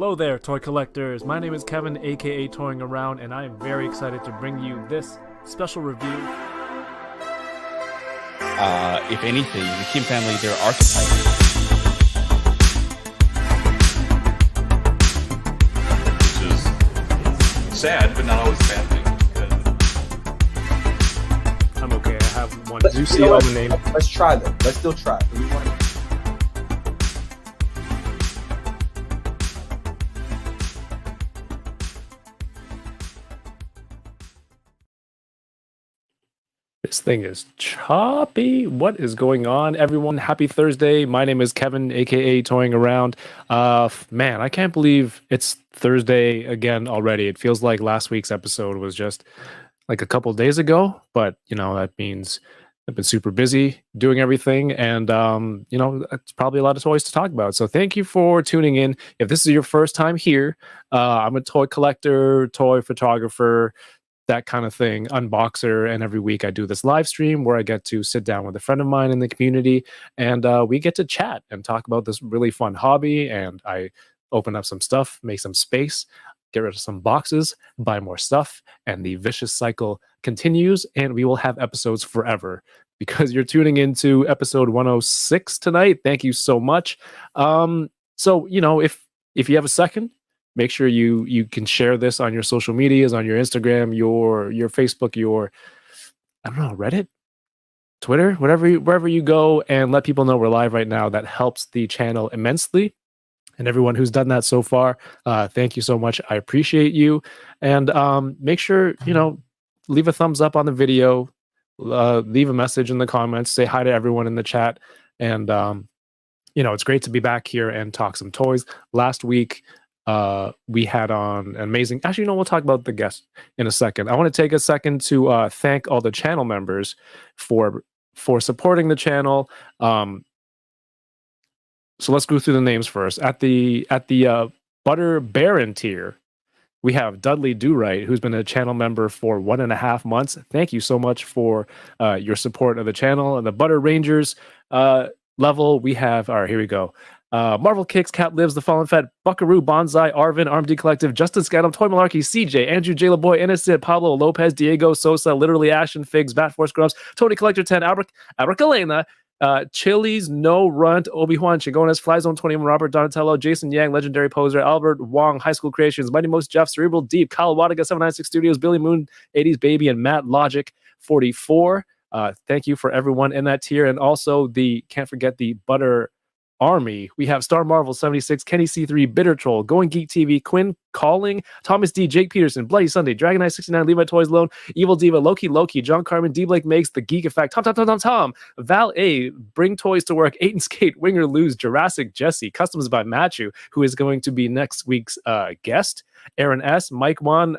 Hello there, toy collectors. My name is Kevin, aka Toying Around, and I am very excited to bring you this special review. If anything, the Kim family, they're archetypes. Which is sad, but not always a bad thing. I'm okay, I have one. Do you see all the names? Let's try them. Let's still try. This thing is choppy. What is going on, everyone? Happy Thursday. My name is Kevin, aka Toying Around. Man, I can't believe it's Thursday again already. It feels like last week's episode was just like a couple days ago, but you know, that means I've been super busy doing everything, and you know, it's probably a lot of toys to talk about. So thank you for tuning in. If this is your first time here, I'm a toy collector, toy photographer, that kind of thing, unboxer, and every week I do this live stream where I get to sit down with a friend of mine in the community, and we get to chat and talk about this really fun hobby, and I open up some stuff, make some space, get rid of some boxes, buy more stuff, and the vicious cycle continues, and we will have episodes forever because you're tuning into episode 106 tonight. Thank you so much. So, you know, if you have a second, make sure you can share this on your social medias, on your Instagram, your Facebook, your, I don't know, Reddit, Twitter, wherever you go, and let people know we're live right now. That helps the channel immensely. And everyone who's done that so far, thank you so much. I appreciate you. And make sure, you know, leave a thumbs up on the video, leave a message in the comments, say hi to everyone in the chat. And, you know, it's great to be back here and talk some toys. Last week, we had on an amazing, actually, you know, we'll talk about the guest in a second. I want to take a second to thank all the channel members for supporting the channel. So let's go through the names first. At the Butter Baron tier, we have Dudley Do-Right, who's been a channel member for 1.5 months. Thank you so much for your support of the channel. And the Butter Rangers level, we have, all right, here we go. Marvel Kicks, Cat Lives, The Fallen Fed, Buckaroo, Bonsai, Arvin, RMD Collective, Justin Scadam, Toy Malarkey, CJ, Andrew J. LaBoy, Innocent, Pablo Lopez, Diego Sosa, Literally Ashton, Figs, Bat Force Grubs, Tony Collector 10, Abracalena, Chili's, No Runt, Obi-Wan, Chigones, Flyzone 21, Robert Donatello, Jason Yang, Legendary Poser, Albert Wong, High School Creations, Mighty Most Jeff, Cerebral Deep, Kyle Wadiga, 796 Studios, Billy Moon, 80s Baby, and Matt Logic 44. Thank you for everyone in that tier. And also can't forget the Butter Army. We have Star Marvel 76, Kenny C3, Bitter Troll, Going Geek TV, Quinn Calling, Thomas D, Jake Peterson, Bloody Sunday, Dragon Eye 69, Levi Toys Loan, Evil Diva, Loki, John Carmen, D Blake Makes, The Geek Effect, Tom, Val A, Bring Toys to Work, Aiden Skate, Winger Lose, Jurassic Jesse, Customs by Machu, who is going to be next week's guest, Aaron S, Mike Wan,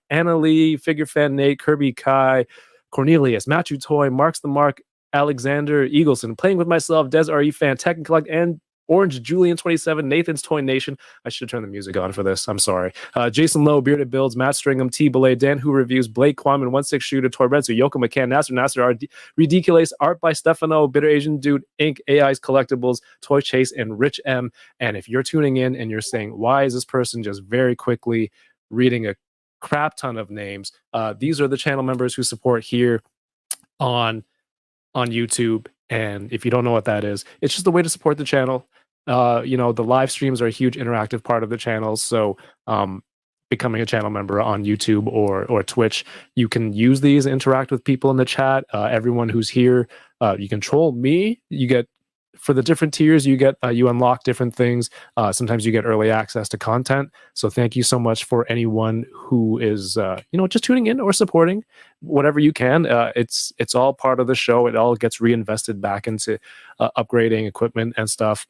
Anna Lee, Figure Fan Nate, Kirby Kai, Cornelius, Machu Toy, Marks the Mark, Alexander Eagleson, Playing With Myself, Des RE Fan, Tech and Collect, and Orange Julian 27, Nathan's Toy Nation. I should turn the music on for this. I'm sorry. Jason Lowe, Bearded Builds, Matt Stringham, T. Belay, Dan Who Reviews, Blake Kwame, 16 Shooter, Torbensu, Yoko McCann, Nasser, Ridiculous, Art by Stefano, Bitter Asian Dude, Inc., AI's Collectibles, Toy Chase, and Rich M. And if you're tuning in and you're saying, why is this person just very quickly reading a crap ton of names? These are the channel members who support here on YouTube. And if you don't know what that is, it's just a way to support the channel. You know, the live streams are a huge interactive part of the channel. So becoming a channel member on YouTube or Twitch, you can use these, interact with people in the chat. Everyone who's here, you can troll me. You get, for the different tiers, you get you unlock different things. Sometimes you get early access to content. So thank you so much for anyone who is you know, just tuning in or supporting whatever you can. It's all part of the show. It all gets reinvested back into upgrading equipment and stuff.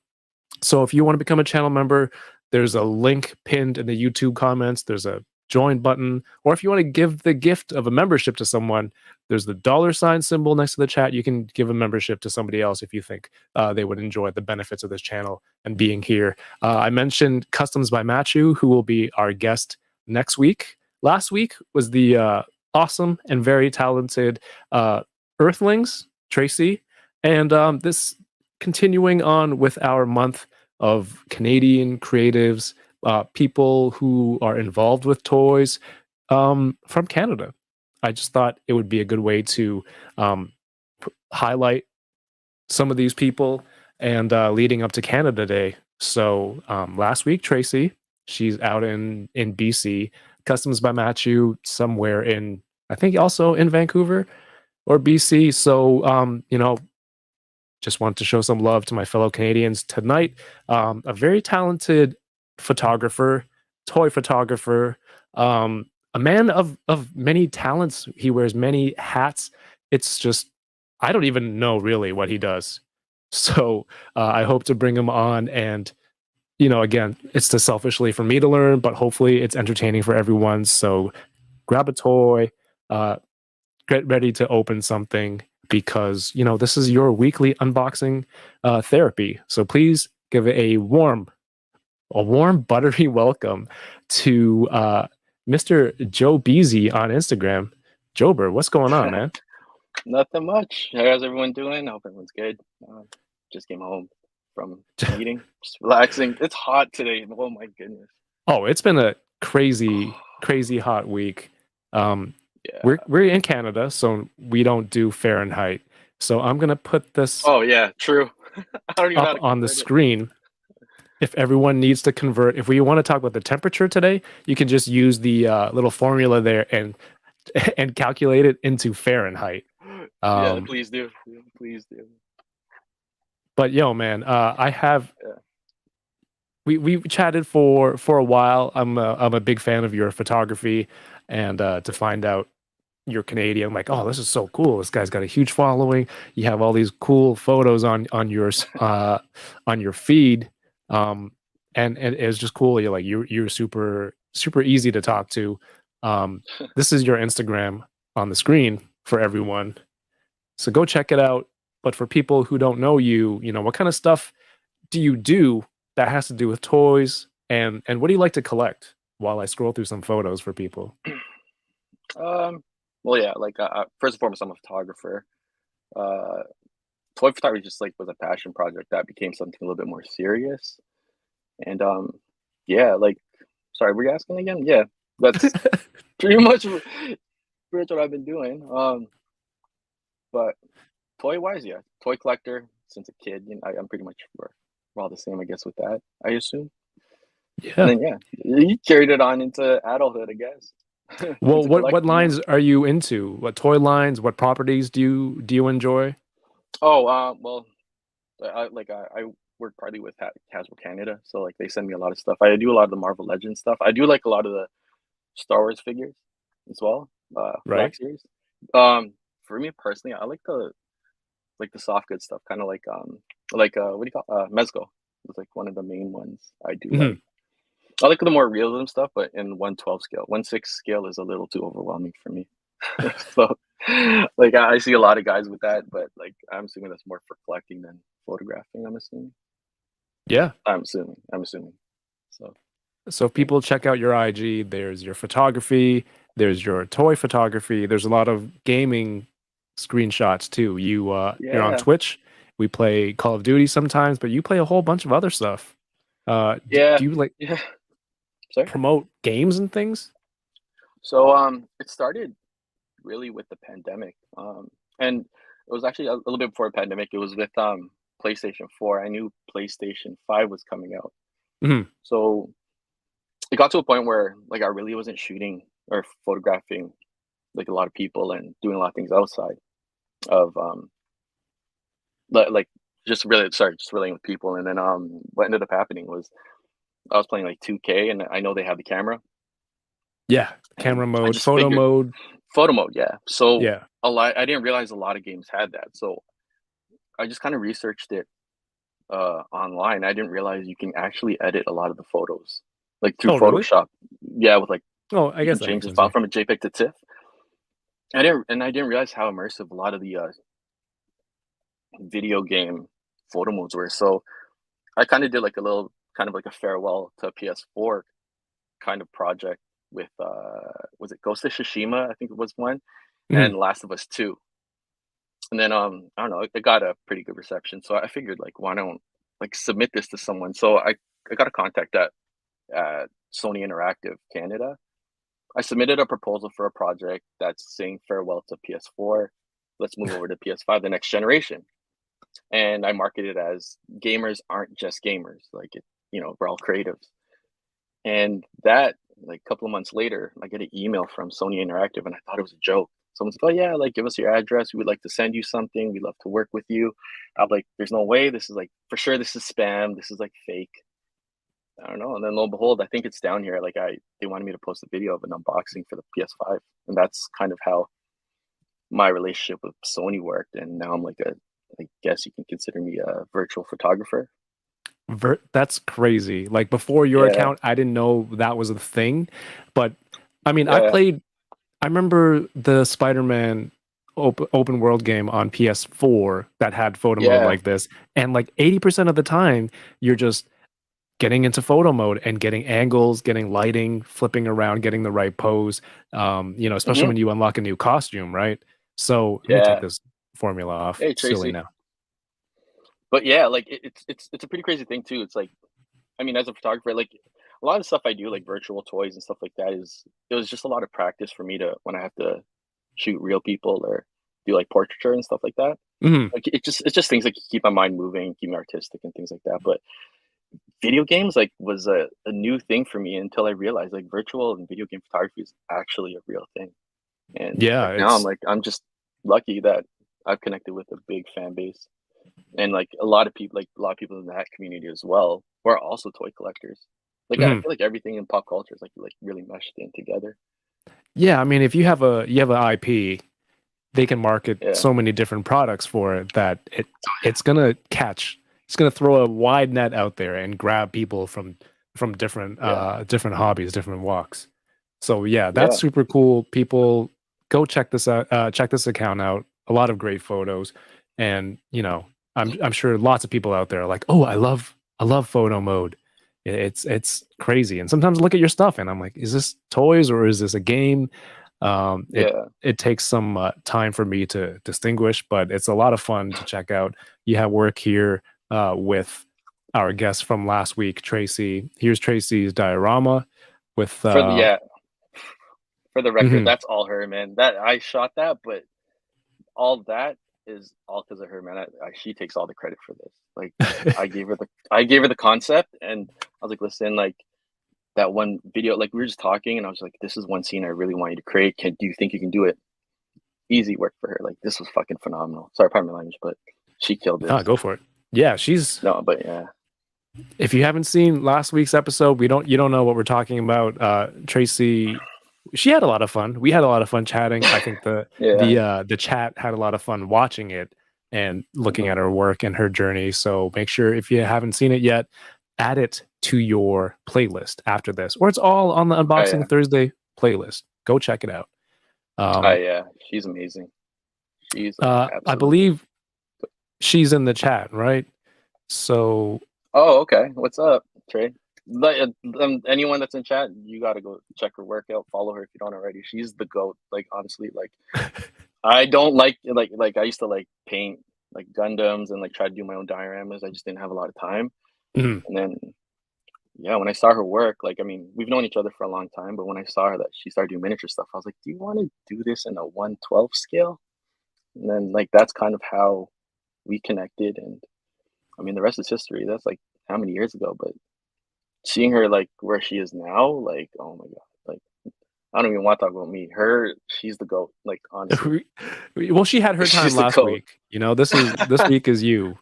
So if you want to become a channel member, there's a link pinned in the YouTube comments. There's a join button, or if you want to give the gift of a membership to someone, there's the $ symbol next to the chat. You can give a membership to somebody else if you think they would enjoy the benefits of this channel and being here. I mentioned Customs by Machu, who will be our guest next week. Last week was the awesome and very talented Earthlings, Tracy, and this continuing on with our month of Canadian creatives people who are involved with toys from Canada. I just thought it would be a good way to um, highlight some of these people and leading up to Canada Day. So last week, Tracy, she's out in BC, Customs by Matthew, somewhere in I think also in Vancouver or BC. So just want to show some love to my fellow Canadians tonight. A very talented photographer, toy photographer, a man of many talents. He wears many hats. It's just I don't even know really what he does. So I hope to bring him on, and again, it's to selfishly for me to learn, but hopefully it's entertaining for everyone. So grab a toy, uh, get ready to open something because this is your weekly unboxing therapy. So please give it a warm buttery welcome to Mr Jobeezy on Instagram. Jober, what's going on, man? Nothing much. How's everyone doing? I hope everyone's good. Just came home from a meeting, just relaxing. It's hot today. Oh my goodness. Oh, it's been a crazy hot week. um Yeah. we're in Canada, so we don't do Fahrenheit. So I'm gonna put this Oh yeah, true. I don't even know how up to on the convert it. screen. If everyone needs to convert, if we want to talk about the temperature today, you can just use the little formula there and and calculate it into Fahrenheit. Yeah, Um, please do. Please do. but yo, man, I have Yeah. we chatted for a while. I'm a big fan of your photography, and to find out you're Canadian, I'm like, oh, this is so cool. This guy's got a huge following. You have all these cool photos on your feed, and it was just cool. You're super easy to talk to. This is your Instagram on the screen for everyone, so go check it out. But for people who don't know you, what kind of stuff do you do that has to do with toys, and what do you like to collect? While I scroll through some photos for people. Well, yeah. Like, first and foremost, I'm a photographer. Uh, Toy photography just like was a passion project that became something a little bit more serious. And yeah. Like, sorry, were you asking again? Yeah, that's pretty much what I've been doing. But toy wise, yeah, toy collector since a kid. I'm pretty much we're all the same, I guess, with that. I assume. And Yeah. then yeah, you carried it on into adulthood, I guess, Well, into what collecting now. lines are you into? What toy lines? What properties do you enjoy? Oh, well, I work partly with Hasbro Canada, so like they send me a lot of stuff. I do a lot of the Marvel Legends stuff. I do like a lot of the Star Wars figures as well. Right? Black Series. For me personally, I like the soft good stuff, kind of like what do you call Mezco. It's like one of the main ones I do like. Mhm. I like the more realism stuff, but in 1/12 scale. 1/6 scale is a little too overwhelming for me. So, like, I see a lot of guys with that, but like, I'm assuming that's more for collecting than photographing. I'm assuming. Yeah. I'm assuming. I'm assuming. So, So if yeah. people check out your IG, there's your photography, there's your toy photography, there's a lot of gaming screenshots too. You're on Yeah. Twitch. We play Call of Duty sometimes, but you play a whole bunch of other stuff. Do Yeah. you like Yeah. Sorry. promote games and things? So, it started really with the pandemic. And it was actually a little bit before the pandemic. It was with PlayStation 4. I knew PlayStation 5 was coming out. Mhm. So it got to a point where like I really wasn't shooting or photographing like a lot of people and doing a lot of things outside of like just really sorry, just relating with people. And then what ended up happening was I was playing like 2K and I know they have the camera Yeah, and camera I mode, just photo figured mode. photo mode, yeah. So Yeah. a lot I didn't realize a lot of games had that. So I just kind of researched it online. I didn't realize you can actually edit a lot of the photos like through Oh, really? Photoshop. Yeah, with like Oh, I you guess can that change makes the sense. file Yeah. from a JPEG to TIFF. I didn't realize how immersive a lot of the video game photo modes were. So I kind of did like a little kind of like a farewell to PS4 kind of project with was it Ghost of Tsushima? I think it was one, Mhm. and Last of Us 2. And then I don't know, it got a pretty good reception. So I figured like why don't like submit this to someone. So I got a contact at at Sony Interactive Canada. I submitted a proposal for a project that's saying farewell to PS4. Let's move over to PS5, the next generation. And I marketed it as gamers aren't just gamers. Like, we're all creatives. And that, like, a couple of months later, I get an email from Sony Interactive, and I thought it was a joke. Someone's like, "Oh yeah, like, give us your address. We would like to send you something. We'd love to work with you." I'm like, "There's no way. This is like, for sure, this is spam. This is like fake." I don't know. And then lo and behold, I think it's down here. Like, they wanted me to post a video of an unboxing for the PS5, and that's kind of how my relationship with Sony worked. And now I'm like I guess you can consider me a virtual photographer. That's crazy. Like before your Yeah, account, I didn't know that was a thing. But I mean, yeah, I remember the Spider-Man open world game on PS4 that had photo mode yeah. like this. And like 80% of the time, you're just getting into photo mode and getting angles, getting lighting, flipping around, getting the right pose. Especially Hmm. when you unlock a new costume, right? So let me take Yeah. this formula off. Hey, Silly Tracy. now. But yeah, like it's a pretty crazy thing too. It's like, I mean, as a photographer, like a lot of stuff I do, like virtual toys and stuff like that, it was just a lot of practice for me to when I have to shoot real people or do like portraiture and stuff like that. Mhm. Like it's just things that keep my mind moving, keep me artistic and things like that. But video games like was a new thing for me until I realized like virtual and video game photography is actually a real thing. And Yeah, like now it's I'm just lucky that I've connected with a big fan base and like a lot of people in that community as well who are also toy collectors. Like I mhm. feel like everything in pop culture is like really meshed in together. Yeah, I mean, if you have an IP, they can market Yeah. so many different products for it that it's gonna catch. It's gonna throw a wide net out there and grab people from Yeah. different hobbies, different walks. So yeah, that's Yeah. super cool. People go check this out. Check this account out. A lot of great photos, and I'm sure lots of people out there are like, oh, I love photo mode. It's crazy. And sometimes I look at your stuff and I'm like, is this toys or is this a game? It Yeah. it takes some time for me to distinguish, but it's a lot of fun to check out. You have work here with our guest from last week, Tracy. Here's Tracy's diorama with For the yeah, for the record, mhm. that's all her, man. That I shot that, but all that is all because of her, man. She takes all the credit for this. Like I gave her the concept, and I was like, listen, like that one video, like we were just talking, and I was like, this is one scene I really want you to create. Do you think you can do it? Easy work for her. Like this was fucking phenomenal. Sorry, pardon my language, but she killed Ah, this. go for it. Yeah, she's No, but yeah, if you haven't seen last week's episode, you don't know what we're talking about. Tracy, she had a lot of fun. We had a lot of fun chatting. I think yeah, the chat had a lot of fun watching it and looking mhm. at her work and her journey. So make sure if you haven't seen it yet, add it to your playlist after this, or it's all on the Oh yeah, Unboxing Thursday playlist. Go check it out. oh Um, yeah, she's amazing. She's like I absolutely. believe she's in the chat, right? So Oh, okay. What's up, Trey? Anyone that's in chat, you gotta go check her workout. Follow her if you don't already. She's the goat. Like honestly, like I don't like I used to like paint like Gundams and like try to do my own dioramas. I just didn't have a lot of time. mhm. And then yeah, when I saw her work, like I mean, we've known each other for a long time, but when I saw her that she started doing miniature stuff, I was like, do you want to do this in a 1/12 scale? And then like that's kind of how we connected. And I mean, the rest is history. That's like how many years ago, but seeing her like where she is now, like oh my god, like I don't even want to talk about me. She's the goat. Like honestly, Well, she had her time she's the last goat. week. This week is you.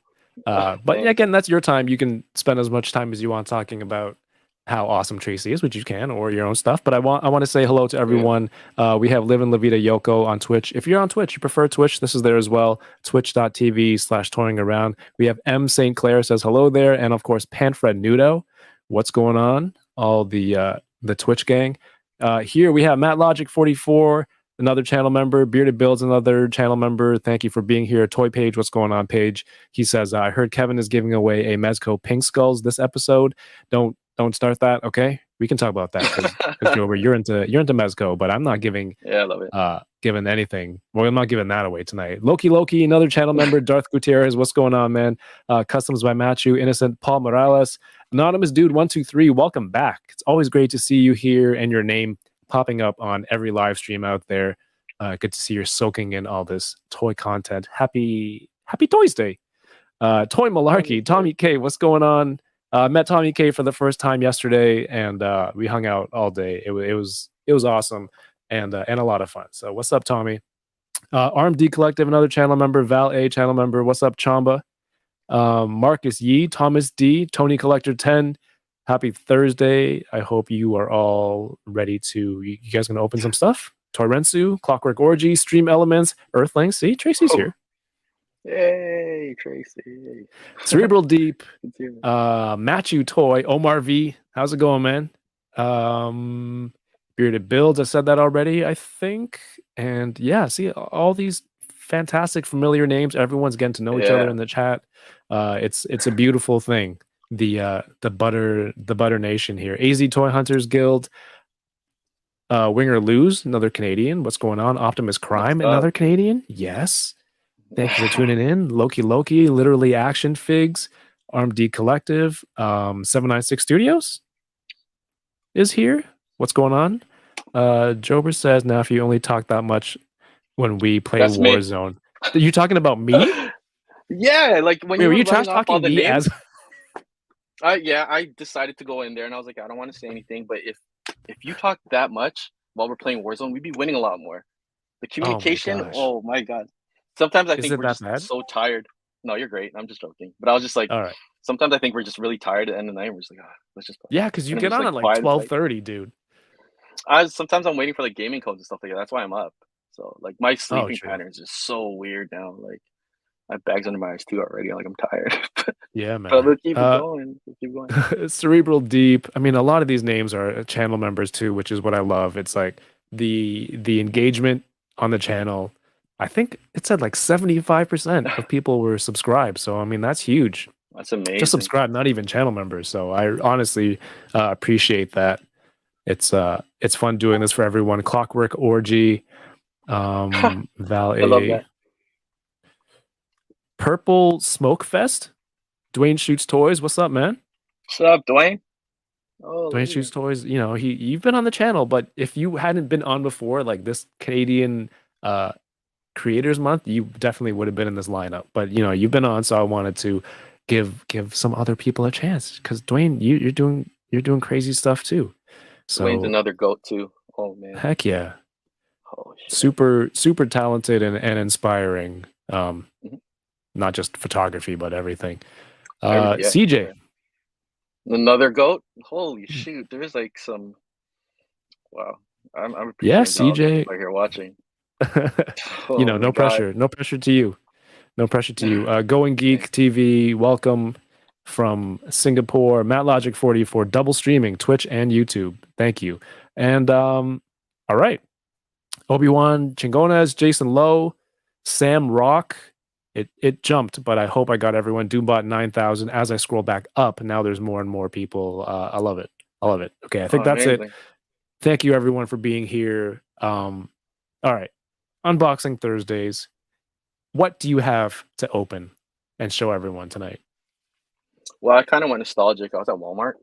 But yeah, Thanks. again, that's your time. You can spend as much time as you want talking about how awesome Tracy is, which you can, or your own stuff. But I want to say hello to Yeah. everyone. We have Live and La Vida Yoko on Twitch. If you're on Twitch, you prefer Twitch, this is there as well. Twitch.tv/touringaround. We have M. St. Clair says hello there. And of course, Panfred Nudo. What's going on? All the Twitch gang. Here we have Matt Logic 44, another channel member. Bearded Builds, another channel member. Thank you for being here. Toy Page, what's going on, Page? He says, I heard Kevin is giving away a Mezco Pink Skulls this episode. Don't start that, okay? We can talk about that because Jover, you're into Mezco, but I'm not giving Yeah, I love it. giving anything. Well, I'm not giving that away tonight. Loki, another channel member. Darth Gutierrez, what's going on, man? Customs by Machu, Innocent, Paul Morales, Anonymous Dude 123, welcome back. It's always great to see you here and your name popping up on every live stream out there. Good to see you're soaking in all this toy content. Happy Toys Day. Toy Malarkey, Tommy K, what's going on? Met Tommy K for the first time yesterday, and we hung out all day. It was awesome and a lot of fun. So what's up, Tommy? RMD Collective, another channel member. Val A, channel member. What's up, Chamba? Marcus Yee, Thomas D, Tony Collector 10. Happy Thursday. I hope you are all ready to. You guys gonna open some stuff? Torensu, Clockwork Orgy, Stream Elements, Earthlings. See, Tracy's here. Yay, Tracy. Cerebral Deep, Matthew Toy, Omar V. How's it going, man? Bearded Builds, I said that already, I think. And yeah, see all these fantastic familiar names. Everyone's getting to know each other in the chat. It's a beautiful thing. The Butter Nation here. AZ Toy Hunters Guild. Winger Lose, another Canadian. What's going on? Optimus Crime, another Canadian. Yes. Thank you for tuning in. Loki, Literally Action Figs, RMD Collective, 796 Studios is here. What's going on? Jober says, now if you only talk that much when we play Warzone. Are you talking about me? Yeah, like when were you trash talking me names, as I decided to go in there and I was like, I don't want to say anything, but if you talk that much while we're playing Warzone, we'd be winning a lot more. The communication, oh my god. Sometimes I think we're just so tired. No, you're great. I'm just joking. But I was just like, all right. Sometimes I think we're just really tired at the end of the night. And we're just like, let's just play. Yeah, because you get on at like 12:30, dude. Sometimes I'm waiting for like gaming codes and stuff like that. That's why I'm up. So like my sleeping pattern is just so weird now. Like my bag's under my eyes too already. Like I'm tired. Yeah, man. But we'll keep going. We'll keep going. Cerebral Deep. I mean, a lot of these names are channel members too, which is what I love. It's like the engagement on the channel. I think it said like 75% of people were subscribed. So I mean, that's huge. That's amazing. Just subscribe, not even channel members. So I honestly appreciate that. It's fun doing this for everyone. Clockwork Orgy, Val A. I love that. Purple Smoke Fest. Dwayne Shoots Toys. What's up, man? What's up, Dwayne? Oh, Dwayne Shoots Toys. You know, you've been on the channel, but if you hadn't been on before, like this Canadian Creators Month, you definitely would have been in this lineup. But you know, you've been on, so I wanted to give some other people a chance because Dwayne, you're doing crazy stuff too. So Dwayne's another goat too. Oh man, heck yeah! Oh, shit. Super talented and inspiring. Not just photography, but everything. CJ, another goat. Holy shoot! There's like some. Wow, I'm CJ right here watching. You know, no pressure to you. No pressure to you. Going Geek TV, welcome from Singapore. Matt Logic 44, double streaming, Twitch and YouTube. Thank you. And all right. Obi-Wan Chingones, Jason Lowe, Sam Rock. It jumped, but I hope I got everyone. Doombot 9000. As I scroll back up, now there's more and more people. I love it. Okay, I think that's amazing. It. Thank you everyone for being here. All right. Unboxing Thursdays. What do you have to open and show everyone tonight? Well, I kind of went nostalgic. I was at Walmart.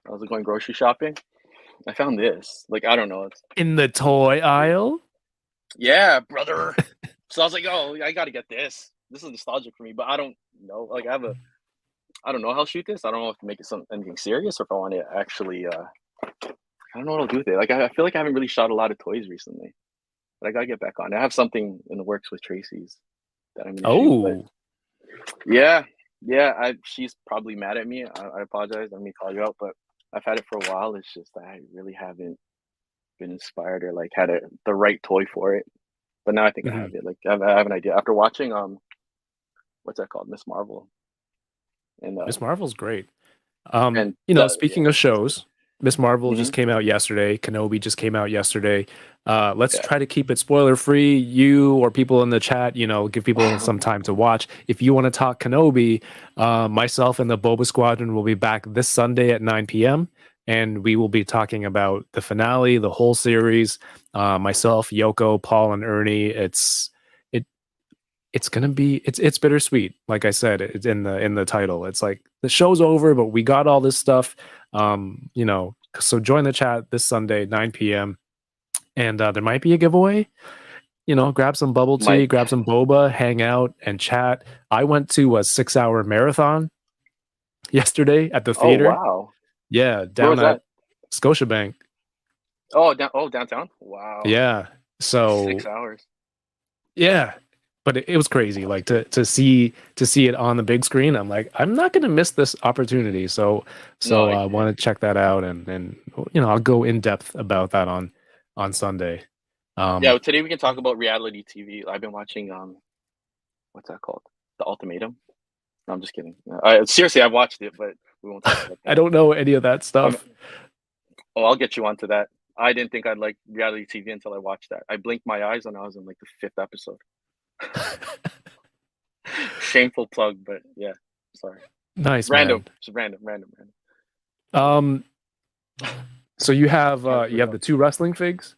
I was going grocery shopping. I found this. Like, I don't know. It's in the toy aisle? Yeah, brother. So I was like, oh, I got to get this. This is nostalgic for me, but I don't know. Like, I don't know how to shoot this. I don't know if to make it anything serious or if I want to actually, I don't know what I'll do with it. Like, I feel like I haven't really shot a lot of toys recently. But I gotta get back on. I have something in the works with Tracy's that I'm gonna shoot. Yeah. She's probably mad at me. I apologize. Let me call you out, but I've had it for a while. It's just that I really haven't been inspired or like had the right toy for it. But now I think I have it. Like I have an idea after watching what's that called, Miss Marvel. And Miss Marvel's great. And you know, speaking of shows. Miss Marvel just came out yesterday. Kenobi just came out yesterday. Let's try to keep it spoiler free. You or people in the chat, you know, give people some time to watch. If you want to talk Kenobi, myself and the Boba Squadron will be back this Sunday at 9 p.m. And we will be talking about the finale, the whole series. Myself, Yoko, Paul, and Ernie. It's it's gonna be it's bittersweet. Like I said, it's in the title. It's like the show's over, but we got all this stuff. You know, so join the chat this Sunday, 9 p.m. And there might be a giveaway. You know, grab some bubble tea, Mike. grab some boba, hang out and chat. I went to a 6-hour marathon yesterday at the Oh theater. wow. Yeah, Where down was at that? Scotiabank. Oh, downtown. Wow. Yeah. So 6 hours. yeah, but it was crazy. Like to see it on the big screen. I'm like, I'm not gonna miss this opportunity. So No. I want to check that out, and you know, I'll go in depth about that on Sunday. Yeah. Today we can talk about reality TV. I've been watching what's that called? The Ultimatum. No, I'm just kidding. Seriously, I've watched it, but we won't talk about I that. don't know any of that Um, stuff. oh, I'll get you onto that. I didn't think I'd like reality TV until I watched that. I blinked my eyes and I was in like the 5th episode. Shameful plug, but yeah, sorry. Nice, Random, man. just random. Um, so you have Can't the 2 wrestling figs.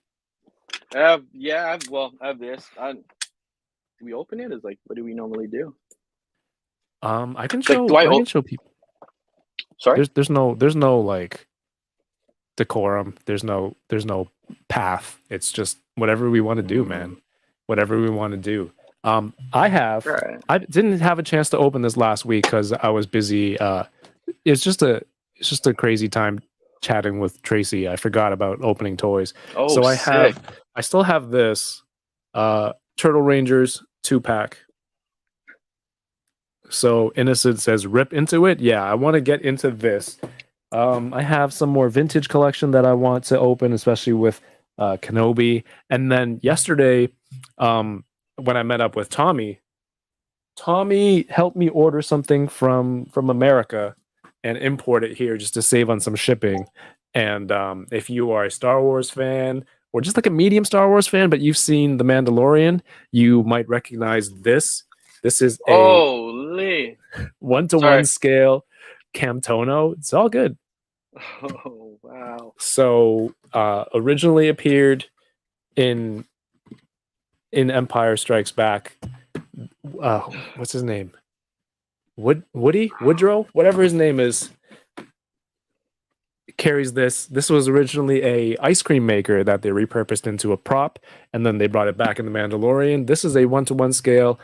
yeah, I have this. Do we open it? Is like, what do we normally do? I can Like, show people. Sorry. There's no like decorum. There's no path. It's just whatever we want to do, man. Whatever we want to do. Right. I didn't have a chance to open this last week because I was busy. It's just a crazy time chatting with Tracy. I forgot about opening toys. Oh, So sick. I still have this Turtle Rangers 2-pack. So Innocent says rip into it. Yeah, I want to get into this. I have some more vintage collection that I want to open, especially with Kenobi. And then yesterday, when I met up with Tommy helped me order something from America and import it here just to save on some shipping. And if you are a Star Wars fan or just like a medium Star Wars fan, but you've seen The Mandalorian, you might recognize this. This is a Holy. 1-to-1 Sorry. scale Camtono. It's all good. Oh wow. So originally appeared in Empire Strikes Back. What's his name? Woodrow, whatever his name is, carries this. This was originally a ice cream maker that they repurposed into a prop, and then they brought it back in The Mandalorian. This is a 1-to-1 scale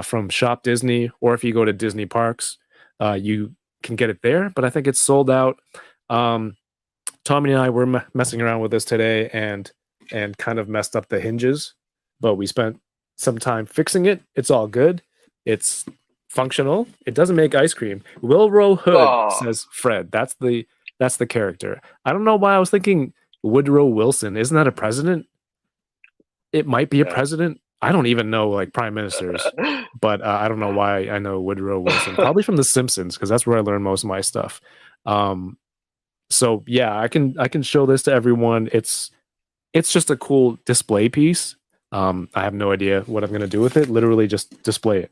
from Shop Disney, or if you go to Disney Parks, you can get it there. But I think it's sold out. Tommy and I were messing around with this today and kind of messed up the hinges, but we spent some time fixing it. It's all good. It's functional. It doesn't make ice cream. Wilrow Hood, says Fred. That's the character. I don't know why I was thinking Woodrow Wilson. Isn't that a president? It might be a president. I don't even know like prime ministers, but I don't know why I know Woodrow Wilson. Probably from The Simpsons, because that's where I learned most of my stuff. So yeah, I can show this to everyone. It's just a cool display piece. I have no idea what I'm gonna do with it. Literally just display it.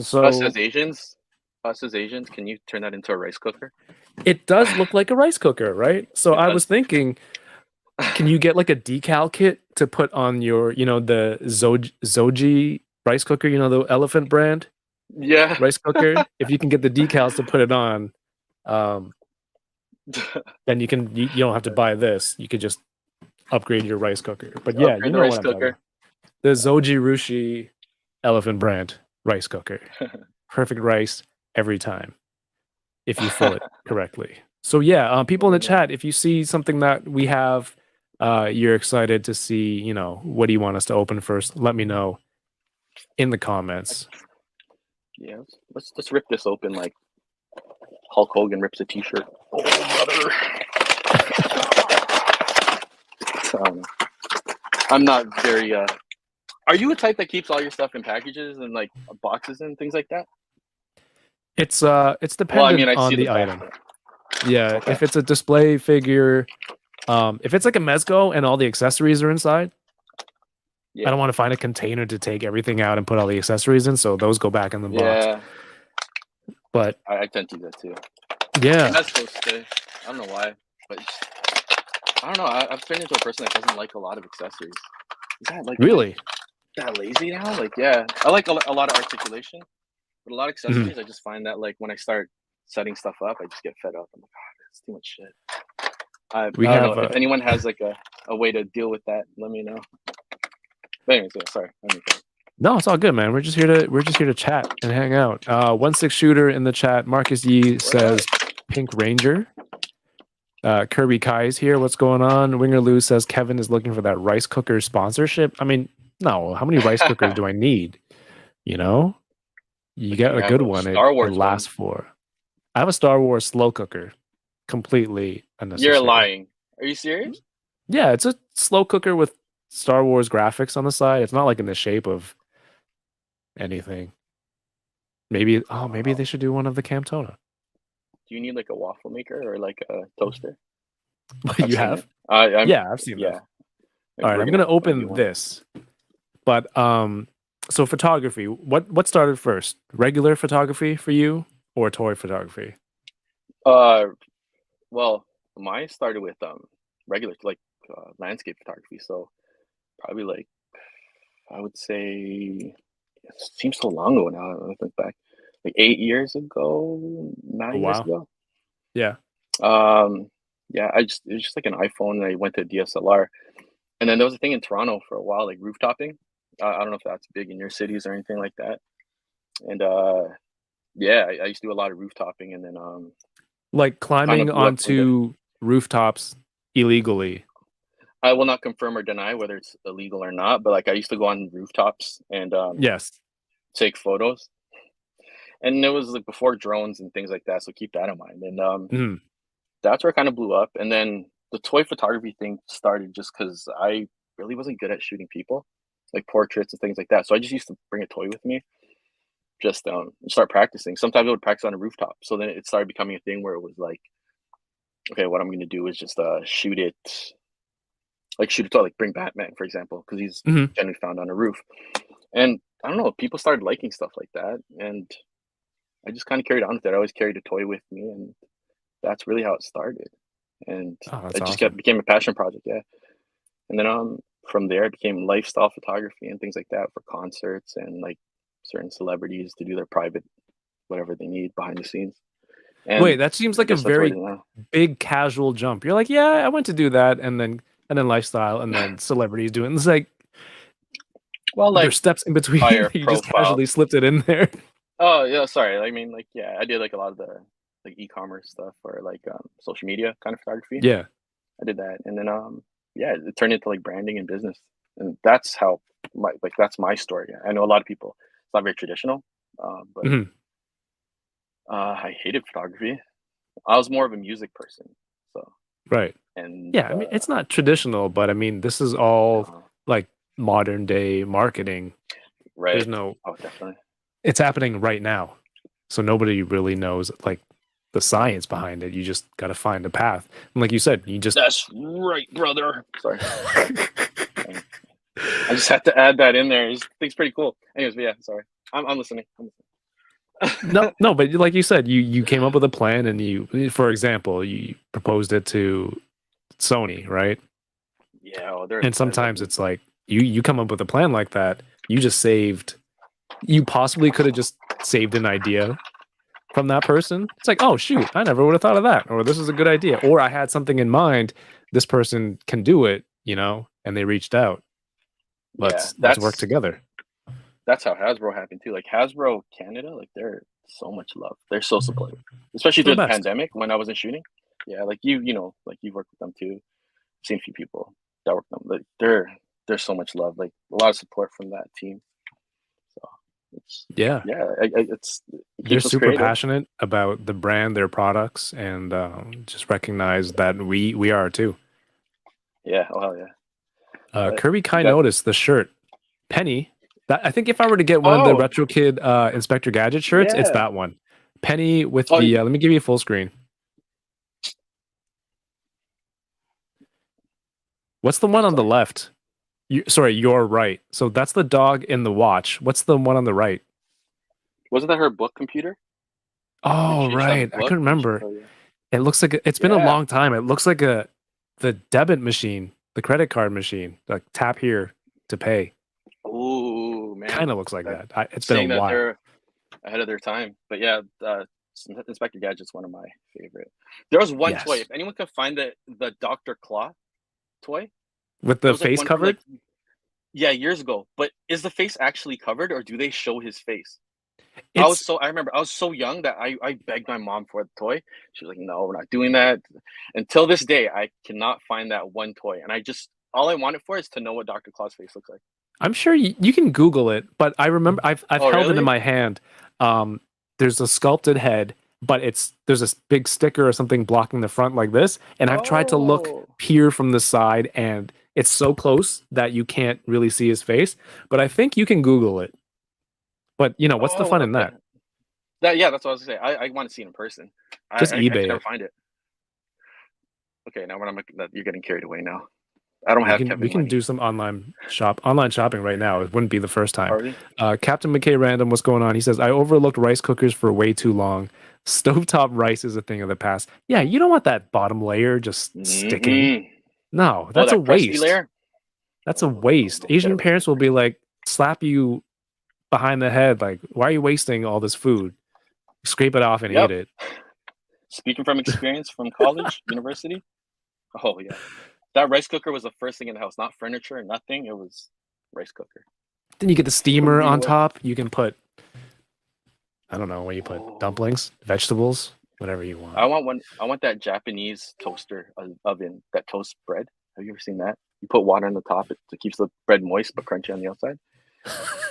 So us as Asians, can you turn that into a rice cooker? it does look like a rice cooker, right? So I was thinking, can you get like a decal kit to put on your, the Zoji rice cooker, the elephant brand Yeah. rice cooker? If you can get the decals to put it on, then you don't have to buy this. You could just upgrade your rice cooker. But yeah, Upgrade the rice cooker. The Zoji Rushi elephant brand rice cooker. Perfect rice every time if you fill it correctly. So yeah, people in the chat, if you see something that we have, you're excited to see, what do you want us to open first? Let me know in the comments. Yeah, let's rip this open like Hulk Hogan rips a t-shirt. Oh, brother. I'm not very are you a type that keeps all your stuff in packages and like boxes and things like that? It's dependent on the item. Yeah, okay. If it's a display figure, if it's like a Mezco and all the accessories are inside, I don't want to find a container to take everything out and put all the accessories in, so those go back in the box. Yeah. But I tend to do that too. Yeah. Mezco's stay. I don't know why, but I don't know. I've turned into a person that doesn't like a lot of accessories. Is that like really? that lazy now. Like, yeah, I like a lot of articulation, but a lot of Mhm. accessories. I just find that like when I start setting stuff up, I just get fed up. I'm like, oh, that's too much shit. I We don't know have if anyone has like a way to deal with that. Let me know. But anyways, yeah, sorry. no, it's all good, man. We're just here to chat and hang out. 1-6 shooter in the chat. Marcus Yee says Pink Ranger. Kirby Kai's here. What's going on? Winger Lou says Kevin is looking for that rice cooker sponsorship. I mean, no, how many rice cookers do I need? You know? You But get you a have good a one, Star it Wars lasts for. I have a Star Wars slow cooker. Completely You're unnecessary. lying. Are you serious? Yeah, it's a slow cooker with Star Wars graphics on the side. It's not like in the shape of anything. Maybe maybe they should do one of the Camtono. Do you need like a waffle maker or like a toaster? I've You seen have? it. I'm Yeah, I've seen yeah. those. Maybe All right, we're I'm gonna gonna have to find you open one. this. But so photography, what started first? Regular photography for you or toy photography? Uh, well, mine started with regular like landscape photography. So probably like I would say it seems so long ago now. I think back like 8 years ago, Oh 9 years wow. ago. Yeah. Um, yeah, it was just like an iPhone, and I went to DSLR, and then there was a thing in Toronto for a while, like rooftopping. I don't know if that's big in your cities or anything like that. And yeah, I used to do a lot of rooftopping, and then Like kind of climbing blew up from there. onto rooftops illegally. I will not confirm or deny whether it's illegal or not, but like I used to go on rooftops and Yes. take photos, and it was like before drones and things like that. So keep that in mind. And Mhm. that's where it kind of blew up. And then the toy photography thing started just because I really wasn't good at shooting people, like portraits and things like that. So I just used to bring a toy with me, just start practicing. Sometimes I would practice on a rooftop. So then it started becoming a thing where it was like, okay, what I'm gonna do is just shoot it, like shoot a toy, like bring Batman for example, because he's Mhm. generally found on a roof. And I don't know, people started liking stuff like that, and I just kind of carried on with it. I always carried a toy with me, and that's really how it started. And Oh, that's it just awesome. kept became a passion project, yeah. And then from there it became lifestyle photography and things like that for concerts and like certain celebrities to do their private whatever they need behind the scenes. Wait, And that seems I like a guess that's where it very is now. big casual jump. You're like, yeah, I went to do that, and then lifestyle, and then celebrities doing. It's like Well, there's like steps in between. higher You just profile. casually slipped it in there. Oh yeah, sorry. I mean, like yeah, I did like a lot of the like e-commerce stuff or like social media kind of photography. Yeah. I did that, and then yeah, it turned into like branding and business, and that's how that's my story. I know a lot of people. It's not very traditional, but Mhm. I hated photography. I was more of a music person, so Right. and Yeah, I mean, it's not traditional, but I mean, this is all no, like modern day marketing. There's right. no, Oh, definitely. it's happening right now. So nobody really knows like the science behind it. You just got to find a path. And like you said, you just. That's right, brother. Sorry, I just had to add that in there. It's pretty cool. Anyways, but yeah, sorry. I'm listening. I'm No, listening. no, but like you said, you came up with a plan and you, for example, you proposed it to Sony, right? Yeah, well, And they're sometimes lovely. it's like you come up with a plan like that, you just saved. You possibly could have just saved an idea from that person. It's like, oh shoot, I never would have thought of that, or this is a good idea, or I had something in mind. This person can do it, and they reached out. Yeah, Let's work together. that's how Hasbro happened too. Like Hasbro Canada, like they're so much love. They're so supportive, especially They're the during the best. pandemic when I wasn't shooting. Yeah, like like you've worked with them too. I've seen a few people that work with them. Like they're so much love. Like a lot of support from that team. So it's Yeah, yeah, it they're keeps us super creative. passionate about the brand, their products, and just recognize that we are too. Yeah, oh hell yeah. But Kirby you Kai got noticed the shirt. Penny, that I think if I were to get one of the oh Retro Kid Inspector Gadget shirts, it's yeah. that one. Penny with Oh the let me give you a full screen. What's the one on the sorry. left? Sorry, you're right. So that's the dog in the watch. What's the one on the right? Wasn't that her book computer? Like Oh, she used to have a right. I book. couldn't remember. Oh yeah. It looks like it's been a Yeah. long time. It looks like the debit machine, the credit card machine. Like tap here to pay. Oh man. Kind of looks like That- that. It's been saying a that while. they're ahead of their time. But yeah, Inspector Gadget's one of my favorite. There was one toy. Yes. If anyone could find the Doctor Claw toy, With there the was like face one from, covered? like, yeah, years ago. But is the face actually covered, or do they show his face? It's I remember I was so young that I begged my mom for the toy. She was like, "No, we're not doing that." Until this day, I cannot find that one toy, and I just all I want it for is to know what Doctor Claw's face looks like. I'm sure you can Google it, but I remember I've Oh, held it in really? my hand. There's a sculpted head, but there's a big sticker or something blocking the front like this, and I've tried to look Oh, peer from the side, and it's so close that you can't really see his face. But I think you can Google it. But what's the oh, fun in okay. that? Yeah, that's what I was gonna say. I want to see it in person. Just I could eBay never it. find it. Okay, now when you're getting carried away now. I don't We have can we Kevin can money. do some online shopping right now. It wouldn't be the first time. Already? Captain McKay Random, what's going on? He says, I overlooked rice cookers for way too long. Stovetop rice is a thing of the past. Yeah, you don't want that bottom layer just sticking. Mm-mm. No, Oh, that's a that crusty waste. layer. That's a Oh, no, waste. don't get Asian a rice parents will cooker. be like, slap you behind the head, like, why are you wasting all this food? Scrape it off and eat Yep. it. Speaking from experience from college, university. Oh yeah, that rice cooker was the first thing in the house. Not furniture, nothing. It was rice cooker. Then you get the steamer Couldn't be on more. top. You can put, I don't know, what you put, Oh, dumplings, vegetables, whatever you want. I want one. I want that Japanese toaster oven that toasts bread. Have you ever seen that? You put water on the top, it keeps the bread moist but crunchy on the outside.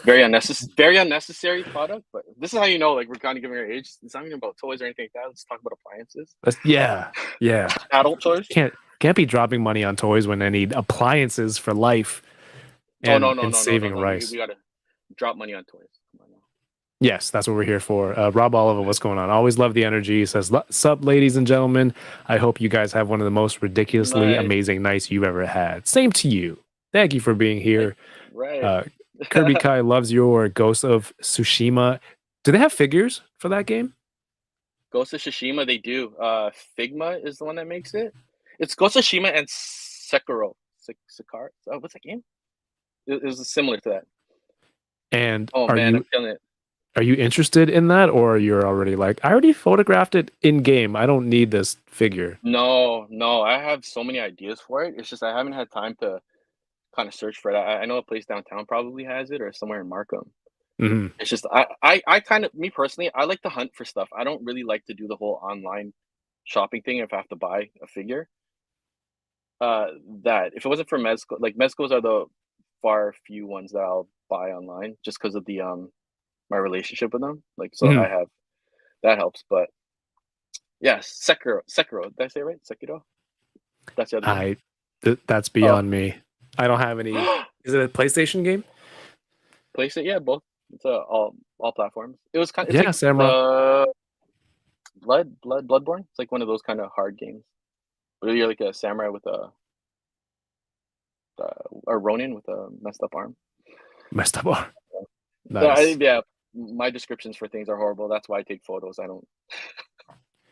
Very unnecessary product. But this is how you know, like, we're kind of giving our age. It's not even about toys or anything like that. Let's talk about appliances, Yeah. adult toys. Can't be dropping money on toys when I need appliances for life Oh no and saving rice. We gotta drop money on toys. Come on now. Yes, that's what we're here for. Rob Oliver, what's going on? Always love the energy. He says, sup, ladies and gentlemen. I hope you guys have one of the most ridiculously Nice. amazing nights you've ever had. Same to you. Thank you for being here. Right. Kirby Kai loves your Ghost of Tsushima. Do they have figures for that game? Ghost of Tsushima, they do. Figma is the one that makes it. It's Ghost of Tsushima and Sekiro. Sekar. What's that game? It was similar to that. And Oh man, I'm feeling it. are you interested in that, or you're already like, I already photographed it in game. I don't need this figure. No, I have so many ideas for it. It's just I haven't had time to kind of search for it. I know a place downtown probably has it, or somewhere in Markham. Hmm. It's just I kind of, me personally, I like to hunt for stuff. I don't really like to do the whole online shopping thing if I have to buy a figure. That if it wasn't for Mezco, like, Mezcos are the far few ones that I'll buy online just because of the my relationship with them. Like, so Hmm. I have that helps. But yeah, Sekiro. Did I say it right? Sekiro. That's the other name. That's Oh, beyond me. I don't have any. Is it a PlayStation game? place it. Yeah, both. It's all platforms. It was kind. It's Yeah, like Samra. Bloodborne. It's like one of those kind of hard games. Where you're like a samurai with a Ronin with a messed up arm. Messed up arm. Yeah, Nice. yeah. My descriptions for things are horrible. That's why I take photos. I don't.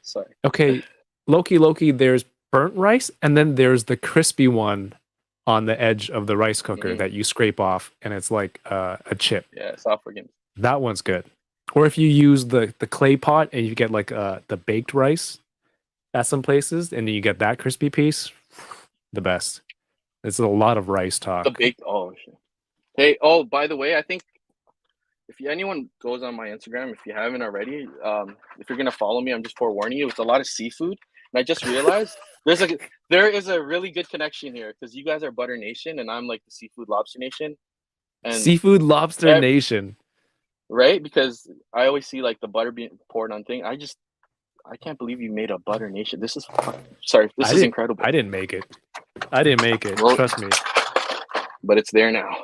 Sorry. Okay, Loki. There's burnt rice, and then there's the crispy one on the edge of the rice cooker Mhm. that you scrape off, and it's like a chip. Yeah, software games. That one's good. Or if you use the clay pot and you get like the baked rice at some places, and you get that crispy piece, the best. It's a lot of rice The talk. baked. Oh shit. Hey. Oh, by the way, I think if anyone goes on my Instagram, if you haven't already, if you're gonna follow me, I'm just forewarning you. It's a lot of seafood, and I just realized there is a really good connection here because you guys are Butter Nation and I'm like the Seafood Lobster Nation, and Seafood Lobster Nation. right, because I always see like the butter being poured on thing. I can't believe you made a Butter Nation. This is sorry. This is incredible. I didn't make it. Well, Trust me. but it's there now.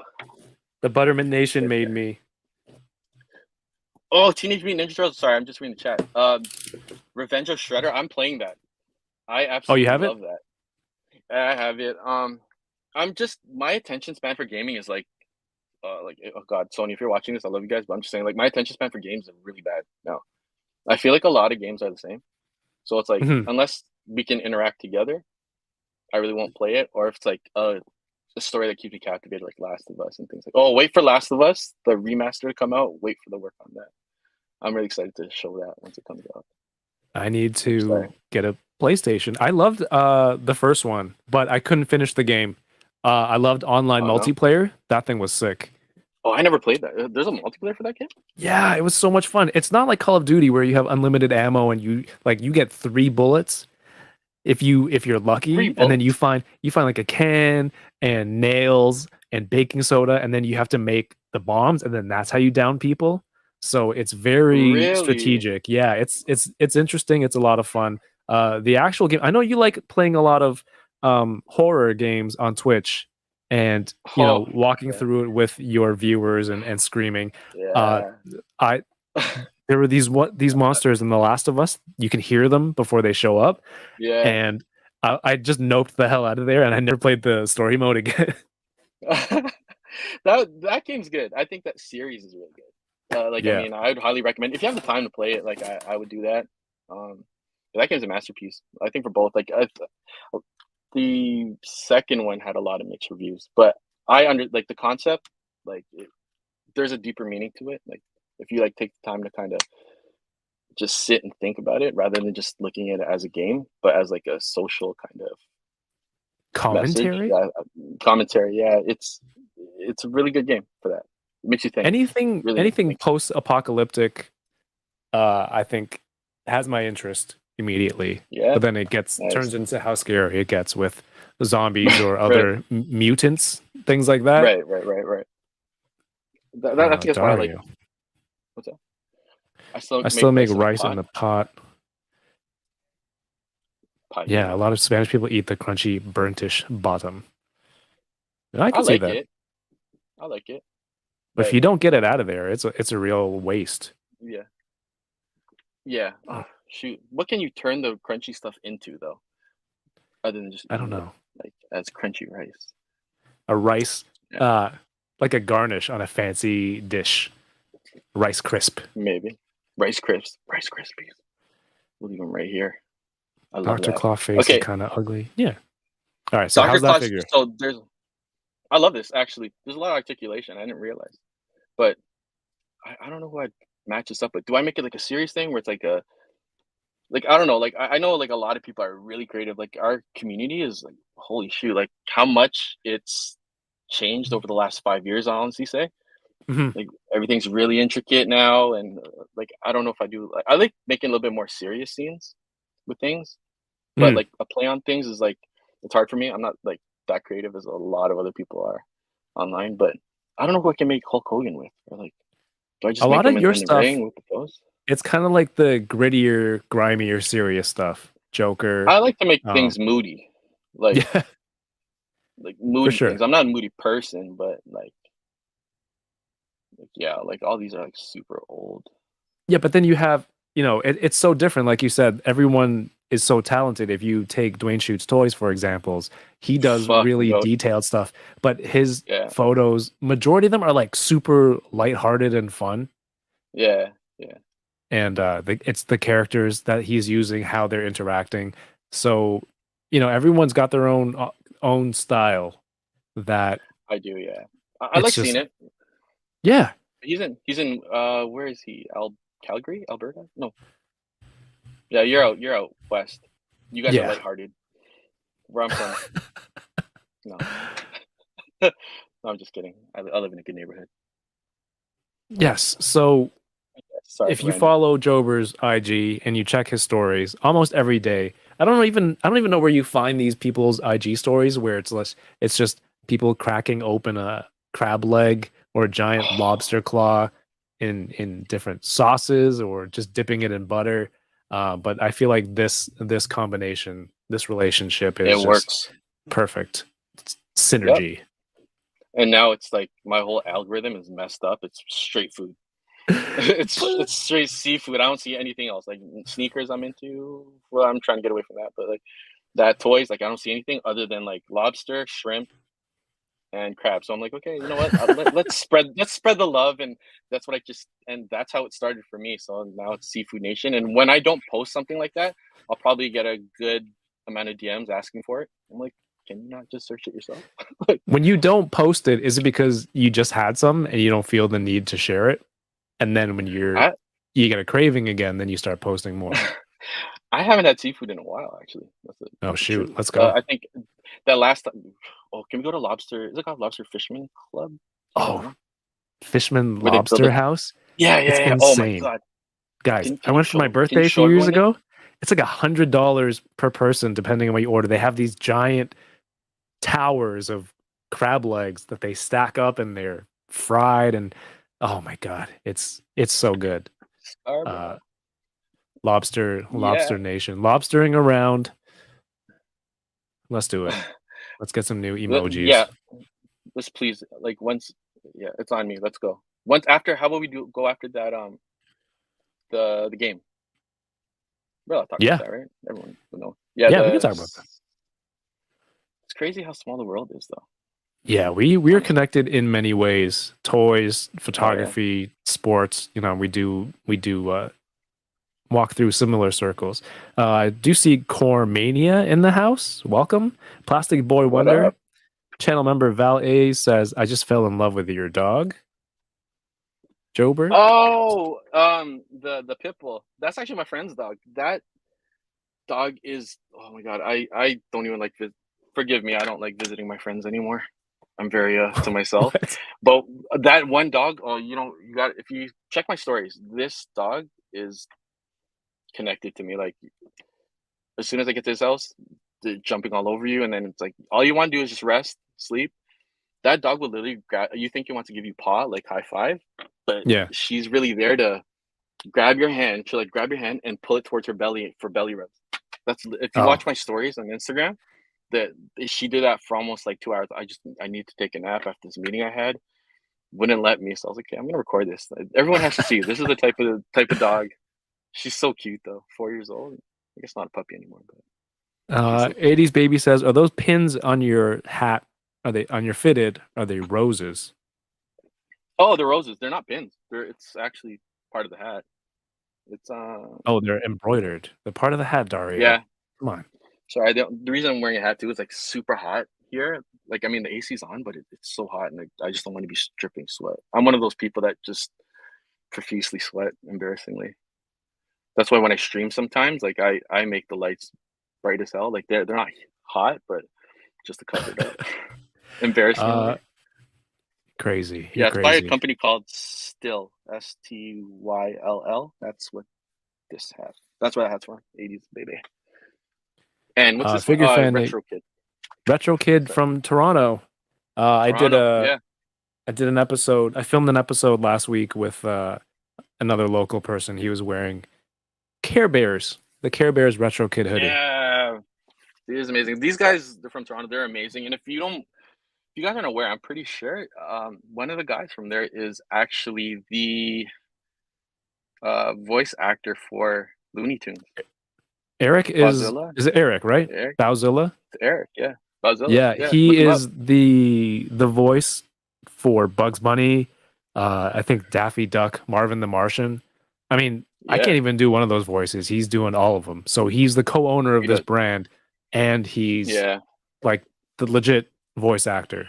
The Butterman Nation made me. Oh, Teenage Mutant Ninja Turtles. Sorry, I'm just reading the chat. Revenge of Shredder. I'm playing that. I absolutely have it? love that. I have it. I'm just, my attention span for gaming is like oh god, Sony, if you're watching this, I love you guys, but I'm just saying, like, my attention span for games is really bad now. I feel like a lot of games are the same. So it's like, Mhm. unless we can interact together, I really won't play it. Or if it's like a story that keeps me captivated, like Last of Us and things like. Oh, wait for Last of Us, the remaster to come out. Wait for the work on that. I'm really excited to show that once it comes out. I need I'm to excited. get a PlayStation. I loved the first one, but I couldn't finish the game. I loved online Oh no. multiplayer. That thing was sick. Oh, I never played that. There's a multiplayer for that game. Yeah, it was so much fun. It's not like Call of Duty where you have unlimited ammo and you get 3 bullets if you're Three lucky, and then bullets. you find like a can and nails and baking soda, and then you have to make the bombs, and then that's how you down people. So it's very Really? strategic. Yeah, it's interesting. It's a lot of fun. The actual game. I know you like playing a lot of horror games on Twitch, and Oh, walking yeah, through it with your viewers and screaming. Uh, yeah, I there were these monsters in The Last of Us. You can hear them before they show up, yeah. and I just noped the hell out of there, and I never played the story mode again. That game's good. I think that series is really good. Like, I Yeah, mean, I would highly recommend if you have the time to play it. Like, I would do that. Um, that game's a masterpiece. I think for both. Like, the second one had a lot of mixed reviews, but I under like the concept. Like, there's a deeper meaning to it. Like, if you like take the time to kind of just sit and think about it, rather than just looking at it as a game, but as like a social kind of message, commentary. yeah, commentary. Yeah, it's a really good game for that. It makes you think. Really makes you Anything think. post-apocalyptic, I think has my interest immediately. Yeah, But then it gets nice. turns into how scary it gets with zombies or Right, other mutants, things like that. right. I think that's why I like. Dario. What's that? I still I make still make rice in a rice in pot. the pot. Yeah, a Pie. lot of Spanish people eat the crunchy, burntish bottom. And I I can see like that. it. I like it. But if But you don't get it out of there, it's a real waste. yeah, yeah. Oh, shoot, what can you turn the crunchy stuff into though, other than just I don't eating it know. like as crunchy rice? A rice, Yeah, uh, like a garnish on a fancy dish. Rice crisp. maybe Rice Crisps, Rice Krispies. We'll leave them right here. I love Dr. that. Clawface is Okay, kind of ugly. Yeah. All right. So Doctor how's that Claus. figure? So there's. I love this actually. There's a lot of articulation. I didn't realize, but I don't know who I'd match this up with. Do I make it like a serious thing where it's like a like I don't know, like I know like a lot of people are really creative. Like our community is like holy shoot, like how much it's changed over the last 5 years. I honestly say Hmm. like everything's really intricate now, and like I don't know if I do. Like, I like making a little bit more serious scenes with things, but Mm. like a play on things is like it's hard for me. I'm not like that creative as a lot of other people are online, but I don't know who I can make Hulk Hogan with. Or like, do I A just make lot him of your in the stuff, ring with the pose? it's kind of like the grittier, grimier, serious stuff. Joker. I like to make Um, things moody, like yeah, for moody sure. things. I'm not a moody person, but like yeah, like all these are like super old. Yeah, but then you have, it's so different. Like you said, everyone is so talented. If you take Dwayne Shoots Toys, for examples, he does Fuck the really goat. detailed stuff, but his Yeah, photos, majority of them are like super lighthearted and fun. yeah, yeah. And it's the characters that he's using, how they're interacting. So, everyone's got their own style that I do. Yeah, I it's like seeing just, it. yeah, He's in where is he? Calgary, Alberta? No. Yeah, you're out west. You guys are yeah. lighthearted. Where I'm from, no. No, I'm just kidding. I live in a good neighborhood. Yes. So Sorry if for you ranting. follow Jober's IG and you check his stories almost every day, I don't even know where you find these people's IG stories where it's just people cracking open a crab leg or a giant lobster claw in different sauces or just dipping it in butter. But I feel like this combination, this relationship It is just works. perfect. It's Yep. synergy. And now it's like my whole algorithm is messed up. It's straight food. It's straight seafood. I don't see anything else. Like sneakers, I'm into. Well, I'm trying to get away from that, but like that toys, like I don't see anything other than like lobster, shrimp, and crab. So I'm like, okay, you know what? Let's spread the love, and that's what and that's how it started for me. So now it's Seafood Nation, and when I don't post something like that, I'll probably get a good amount of DMs asking for it. I'm like, can you not just search it yourself? When you don't post it, is it because you just had some and you don't feel the need to share it? And then when you get a craving again, then you start posting more. I haven't had seafood in a while, actually. Oh That's the shoot, truth. let's go. I think that last time. Oh, can we go to Lobster? Is it called Lobster Fisherman Club? Oh, Fishman Where they build Lobster a House. yeah, It's yeah, yeah. Oh my insane. god, Guys, I can you went for my show birthday a few years everyone this? ago. It's like $100 per person, depending on what you order. They have these giant towers of crab legs that they stack up and they're fried, and oh my god, it's so good. Scarborough. Lobster Yeah. Nation, lobstering around. Let's do it. Let's get some new emojis. Yeah. Let's please, like, once. Yeah, it's on me. Let's go. Once after, how about we go after that? The game. We're allowed to talk Yeah, about that, right? Everyone will know. Yeah. yeah, we can talk about that. It's crazy how small the world is, though. Yeah, we're connected in many ways. Toys, Oh, yeah. photography, sports. You know, we do walk through similar circles. I do see Core Mania in the house. Welcome, Plastic Boy What Wonder. up? Channel member Val A says, "I just fell in love with your dog, Jober." Oh, the pit bull. That's actually my friend's dog. That dog is. Oh my god. I don't even like. Forgive me. I don't like visiting my friends anymore. I'm very to myself. What? But that one dog. Oh, you know, you got. If you check my stories, this dog is connected to me. Like, as soon as I get to his house, they're jumping all over you, and then it's like all you want to do is just rest, sleep. That dog will literally grab. You think he wants to give you paw, like high five, but Yeah. she's really there to grab your hand. She'll like grab your hand and pull it towards her belly for belly rubs. That's if you watch my stories on Instagram, that she did that for almost like 2 hours. I need to take a nap after this meeting I had. Wouldn't let me, so I was like, okay, I'm gonna record this. Everyone has to see. This is the type of dog. She's so cute though. 4 years old. I guess not a puppy anymore, but. 80s baby says, "Are those pins on your hat? Are they on your fitted? Are they roses?" Oh, the roses. They're not pins. It's actually part of the hat. It's Oh, they're embroidered. They're part of the hat, Dario. Yeah. Come on. Sorry, the reason I'm wearing a hat too is like super hot here. Like, I mean, the AC's on, but it's so hot, and I just don't want to be dripping sweat. I'm one of those people that just profusely sweat, embarrassingly. That's why when I stream sometimes, like I make the lights bright as hell. Like they're not hot, but just to cover it up. Embarrassingly. Crazy. Yeah, You're it's by a crazy. company called Still, Styll. That's what this hat. That's what that hat's for. 80s baby. And what's this Figure one? fan Retro Kid. Retro Kid from Toronto. I did an episode. I filmed an episode last week with another local person. He was wearing Care Bears, the Care Bears Retro Kid hoodie. Yeah, it is amazing. These guys, they're from Toronto. They're amazing. And if you guys aren't aware, I'm pretty sure one of the guys from there is actually the voice actor for Looney Tunes. Eric is it Eric, right? Eric? Bowzilla? It's Eric, yeah. Bowzilla. Yeah, he is the voice for Bugs Bunny, I think Daffy Duck, Marvin the Martian. I mean, I can't even do one of those voices. He's doing all of them. So he's the co-owner of this brand, and he's like the legit voice actor.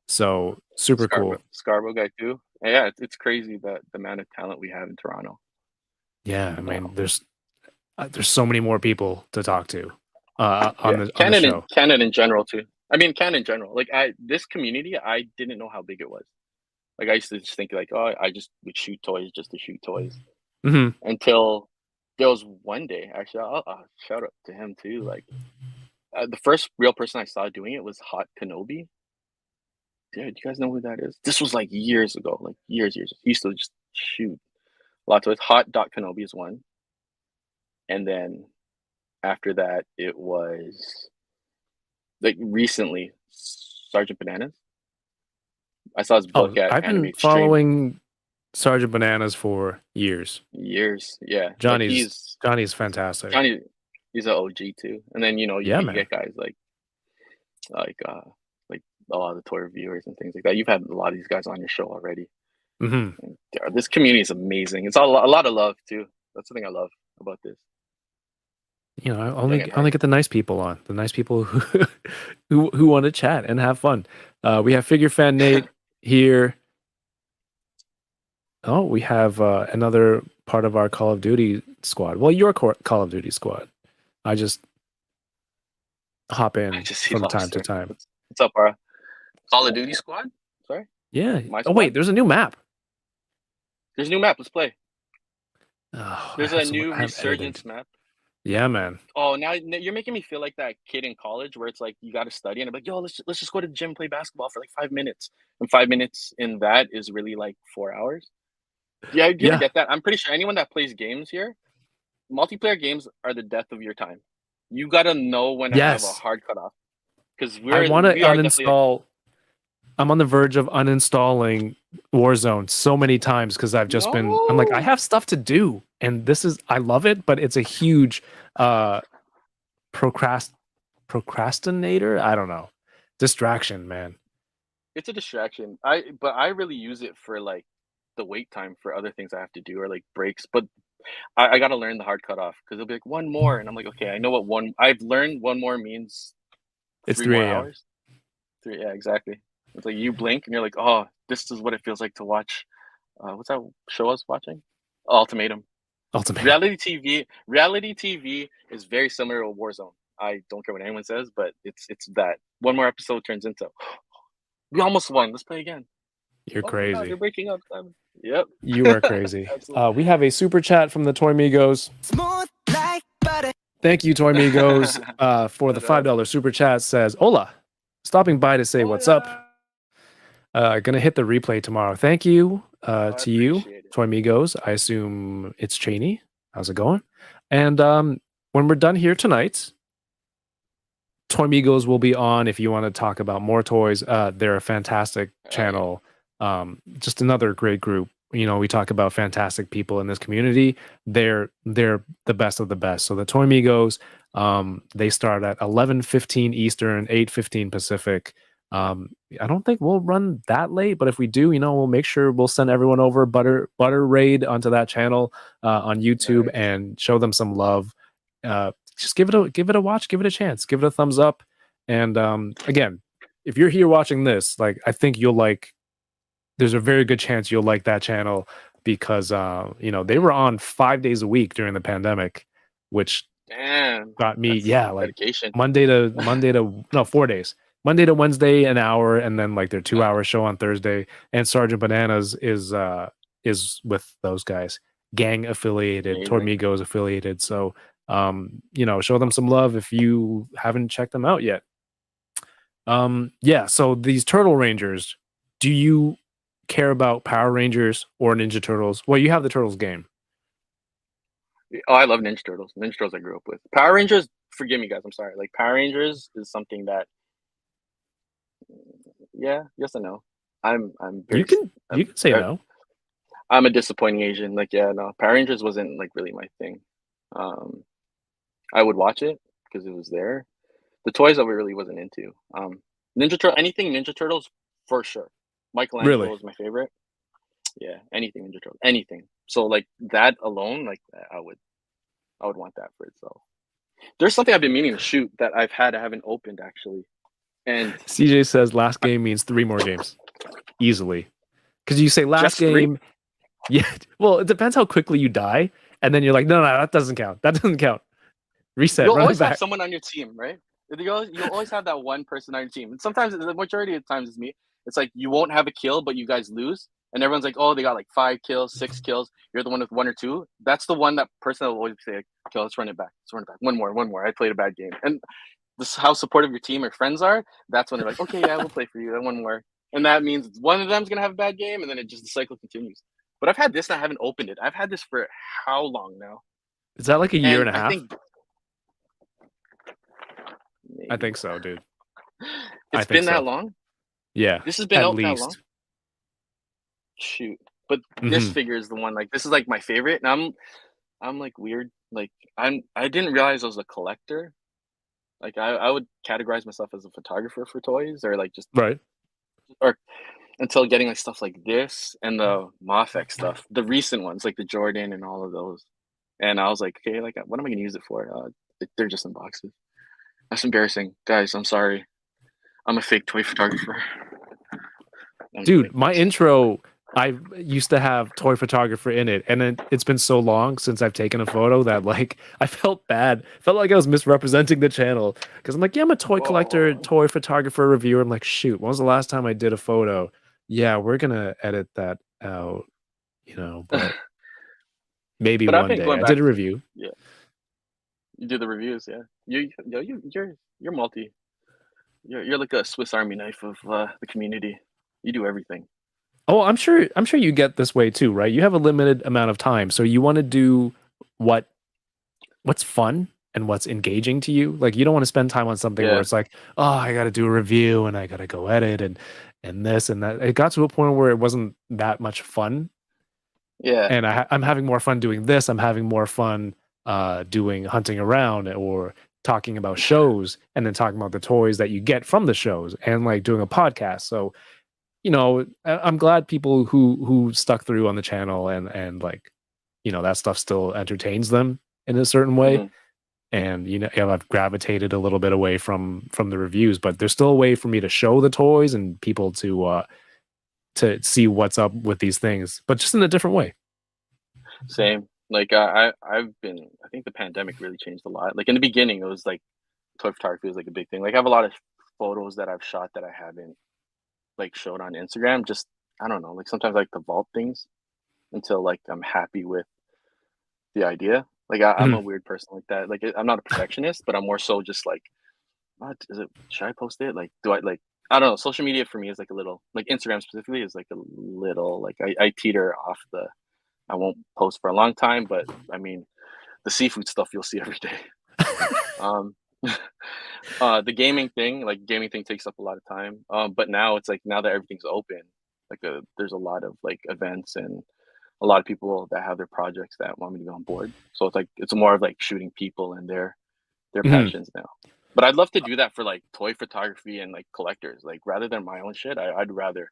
So super cool. Scarborough guy too. And yeah, it's crazy that the amount of talent we have in Toronto. Yeah, I mean, there's so many more people to talk to on the show. Canada in general too. I mean, Canada in general. Like this community, I didn't know how big it was. Like I used to just think like, oh, I just would shoot toys just to shoot toys. Mm-hmm. Until there was one day, actually, I'll shout out to him too. Like the first real person I saw doing it was Hot Kenobi. Dude, do you guys know who that is? This was like years ago, like years. He used to just shoot lots of it. Hot Kenobi is one. And then after that, it was like recently Sergeant Bananas. I saw his book at I've been following Sergeant Bananas for years. Yeah. Johnny's fantastic. Johnny, he's an OG too. And then you get guys like a lot of the toy reviewers and things like that. You've had a lot of these guys on your show already. Mm-hmm. This community is amazing. It's a lot of love too. That's the thing I love about this. You know, I Dang only it, only Harry. get the nice people on, the nice people who who want to chat and have fun. We have Figure Fan Nate here. Oh, we have another part of our Call of Duty squad. Well, your Call of Duty squad. I just hop I in just see from time to Lobster. time. What's up, bro? Call of Duty squad? Sorry, Yeah. my Oh squad. wait, there's a new map. There's a new map. Let's play. Oh, There's a new I have editing. resurgence map. Yeah, man. Oh, now you're making me feel like that kid in college where it's like you got to study, and I'm like, yo, let's just go to the gym and play basketball for like 5 minutes. And 5 minutes in that is really like 4 hours. Yeah, do you ever Yeah. get that? I'm pretty sure anyone that plays games here, multiplayer games are the death of your time. You gotta know when to have a Yes. hard cutoff because I want to we are definitely like, uninstall. I'm on the verge of uninstalling Warzone so many times because I've just been. I'm like, I no. have stuff to do, and this is. I love it, but it's a huge uh procrastinator. I don't know, distraction, man. It's a distraction. But I really use it for like the wait time for other things I have to do or like breaks. But I gotta learn the hard cutoff because it'll be like one more, and I'm like, okay, I know what one. I've learned one more means It's 3 more 3 a.m. hours. Three, yeah, exactly. It's like you blink and you're like, oh, this is what it feels like to watch. What's that show I was watching? Ultimatum. Ultimatum. Reality TV is very similar to Warzone. I don't care what anyone says, but it's that. One more episode turns into we almost won. Let's play again. You're Oh my god, crazy. they're breaking up. Yep. You are crazy. Absolutely. We have a super chat from the Toy Migos. Smooth like butter. Thank you, Toy Migos, for the Shout out. $5 super chat. Says, Hola, stopping by to say Oh what's up. yeah. Gonna hit the replay tomorrow. Thank you I to you, appreciate it. Toy Migos. I assume it's Cheney. How's it going? And when we're done here tonight, Toy Migos will be on if you want to talk about more toys. They're a fantastic Yeah. channel. Just another great group. You know, we talk about fantastic people in this community. They're the best of the best. So the Toy Migos, they start at 11:15 Eastern, 8:15 Pacific. I don't think we'll run that late, but if we do, you know, we'll make sure we'll send everyone over butter raid onto that channel on YouTube Nice. and show them some love. Just give it a watch, give it a chance, give it a thumbs up. And again, if you're here watching this, like I think you'll like. There's a very good chance you'll like that channel because you know they were on 5 days a week during the pandemic, which Damn. got me That's like dedication. Monday to no 4 days. Monday to Wednesday an hour, and then like their 2 hour show on Thursday. And Sergeant Bananas is with those guys, gang affiliated, Amazing. Tormigos affiliated. So you know, show them some love if you haven't checked them out yet. Yeah, so these Turtle Rangers, do you care about Power Rangers or Ninja Turtles? Well, you have the Turtles game. Oh, I love Ninja Turtles. Ninja Turtles I grew up with. Power Rangers, forgive me guys, I'm sorry. Like Power Rangers is something that yeah, yes and no. I'm very You can say uh, no. I'm a disappointing Asian. Like, yeah, no. Power Rangers wasn't like really my thing. Um I would watch it because it was there. The toys I really wasn't into. Anything Ninja Turtles for sure. Michelangelo Really? is my favorite. Yeah, anything Ninja Turtles, anything. So like that alone, like I would want that for itself. There's something I've been meaning to shoot that I haven't opened actually, and CJ says last game means 3 more games. Easily. Because you say last just three. game. Yeah. Well, it depends how quickly you die. And then you're like, no, that doesn't count. That doesn't count. Reset, You'll run it always have back. someone on your team, right? You'll always have that one person on your team. And sometimes the majority of the times it's me. It's like you won't have a kill, but you guys lose, and everyone's like, "Oh, they got like 5 kills, 6 kills. You're the one with 1 or 2." That's the one that person that will always say, "Okay, let's run it back. Let's run it back. One more. I played a bad game." And this is how supportive your team or friends are. That's when they're like, "Okay, yeah, we'll play for you. Then one more." And that means one of them's gonna have a bad game, and then the cycle continues. But I've had this and I haven't opened it. I've had this for how long now? Is that like a year and And a I half? think I maybe think so, dude. I it's think been so. that long. Yeah. This has been At out that long. least. Shoot, but this Mhm. figure is the one. Like this is like my favorite, and I'm like weird. Like I didn't realize I was a collector. Like I would categorize myself as a photographer for toys, or like just Right. or until getting like stuff like this and the Mafex stuff, the recent ones like the Jordan and all of those. And I was like, okay, like what am I gonna use it for? They're just in boxes. That's embarrassing, guys. I'm sorry. I'm a fake toy photographer. I'm Dude, doing my this. intro, I used to have toy photographer in it, and it's been so long since I've taken a photo that like I felt bad. Felt like I was misrepresenting the channel because I'm like, yeah, I'm a toy collector, Whoa. toy photographer, reviewer. I'm like, shoot, when was the last time I did a photo? Yeah, we're gonna edit that out, but maybe But I've one been day. going I did back. a review. Yeah, you do the reviews. Yeah, you're multi. You're like a Swiss Army knife of the community. You do everything. Oh, I'm sure you get this way too, right? You have a limited amount of time, so you want to do what what's fun and what's engaging to you. Like you don't want to spend time on something where Yeah, it's like, oh, I got to do a review and I got to go edit and this and that. It got to a point where it wasn't that much fun, yeah, and I'm having more fun doing this. I'm having more fun doing hunting around or talking about shows and then talking about the toys that you get from the shows and like doing a podcast. So I'm glad people who stuck through on the channel and like that stuff still entertains them in a certain way. hmm And I've gravitated a little bit away from the reviews, but there's still a way for me to show the toys and people to see what's up with these things, but just in a different way. same. Like I've been. I think the pandemic really changed a lot. Like in the beginning, it was like toy photography was like a big thing. Like I have a lot of photos that I've shot that I haven't like showed on Instagram. Just I don't know. Like sometimes I like to vault things until like I'm happy with the idea. Like I'm a Mhm. weird person like that. Like I'm not a perfectionist, but I'm more so just like, what is it? Should I post it? Like, do I like? I don't know. Social media for me is like a little, like Instagram specifically is like a little, like I teeter off the. I won't post for a long time, but I mean, the seafood stuff you'll see every day. Um, the gaming thing takes up a lot of time. But now it's like now that everything's open, like there's a lot of like events and a lot of people that have their projects that want me to be on board. So it's like it's more of like shooting people and their Mhm. passions now. But I'd love to do that for like toy photography and like collectors. Like rather than my own shit, I'd rather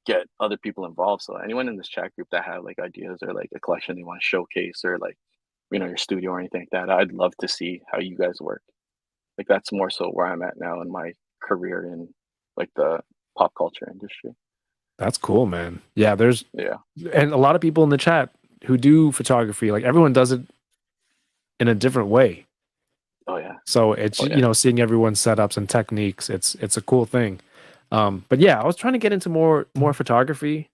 get other people involved. So anyone in this chat group that have like ideas or like a collection they want to showcase or like your studio or anything like that, I'd love to see how you guys work. Like that's more so where I'm at now in my career in like the pop culture industry. That's cool, man. Yeah, there's Yeah. and a lot of people in the chat who do photography, like everyone does it in a different way. Oh yeah. So it's Oh yeah. seeing everyone's setups and techniques. It's a cool thing. But yeah, I was trying to get into more photography,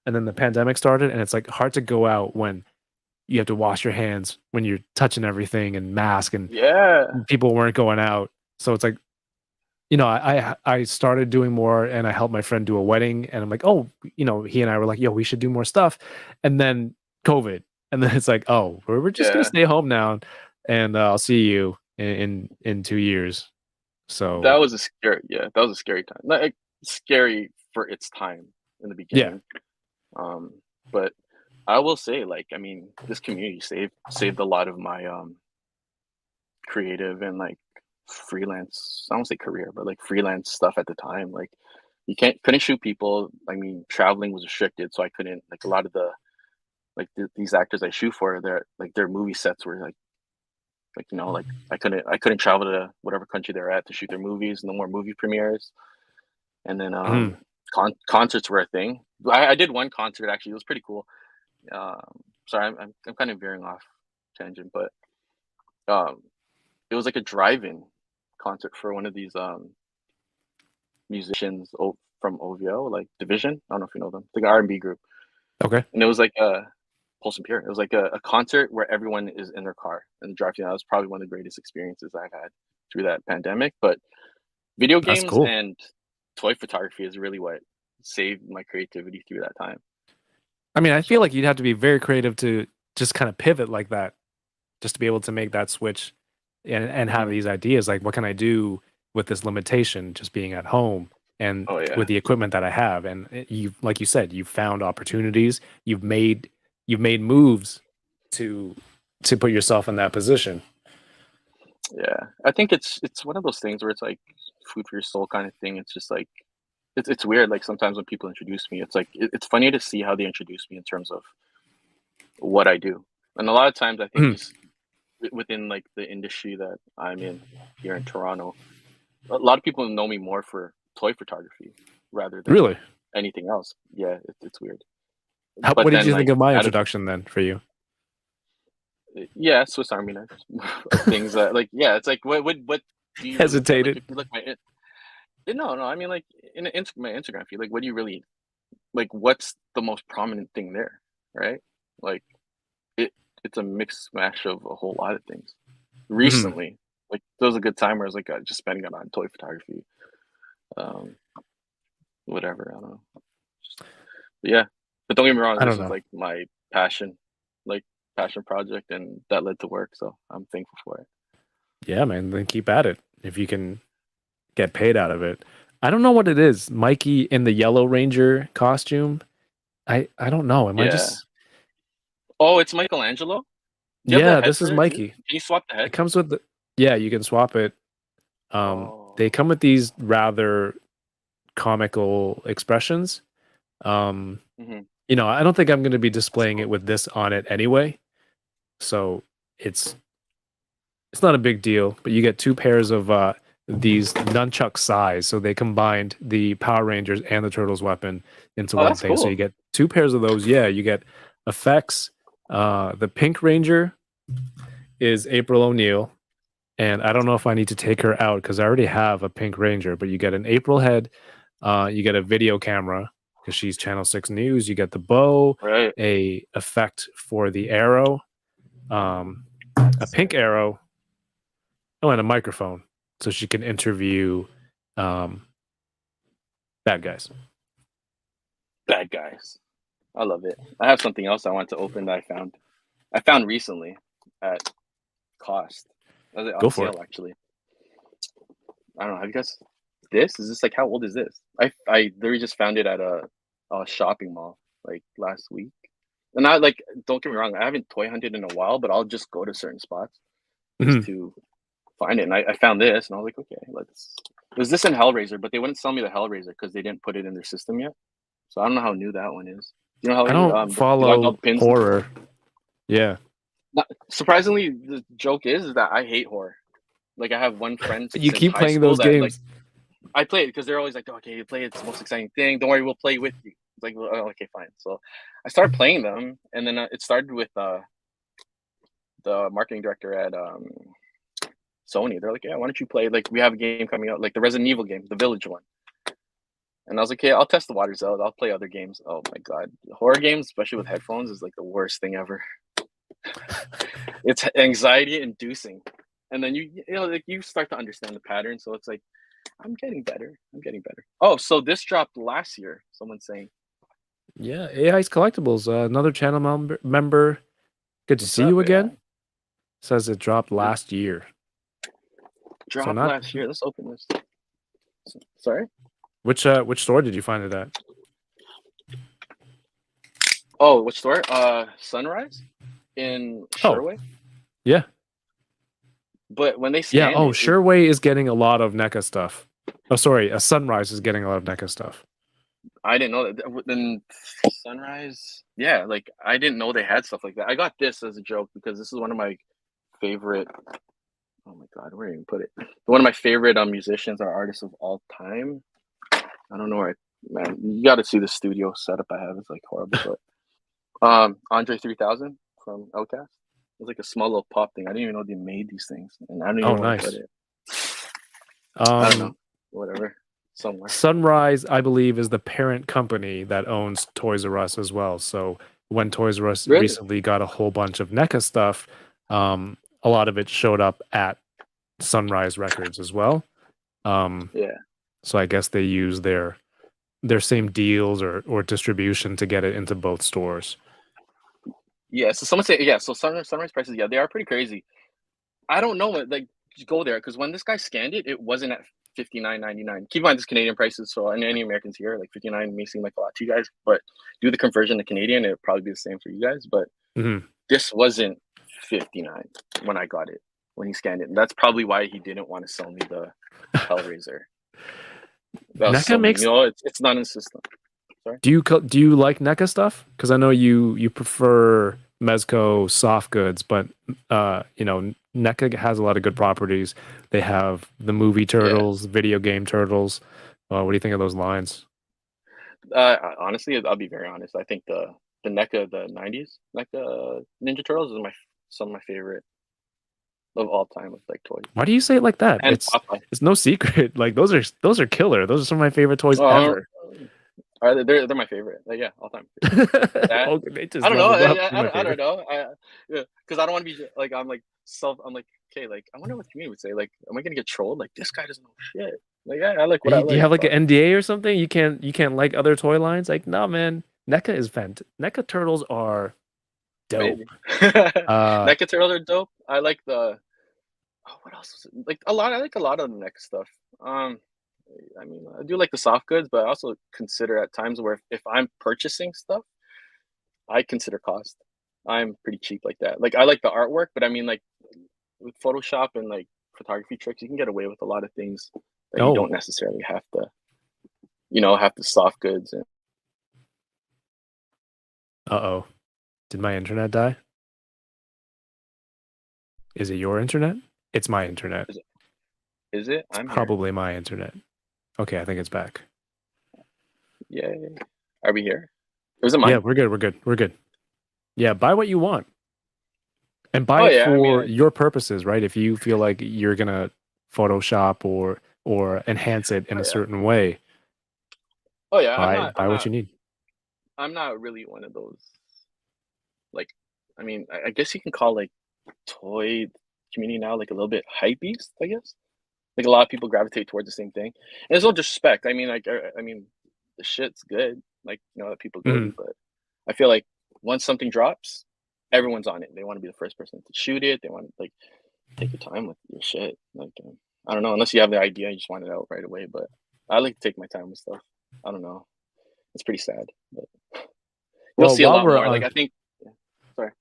and then the pandemic started, and it's like hard to go out when you have to wash your hands when you're touching everything and mask, and Yeah. people weren't going out. So it's like I started doing more, and I helped my friend do a wedding, and I'm like, oh, he and I were like, yo, we should do more stuff, and then COVID, and then it's like, oh, we're just gonna Yeah. stay home now, and I'll see you in 2 years. That So was a scary that was a scary time. Like scary for its time in the yeah. beginning. Um, but I will say, like, I mean, this community saved a lot of my creative and like freelance. I don't say career, but like freelance stuff at the time. Like, you couldn't shoot people. I mean, traveling was restricted, so I couldn't like a lot of the these actors I shoot for. Their movie sets were like I couldn't travel to whatever country they're at to shoot their movies. No more movie premieres, and then Mhm. concerts were a thing. I did one concert actually. It was pretty cool. Sorry, I'm kind of veering off tangent, but um, it was like a drive-in concert for one of these musicians from OVO, like Division. I don't know if you know them. It's like an R&B group, Okay, and it was like a Pulse and Pure. It was like a concert where everyone is in their car and drive. That was probably one of the greatest experiences I've had through that pandemic. But video that's games cool. and toy photography is really what saved my creativity through that time. I mean, I feel So like you'd have to be very creative to just kind of pivot like that, just to be able to make that switch and have mhm. these ideas. Like, what can I do with this limitation, just being at home and Oh yeah. with the equipment that I have? And you, like you said, you've found opportunities. You've made moves to put yourself in that position. Yeah, I think it's one of those things where it's like food for your soul kind of thing. It's just like it's weird. Like sometimes when people introduce me, it's like it's funny to see how they introduce me in terms of what I do. And a lot of times, I think Mhm. just within like the industry that I'm in here in Toronto. A lot of people know me more for toy photography rather than Really? anything else. Yeah, it's weird. What But did then you think like of my out of introduction then for you? yeah, Swiss Army knife things that like yeah, it's like what do you really like Hesitated. if you look my no, I mean like my Instagram feed, like what do you really like what's the most prominent thing there, right? Like it it's a mixed mash of a whole lot of things. Mhm. Recently, like there was a good time where I was like just spending it on toy photography, um, whatever. I don't know. But yeah, but don't get me wrong, I this don't is know. like my passion, like passion project, and that led to work. So I'm thankful for it. Yeah, man. Then keep at it if you can get paid out of it. I don't know what it is. Mikey in the Yellow Ranger costume. I don't know. Am I Yeah. just Oh, it's Michelangelo. Do you have the Yeah, head this for is it too? Mikey. Can you swap the It head? comes with the Yeah, you can swap it. They Oh. come with these rather comical expressions. Um, Hmm. I don't think I'm going to be That's displaying it cool. with this on it anyway. So it's it's not a big deal, but you get two pairs of these nunchuck size. So they combined the Power Rangers and the Turtles weapon into Oh, one that's thing. So you cool. get two pairs of those. Yeah, you get effects. The Pink Ranger is April O'Neil. And I don't know if I need to take her out because I already have a Pink Ranger, but you get an April head, you get a video camera because she's Channel 6 News, you get the bow, Right. a effect for the arrow, um, a pink Sick. arrow, oh, and a microphone so she can interview um, bad guys. Bad guys. I love it. I have something else I want to open that I found. I found recently at cost. Was it Go on for it. sale actually? I don't know. Have you guys? This is this like how old is this? I literally just found it at a shopping mall like last week. And I like don't get me wrong, I haven't toy hunted in a while, but I'll just go to certain spots just Mhm. to find it. And I found this, and I was like, okay, let's. It was this in Hellraiser, but they wouldn't sell me the Hellraiser because they didn't put it in their system yet. So I don't know how new that one is. You know I Hellraiser, don't the one with all follow the pins. horror. Yeah. Surprisingly, the joke is that I hate horror. Like I have one friend But you since keep high playing school those that like games. I play it because they're always like, okay, you play it, it's the most exciting thing. Don't worry, we'll play with you. It's like, well, oh, okay, fine. So I started playing them, and then it started with the marketing director at Sony. They're like, yeah, why don't you play? Like, we have a game coming out, like the Resident Evil game, the Village one. And I was like, okay, I'll test the waters out. I'll play other games. Oh my god, horror games, especially with headphones, is like the worst thing ever. It's anxiety inducing, and then like you start to understand the pattern. So it's like, I'm getting better. I'm getting better. Oh, so this dropped last year. Someone's saying, Yeah, AI's Collectibles, another channel member. Good to what's see up, you AI? again. Says it dropped It last year. So dropped not last year. Let's open this. Sorry. which store did you find it at? Oh, which store? Sunrise in Oh, Sherway. yeah. But when they Yeah. scanned Oh, it, Sherway is getting a lot of NECA stuff. Oh, sorry. A Sunrise is getting a lot of NECA stuff. I didn't know that. Then Sunrise, yeah, like I didn't know they had stuff like that. I got this as a joke because this is one of my favorite. Oh my god, where did I even put it? One of my favorite musicians or artists of all time. I don't know where. Man, you got to see the studio setup I have. It's like horrible, but Andre 3000 from Outkast. It's like a small little pop thing. I didn't even know they made these things, and I don't even Oh, know where to put nice. it. I don't know. Um, Whatever, somewhere. Sunrise, I believe, is the parent company that owns Toys R Us as well. So when Toys R Us Really? recently got a whole bunch of NECA stuff, a lot of it showed up at Sunrise Records as well. Um, Yeah. so I guess they use their same deals or distribution to get it into both stores. Yeah. So someone say yeah. So sunrise prices, yeah, they are pretty crazy. I don't know what like you go there because when this guy scanned it, it wasn't at 59.99. Keep in mind this Canadian prices, so and any Americans here, like 59 may seem like a lot to you guys, but do the conversion to Canadian, it'd probably be the same for you guys. But Mhm. this wasn't 59 when I got it when he scanned it. And that's probably why he didn't want to sell me the Hellraiser. That was NECA so mean. makes. You know, it's not in the system. Sorry. Do you like NECA stuff? Because I know you prefer Mezco soft goods, but NECA has a lot of good properties. They have the movie Yeah. turtles, video game turtles. What do you think of those lines? Honestly, I'll be very honest. I think the NECA, the '90s NECA Ninja Turtles is some of my favorite of all time with like toys Why do you say it like that? and Popeye. It's no secret. Like those are killer. Those are some of my favorite toys Oh, ever. they're my favorite. Like, yeah, all time. That Okay, they just I don't know. leveled up. They're my I don't favorite. know. Yeah, because I don't want to be like I'm like, okay, like I wonder what the community would say. Like, am I gonna get trolled? Like this guy doesn't know shit. Like, yeah, I like what I Do you like, have like but an NDA or something? You can't like other toy lines? Like, no, man. NECA is fantastic. NECA turtles are dope. maybe. Uh, NECA turtles are dope. I like the what else is it? Like a lot. I like a lot of the next stuff. Um, I mean, I do like the soft goods, but I also consider at times where if I'm purchasing stuff, I consider cost. I'm pretty cheap like that. Like I like the artwork, but I mean, like with Photoshop and like photography tricks, you can get away with a lot of things that you oh, don't necessarily have to, have the soft goods. And uh-oh. Did my internet die? Is it your internet? It's my internet. is it? It's I'm here. probably my internet. Okay, I think it's back. Yeah. Are we here? Was it Yeah, mine? we're good. We're good. We're good. Yeah, buy what you want. And buy Oh it yeah. I mean, for your purposes, right? If you feel like you're gonna Photoshop or enhance it in oh a yeah. certain way, Oh yeah. buy what you need. I'm not really one of those. Like, I mean, I guess you can call like toy community now like a little bit hype beast. I guess. Like a lot of people gravitate towards the same thing, and there's no disrespect. I mean, like, I mean, the shit's good, like that people go Mhm. to, but I feel like once something drops, everyone's on it. They want to be the first person to shoot it. They want to like take your time with your shit. Like, I don't know, unless you have the idea, you just want it out right away. But I like to take my time with stuff. I don't know. It's pretty sad, but you'll Well, see a while lot we're more. Like on, I think, yeah, sorry,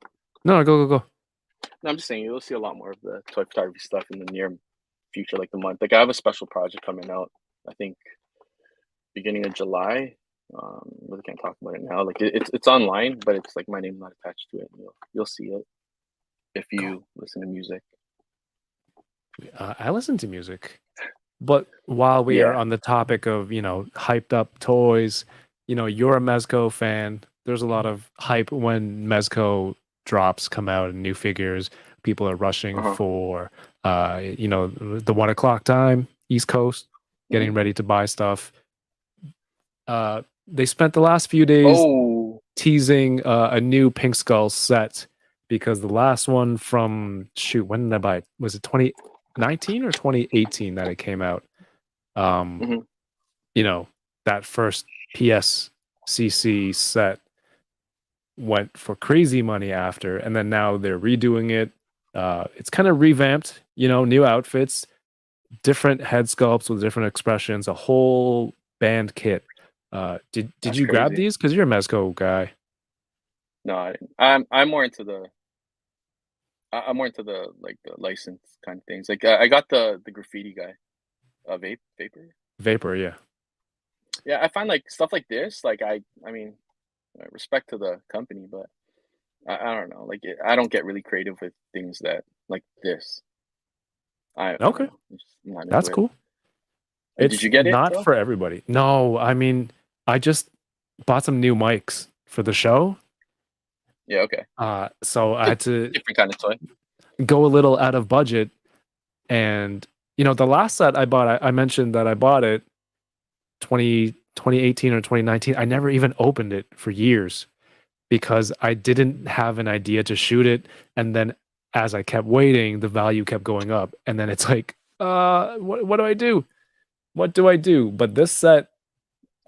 no, go. no, I'm just saying you'll see a lot more of the toy photography stuff in the near future, like the month. Like I have a special project coming out. I think beginning of July. Really can't talk about it now. Like it's online, but it's like my name's not attached to it. You'll see it if Go. you listen to music. I listen to music. But while we are Yeah. on the topic of, hyped up toys, you're a Mezco fan. There's a lot of hype when Mezco drops come out and new figures. People are rushing Uh-huh. for, the 1 o'clock time, East Coast, getting Mhm. ready to buy stuff. They spent the last few days Oh. teasing a new Pink Skull set because the last one from, shoot, when did I buy it? Was it 2019 or 2018 that it came out? Mhm. That first PSCC set went for crazy money after, and then now they're redoing it. It's kind of revamped, new outfits, different head sculpts with different expressions, a whole band kit. Did That's you grab crazy. these? Because you're a Mezco guy. No, I didn't. I'm more into the I'm more into the like the license kind of things. Like I got the graffiti guy, vapor. Vapor, yeah. Yeah, I find like stuff like this. Like I mean, respect to the company, but I don't know. Like I don't get really creative with things that like this. I don't Okay, know. I'm not into that's it. cool. Did It's you get it not though? for everybody. No, I mean, I just bought some new mics for the show. Yeah. Okay. So I had to Different kind of toy. go a little out of budget. And, the last set I bought, I mentioned that I bought it 2018 or 2019. I never even opened it for years because I didn't have an idea to shoot it. And then as I kept waiting, the value kept going up. And then it's like, what do I do? What do I do? But this set,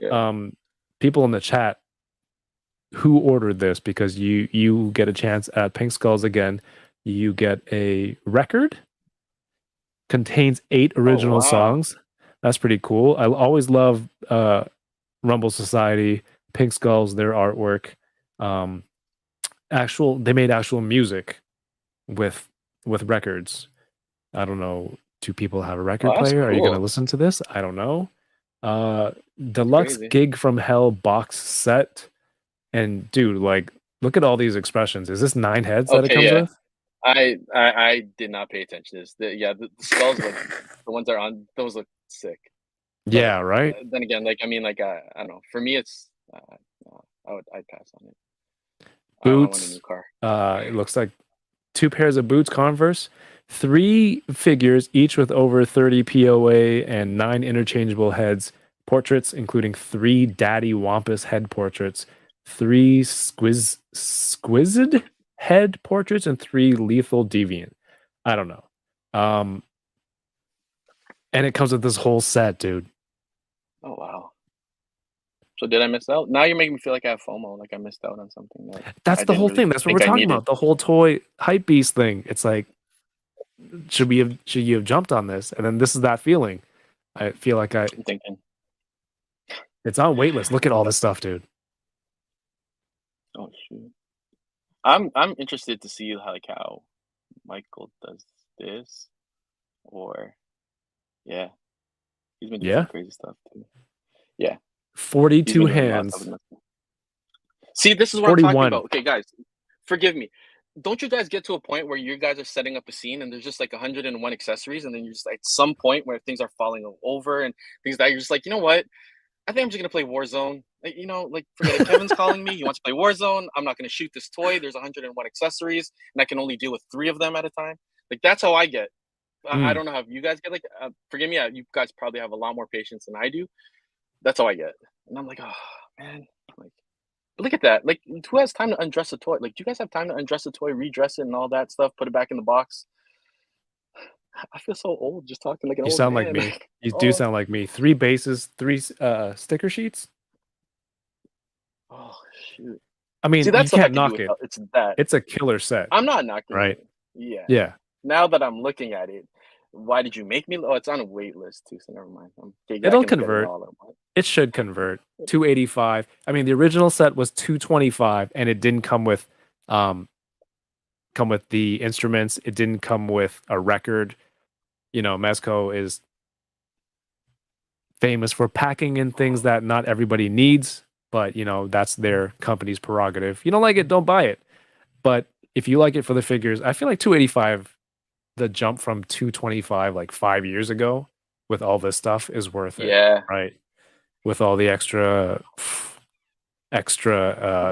Yeah. people in the chat who ordered this, because you get a chance at Pink Skulls again. You get a record, contains 8 Oh original wow. songs. That's pretty cool. I always love Rumble Society, Pink Skulls, their artwork. Um, they made actual music with records. I don't know. Do people have a Oh, record that's player? Are you gonna cool. listen to this? I don't know. That's Deluxe crazy. Gig from Hell box set. And dude, like Look at all these expressions. Is this 9 heads that it Okay, comes yeah. with? I did not pay attention to this. The skulls look the ones that are on those look sick. But Yeah, right? then again, like I mean, like I don't know. For me, it's I'd pass on it. I want a new Boots. car. It looks like 2 pairs of boots, Converse, 3 figures, each with over 30 POA and 9 interchangeable heads, portraits, including 3 Daddy Wampus head portraits, 3 Squizzed head portraits, and 3 Lethal Deviant. I don't know. And it comes with this whole set, dude. Oh wow. So did I miss out? Now you're making me feel like I have FOMO, like I missed out on something that That's I the didn't whole really thing. That's what we're think I talking needed. about. The whole toy hype beast thing. It's like, should you have jumped on this? And then this is that feeling. I feel like I'm thinking, it's on waitlist. Look at all this stuff, dude. oh shoot. I'm interested to see how Michael does this, or yeah, he's been doing some Yeah. crazy stuff too. Yeah, he's 42 been doing a lot of stuff hands. with Mezco. See, this is what I'm talking 41. about. Okay, guys, forgive me. Don't you guys get to a point where you guys are setting up a scene and there's just like 101 accessories, and then you're just like, at some point where things are falling over and things that you're just like, you know what? I think I'm just gonna play Warzone. Like, you know, like forget it. Kevin's calling me. He wants to play Warzone. I'm not gonna shoot this toy. There's 101 accessories, and I can only deal with 3 of them at a time. Like that's how I get. I Mm. don't know how you guys get. Like, forgive me. You guys probably have a lot more patience than I do. That's how I get. And I'm like, oh man, like look at that. Like, who has time to undress a toy? Like, do you guys have time to undress a toy, redress it, and all that stuff? Put it back in the box. I feel so old just talking like an You old sound like man. me. You do Oh, sound like me. 3 bases, 3 sticker sheets. oh shoot. I See, mean, that you stuff I can't can do knock it. without. It's that. It's a killer set, I'm not knocking right? it. Yeah. Yeah. Now that I'm looking at it, why did you make me? Oh, it's on a wait list too, so never mind. Okay, yeah, I It'll can look at it convert. all at once. It should convert. 285. I mean, the original set was 225 and it didn't come with the instruments. It didn't come with a record. You know, Mezco is famous for packing in things that not everybody needs, but you know, that's their company's prerogative. You don't like it, don't buy it. But if you like it for the figures, I feel like 285, the jump from 225 like 5 years ago with all this stuff is worth it, Yeah. right? With all the extra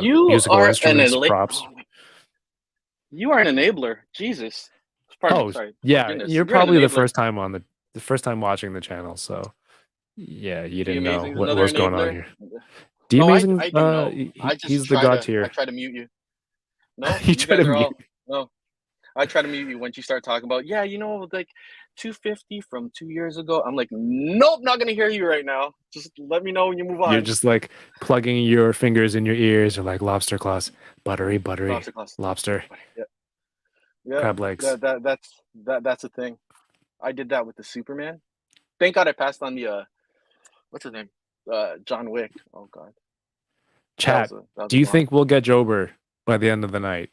You musical are instruments, props. You are an enabler. Jesus. Pardon me. Oh, Sorry. My yeah, goodness. you're You're an probably the enabler. first time on the first time watching the channel, so yeah, you D didn't know Amazing's what another was going on enabler. here. D No, Amazing, I do know. I just he's the god I tier. try to mute you. No, You you try guys to are mute. all no. I try to mute you once you start talking about, yeah, you know, like 250 from 2 years ago. I'm like, nope, not gonna hear you right now. Just let me know when you move You're on. just like plugging your fingers in your ears, or like lobster claws, buttery, Lobster class. lobster, Yeah, yeah. crab legs. That's a thing. I did that with the Superman. Thank God I passed on the what's his name? John Wick. Oh God. Chat. That was Do a you bomb. think we'll get Jober by the end of the night?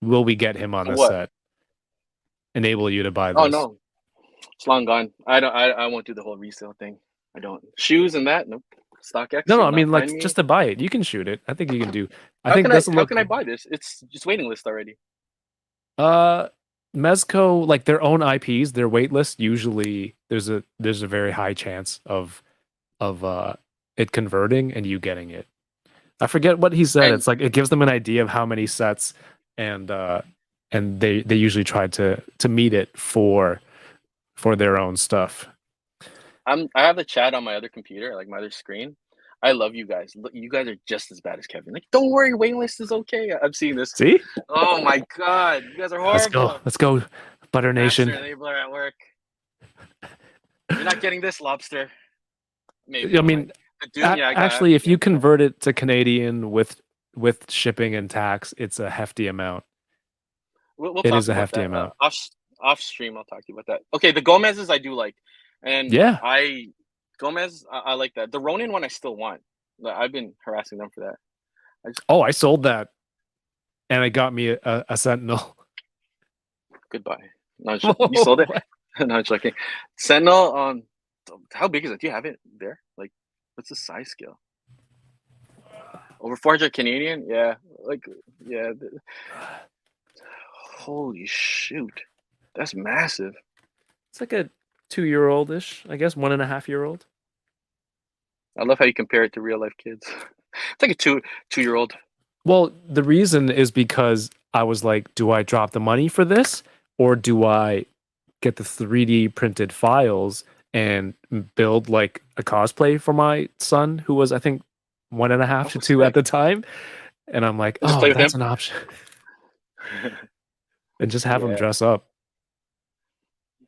Will we get him on this What? set? Enable you to buy this? Oh no, it's long gone. I won't do the whole resale thing. I don't. Shoes and that. Nope. StockX. No, will I not mean like find me. just to buy it. You can shoot it. I think you can do. I How think can I? this will How look. can I buy this? It's just waiting list already. Mezco, like their own IPs, their waitlist usually there's a very high chance of it converting and you getting it. I forget what he said. And It's like it gives them an idea of how many sets, and they usually try to meet it for their own stuff. I have the chat on my other computer, like my other screen. I love you guys. Look, you guys are just as bad as Kevin. Like, don't worry, waiting list is okay. I'm seeing this. See? Oh my God, you guys are horrible. Let's go, Butter Nation. Master enabler at work. You're not getting this, lobster. Maybe. I mean, actually, if you convert it to Canadian with shipping and tax, it's a hefty amount. we'll It talk is a about hefty that. amount. Off stream, I'll talk to you about that. Okay, the Gomez's I do like, and Yeah. Gomez I like that. The Ronin one I still want. I've been harassing them for that. I sold that, and it got me a Sentinel. Goodbye. No, you sold it. No, I'm joking. Sentinel. How big is it? Do you have it there? Like, what's the size scale? Over 400 Canadian? Yeah. Like, yeah. Holy shoot. That's massive. It's like a 2-year-old-ish, I guess, 1.5-year-old. I love how you compare it to real life kids. It's like a two-year-old. Well, the reason is because I was like, do I drop the money for this or do I get the 3D printed files and build like a cosplay for my son who was, I think, 1.5 to Oh, 2 at sick. the time? And I'm like, Just play oh, with that's him. an option. And just have him Yeah. dress up.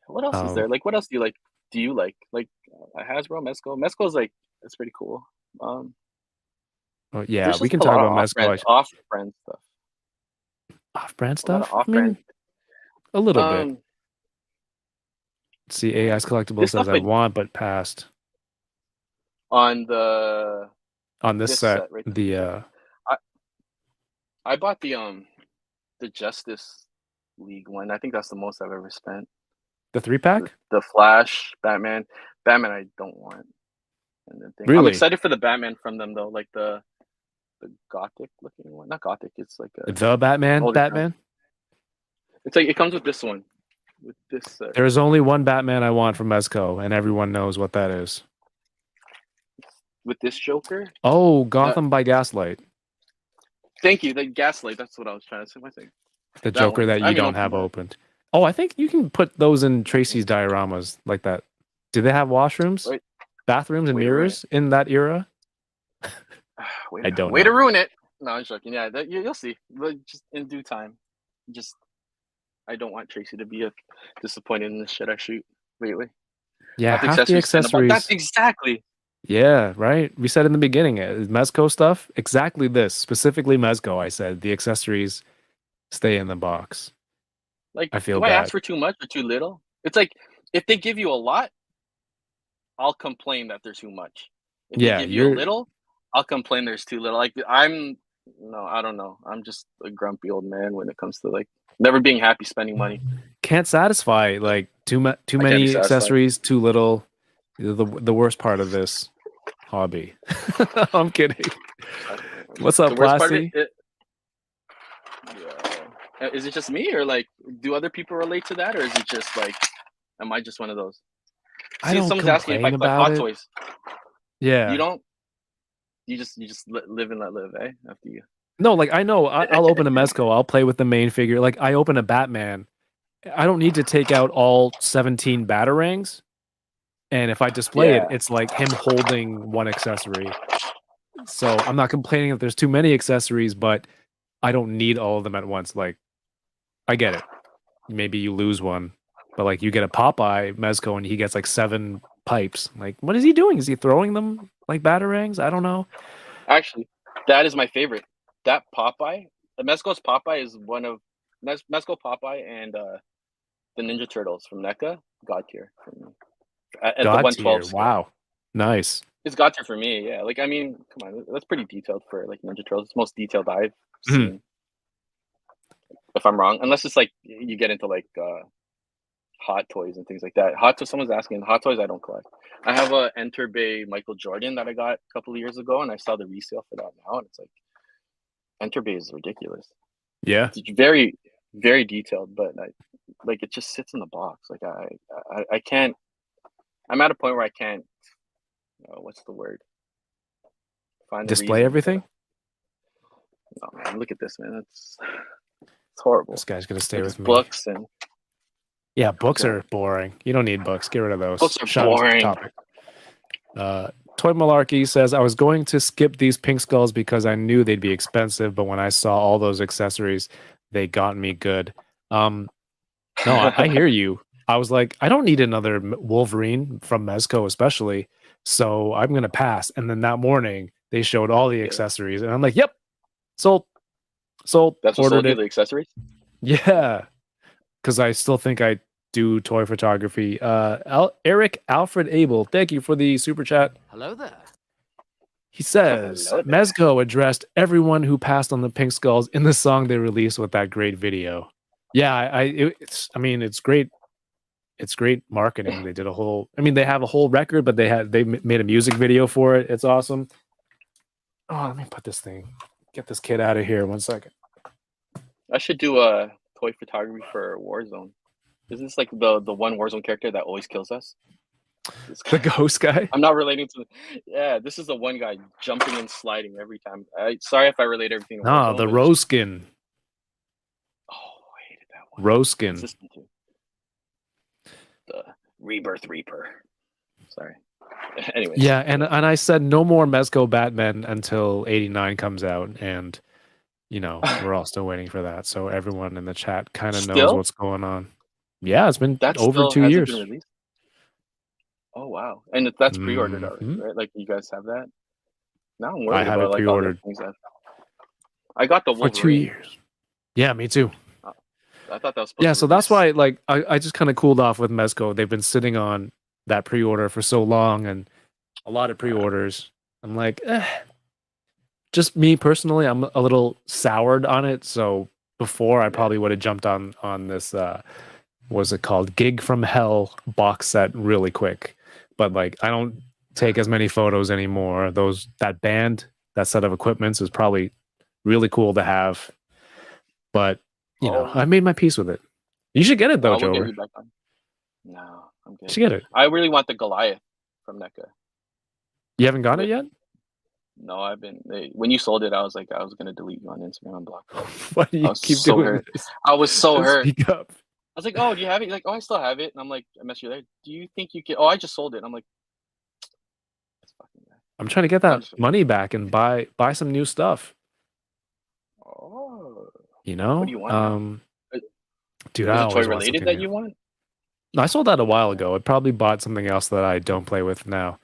What else is Um, there? Like, what else do you like? Do you like Hasbro, Mezco? Mezco is like it's pretty cool. yeah, There's we just can a talk lot of about Mezco. off-brand stuff. Off-brand A lot of stuff? I off-brand. mean, a little bit. Um, See, AI's collectible this says stuff I like want but passed on the on this this set. set right. The I I bought the Justice League one. I think that's the most I've ever spent. the 3-pack? The Flash, Batman. Batman I don't want. And then thing. I'm Really? excited for the Batman from them though, like the gothic looking one. Not gothic, it's like a The Batman? older time. Batman? It's like it comes with this one. With this There is only one Batman I want from Mezco, and everyone knows what that is. with this Joker. Oh, Gotham by Gaslight. Thank you. The Gaslight, that's what I was trying to say. I think The that Joker one. that I you don't don't know have if you opened. Oh, I think you can put those in Tracy's dioramas like that. Do they have washrooms, Wait. bathrooms, and Way to ruin mirrors in that era? I don't way to know. ruin it. No, I'm joking. Yeah, you'll see. But just in due time. Just I don't want Tracy to be disappointed in the shit I shoot lately. Yeah, Not the half the accessories. That's accessories. exactly. Yeah, right. We said in the beginning, Mezco stuff. Exactly this, specifically Mezco. I said the accessories stay in the box. Like, I feel do I bad. ask for too much or too little? It's like if they give you a lot, I'll complain that there's too much. If Yeah, they give you a you're little, I'll complain there's too little. Like no, I don't know. I'm just a grumpy old man when it comes to like never being happy spending money. can't satisfy like too I can't be many satisfied. accessories, too little. The worst part of this hobby. I'm kidding. What's up, The worst part of Plasty? yeah. Is it just me or like do other people relate to that or is it just like am I just one of those? I See, don't someone's asking if I complain collect about hot it. toys. Yeah. You don't. You just live and let live, eh? After you. No, like I know I'll open a Mezco. I'll play with the main figure. Like I open a Batman. I don't need to take out all 17 Batarangs. And if I display it, Yeah. it's like him holding one accessory. So I'm not complaining that there's too many accessories, but I don't need all of them at once. Like, I get it. Maybe you lose one, but like you get a Popeye Mezco and he gets like 7 pipes. Like, what is he doing? Is he throwing them like Batarangs? I don't know. Actually, that is my favorite. That Popeye, the Mezco's Popeye is one of Mezco Popeye and the Ninja Turtles from NECA. God tier for me. At the God 112 tier. scale. Wow. Nice. It's God tier for me. Yeah, like I mean, come on, that's pretty detailed for like Ninja Turtles. It's the most detailed I've seen. If I'm wrong, unless it's like you get into like hot toys and things like that. Hot toys. Someone's asking. Hot toys I don't collect. I have a Enter Bay Michael Jordan that I got a couple of years ago, and I saw the resale for that now, and it's like Enter Bay is ridiculous. Yeah. It's very, very detailed, but like it just sits in the box. Like I can't. I'm at a point where I can't. What's the word? Find the Display reason everything? oh man, look at this, man. It's horrible. This guy's going to stay Like, with it's me. books and Yeah, books Yeah. are boring. You don't need books. Get rid of those. books are Shut up, boring. topic. Toy Malarkey says, I was going to skip these pink skulls because I knew they'd be expensive, but when I saw all those accessories, they got me good. No, I hear you. I was like, I don't need another Wolverine from Mezco, especially. So I'm going to pass. And then that morning, they showed all the accessories. And I'm like, yep, sold. Sold. That's what Ordered sold you it. the accessories. Yeah. Because I still think I do toy photography. Eric Alfred Abel, thank you for the super chat. Hello there. He says, Hello there. Mezco addressed everyone who passed on the pink skulls in the song they released with that great video. Yeah, it's great. It's great marketing. They did a whole, they have a whole record, but they made a music video for it. It's awesome. Oh, let me put this thing. Get this kid out of here. 1 second. I should do a toy photography for Warzone. Isn't this like the one Warzone character that always kills us? This The guy. ghost guy. I'm not relating to. Yeah, this is the one guy jumping and sliding every time. Sorry if I relate everything to Nah, Warzone. the but rose skin. oh, I hated that one. Rose skin. What's this one too? The Rebirth Reaper. Sorry. Anyways. Yeah, and I said no more Mezco Batman until 89 comes out, and you know we're all still waiting for that. So everyone in the chat kind of knows Still? what's going on. Yeah, it's been That over still 2 hasn't years. been released. Oh wow, and that's pre-ordered already, Mhm. right? Like you guys have that. Now I'm I worried have about it like all the pre-ordered things I got the for Wolverine. 2 years. Yeah, me too. I thought that was supposed Yeah, to so that's release. why like I just kind of cooled off with Mezco. They've been sitting on that pre-order for so long, and a lot of pre-orders. I'm like, just me personally, I'm a little soured on it. So before I probably would have jumped on this what's it called, Gig from Hell box set really quick. But like I don't take as many photos anymore. That band, that set of equipments is probably really cool to have. But you know, I made my peace with it. You should get it though, I will get Jover. you back on. No, I'm You good. should get it. I really want the Goliath from NECA. You haven't got it yet? No, when you sold it, I was like, I was gonna delete you on Instagram and block you. Why do you was keep so doing hurt. this? I was so Just hurt. Speak up. I was like, oh, do you have it? He's like, oh, I still have it. And I'm like, I messaged you there. Do you think you can? Oh, I just sold it. And I'm like, this fucking guy. I'm trying to get that money back and buy some new stuff. Oh, You know? what do you want now? Dude, Is I it always toy want related something that new. you want? No, I sold that a while ago. I probably bought something else that I don't play with now.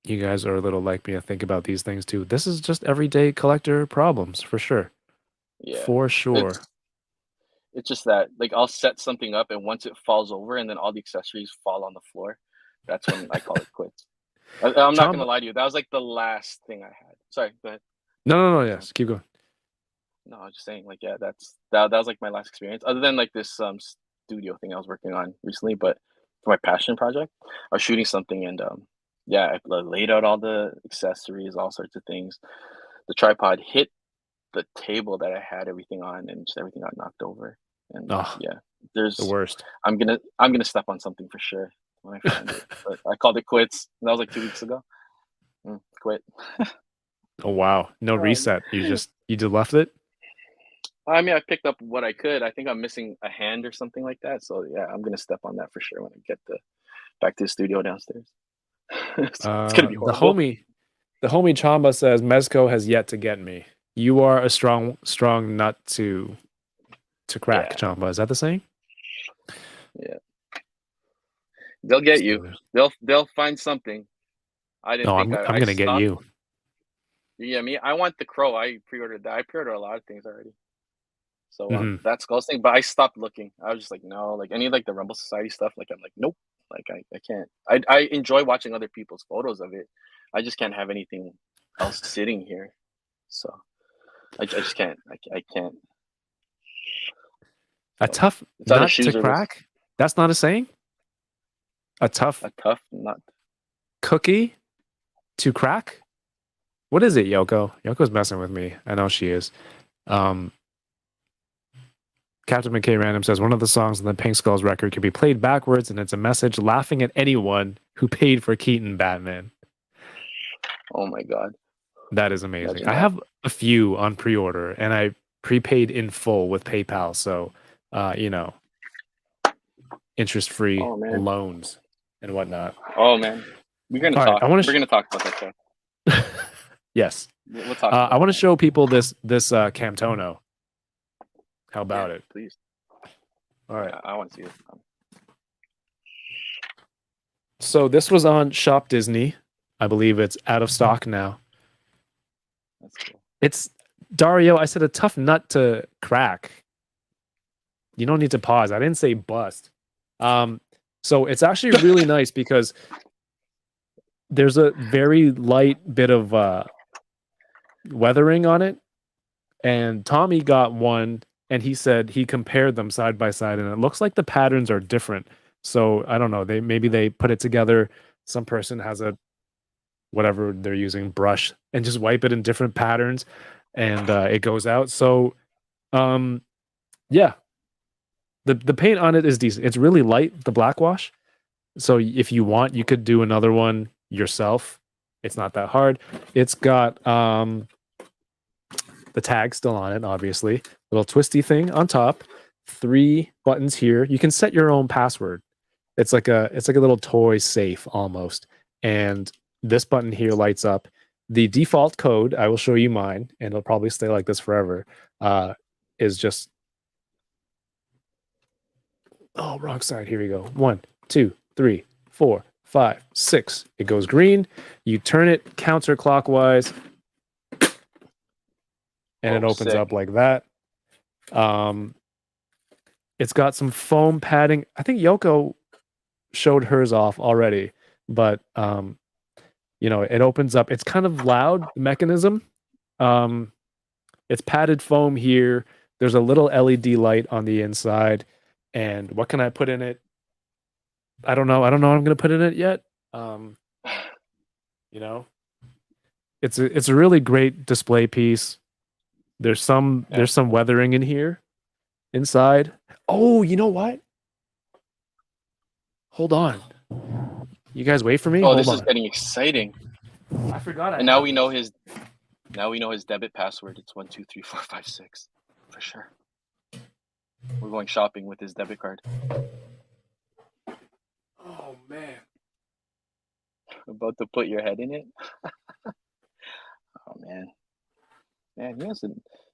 You guys are a little like me to think about these things too. This is just everyday collector problems for sure. Yeah, For sure. It's just that like I'll set something up and once it falls over and then all the accessories fall on the floor, that's when I call it quits. I'm not gonna lie to you. That was like the last thing I had. Sorry, go ahead. No, yes, keep going. No, I was just saying, like, yeah, that was like my last experience. Other than like this studio thing I was working on recently, but for my passion project, I was shooting something and yeah, I laid out all the accessories, all sorts of things. The tripod hit the table that I had everything on, and just everything got knocked over. And yeah, The worst. I'm gonna step on something for sure when I find it. But I called it quits. That was like 2 weeks ago. Quit. Oh wow, no reset. You just left it. I mean, I picked up what I could. I think I'm missing a hand or something like that. So yeah, I'm gonna step on that for sure when I get back to the studio downstairs. It's gonna be horrible. The homie Chamba says Mezco has yet to get me. You are a strong nut to crack, Chamba. Is that the saying? Yeah. They'll get you. They'll find something. I didn't think I'm gonna get you. Yeah, me. I want the Crow. I pre-ordered that. I pre-ordered a lot of things already. So that Skulls thing, but I stopped looking. I was just like, no, like any like the Rumble Society stuff. Like I'm like, nope. Like I can't. I enjoy watching other people's photos of it. I just can't have anything else sitting here. So I just can't. I can't. A tough nut to crack? That's not a saying? A tough nut. Cookie to crack? What is it, Yoko? Yoko's messing with me. I know she is. Captain McKay Random says one of the songs on the Pink Skulls record can be played backwards, and it's a message laughing at anyone who paid for Keaton Batman. Oh my god, that is amazing. I have a few on pre-order, and I prepaid in full with PayPal, so you know, interest-free loans and whatnot. Oh man, we're gonna talk. We're gonna talk about that show. Yes, we'll talk. I want to show people this Camtono. How about it? Please. All right. I want to see it. So this was on Shop Disney. I believe it's out of stock now. That's cool. It's Dario. I said a tough nut to crack. You don't need to pause. I didn't say bust. So it's actually really nice because there's a very light bit of weathering on it. And Tommy got one. And he said he compared them side by side, and it looks like the patterns are different. So I don't know. Maybe they put it together. Some person has a whatever they're using, brush, and just wipe it in different patterns, and it goes out. So, yeah, the paint on it is decent. It's really light, the black wash. So if you want, you could do another one yourself. It's not that hard. It's got the tag still on it, obviously. Little twisty thing on top. 3 buttons here. You can set your own password. It's like a little toy safe almost. And this button here lights up. The default code, I will show you mine, and it'll probably stay like this forever. Is just wrong side. Here we go. 1, 2, 3, 4, 5, 6. It goes green. You turn it counterclockwise, and it opens up like that. It's got some foam padding. I think Yoko showed hers off already, but it opens up. It's kind of loud, the mechanism. It's padded foam here. There's a little LED light on the inside. And what can I put in it? I don't know. I don't know what I'm going to put in it yet. It's a really great display piece. There's some weathering in here inside. Oh, you know what? Hold on. You guys wait for me. Oh, this is getting exciting. I forgot. And now we know his debit password. It's 1, 2, 3, 4, 5, 6 for sure. We're going shopping with his debit card. Oh man. About to put your head in it. Oh man. Man, yes, it's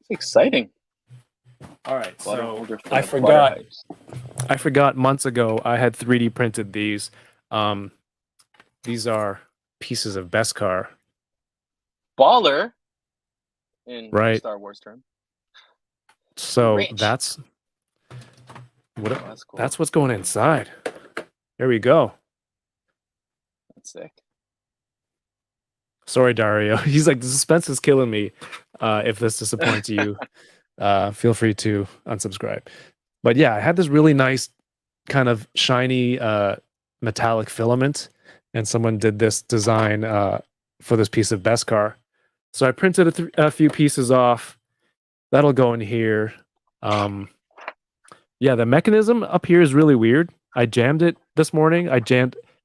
exciting. All right, Water so holder for I water forgot. pipes. I forgot months ago I had 3D printed these. These are pieces of Beskar. Baller in Right. Star Wars term. So Rich. that's what. Oh, that's cool. That's what's going inside. There we go. That's sick. Sorry, Dario. He's like, the suspense is killing me. If this disappoints you, feel free to unsubscribe. But yeah, I had this really nice kind of shiny metallic filament, and someone did this design for this piece of Beskar. So I printed a few pieces off. That'll go in here. Yeah, the mechanism up here is really weird. I jammed it this morning.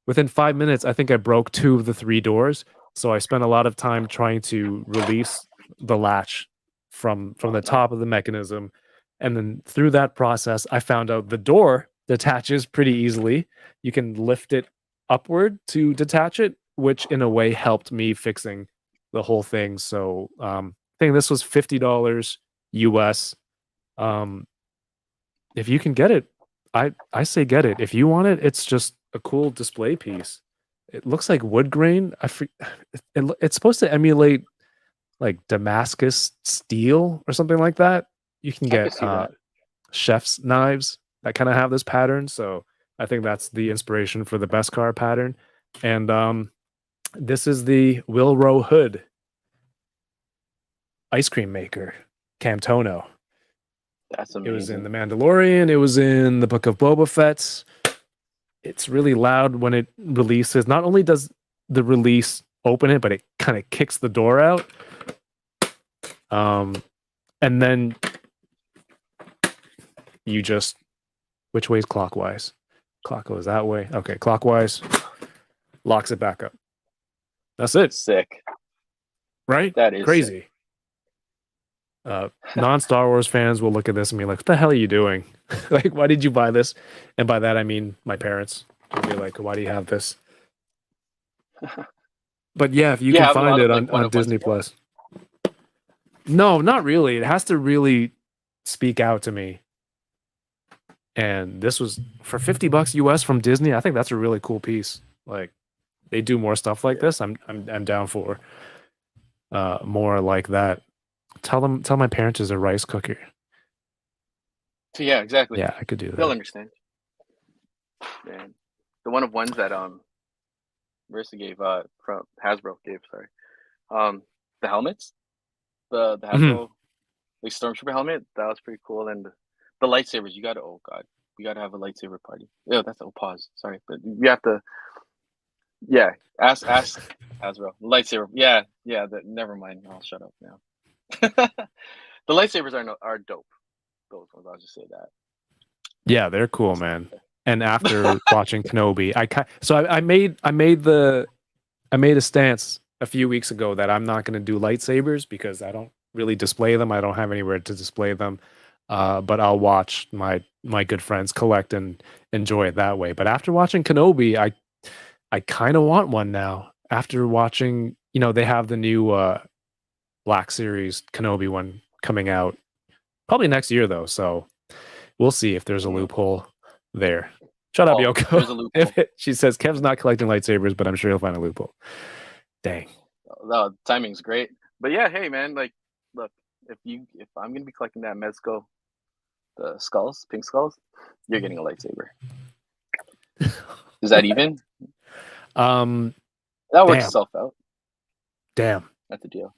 Within 5 minutes, I think I broke 2 of the 3 doors. So I spent a lot of time trying to release the latch from the top of the mechanism. And then through that process, I found out the door detaches pretty easily. You can lift it upward to detach it, which in a way helped me fixing the whole thing. So I think this was $50 US. If you can get it, I say get it. If you want it, it's just a cool display piece. It looks like wood grain. It's supposed to emulate like Damascus steel or something like that. You can get chef's knives that kind of have this pattern. So I think that's the inspiration for the Beskar pattern. And this is the Wilro Hood ice cream maker, Camtono. That's amazing. It was in The Mandalorian. It was in the Book of Boba Fett. It's really loud when it releases. Not only does the release open it, but it kind of kicks the door out. And then you just, which way is clockwise? Clock goes that way. Okay, clockwise. Locks it back up. That's it. Sick. Right? That is crazy. Sick. Non-Star Wars fans will look at this and be like, what the hell are you doing? Like, why did you buy this? And by that, I mean my parents will be like, why do you have this? But yeah, if you can find it on Disney Plus. No, not really. It has to really speak out to me. And this was for $50 US from Disney. I think that's a really cool piece. Like, they do more stuff like this. I'm down for more like that. Tell my parents is a rice cooker. Yeah, exactly. Yeah, I could do that. They'll understand. Man, the one of ones that Marissa gave from Hasbro gave, sorry. The helmets, the Hasbro like Stormtrooper helmet, that was pretty cool. And the lightsabers, we gotta have a lightsaber party. Yeah, pause. Sorry, but we have to. Yeah, ask Azrael. Lightsaber. Yeah. Never mind. I'll shut up now. The lightsabers are dope. Those ones. I'll just say that. Yeah, they're cool, man. And after watching Kenobi, I made a stance a few weeks ago that I'm not going to do lightsabers because I don't really display them. I don't have anywhere to display them. But I'll watch my good friends collect and enjoy it that way. But after watching Kenobi, I kind of want one now. After watching, they have the new Black Series Kenobi one coming out probably next year though. So we'll see if there's a loophole there. Shut up, There's a Yoko. loophole. She says Kev's not collecting lightsabers, but I'm sure he'll find a loophole. Dang. No, timing's great. But yeah, hey man, like, look, if I'm gonna be collecting that Mezco, the skulls, pink skulls, you're getting a lightsaber. Is that even? That works Damn. itself out. Damn. That's a deal.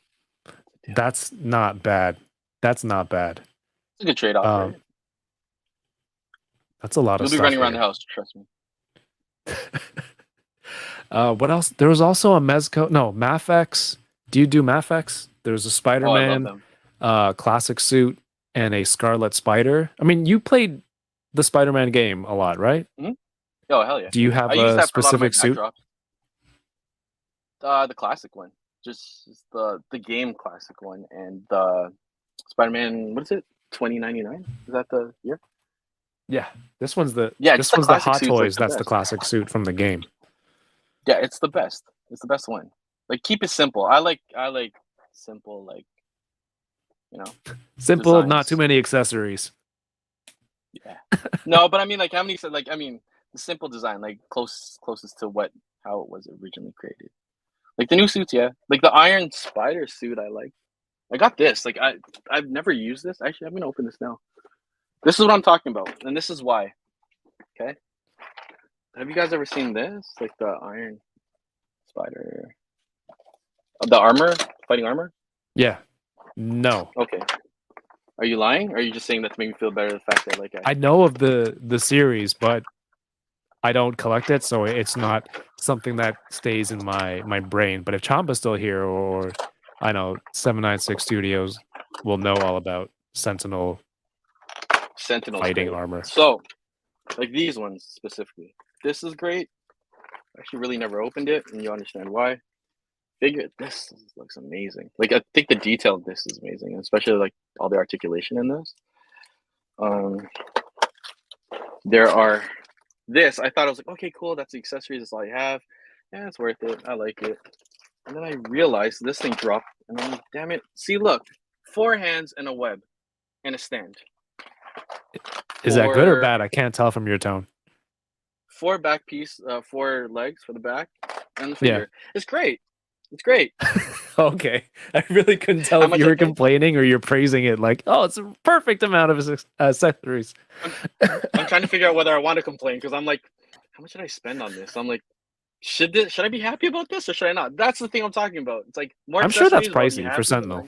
That's not bad. That's not bad. It's a good trade off, right? That's a lot of You'll be stuff. running around the house, trust me. What else? There was also a Mezco. No, Mafex. Do you do Mafex? There's a Spider-Man classic suit and a Scarlet Spider. I mean, you played the Spider-Man game a lot, right? Mm-hmm. Oh, hell yeah. Do you have I use a that for a lot of my specific suit? The classic one. Just the game classic one. And the Spider-Man, what is it? 2099? Is that the year? Yeah. This one's the classic Hot suit's, Toys. like, the That's the best. classic suit from the game. Yeah, it's the best. It's the best one. Like, keep it simple. I like simple, like, Simple, designs. not too many accessories. Yeah. No, but I mean, like, how many? Like, I mean, the simple design, like closest to how it was originally created. Like the new suits, yeah. Like the Iron Spider suit, I like. I got this. Like, I've never used this. Actually, I'm gonna open this now. This is what I'm talking about, and this is why. Okay. Have you guys ever seen this? Like the Iron Spider, the armor, fighting armor? Yeah. No. Okay. Are you lying? Or are you just saying that to make me feel better? The fact that, like, I know of the series, but I don't collect it, so it's not something that stays in my brain. But if Chamba's still here, or I know 796 Studios will know all about Sentinel fighting great. armor. So, like these ones specifically, this is great. I actually really never opened it, and you understand why. This looks amazing. Like, I think the detail of this is amazing, especially like all the articulation in this. There are this. I thought I was like, okay, cool. That's the accessories. That's all I have. Yeah, it's worth it. I like it. And then I realized this thing dropped, and I'm like, damn it. See, look, 4 hands and a web and a stand. Is that good or bad? I can't tell from your tone. 4 back piece, 4 legs for the back and the finger. Yeah. It's great. It's great. Okay. I really couldn't tell if you were complaining or you're praising it like, oh, it's a perfect amount of accessories. I'm trying to figure out whether I want to complain because I'm like, how much did I spend on this? I'm like, should I be happy about this or should I not? That's the thing I'm talking about. It's like more. I'm sure that's pricey for Sentinel.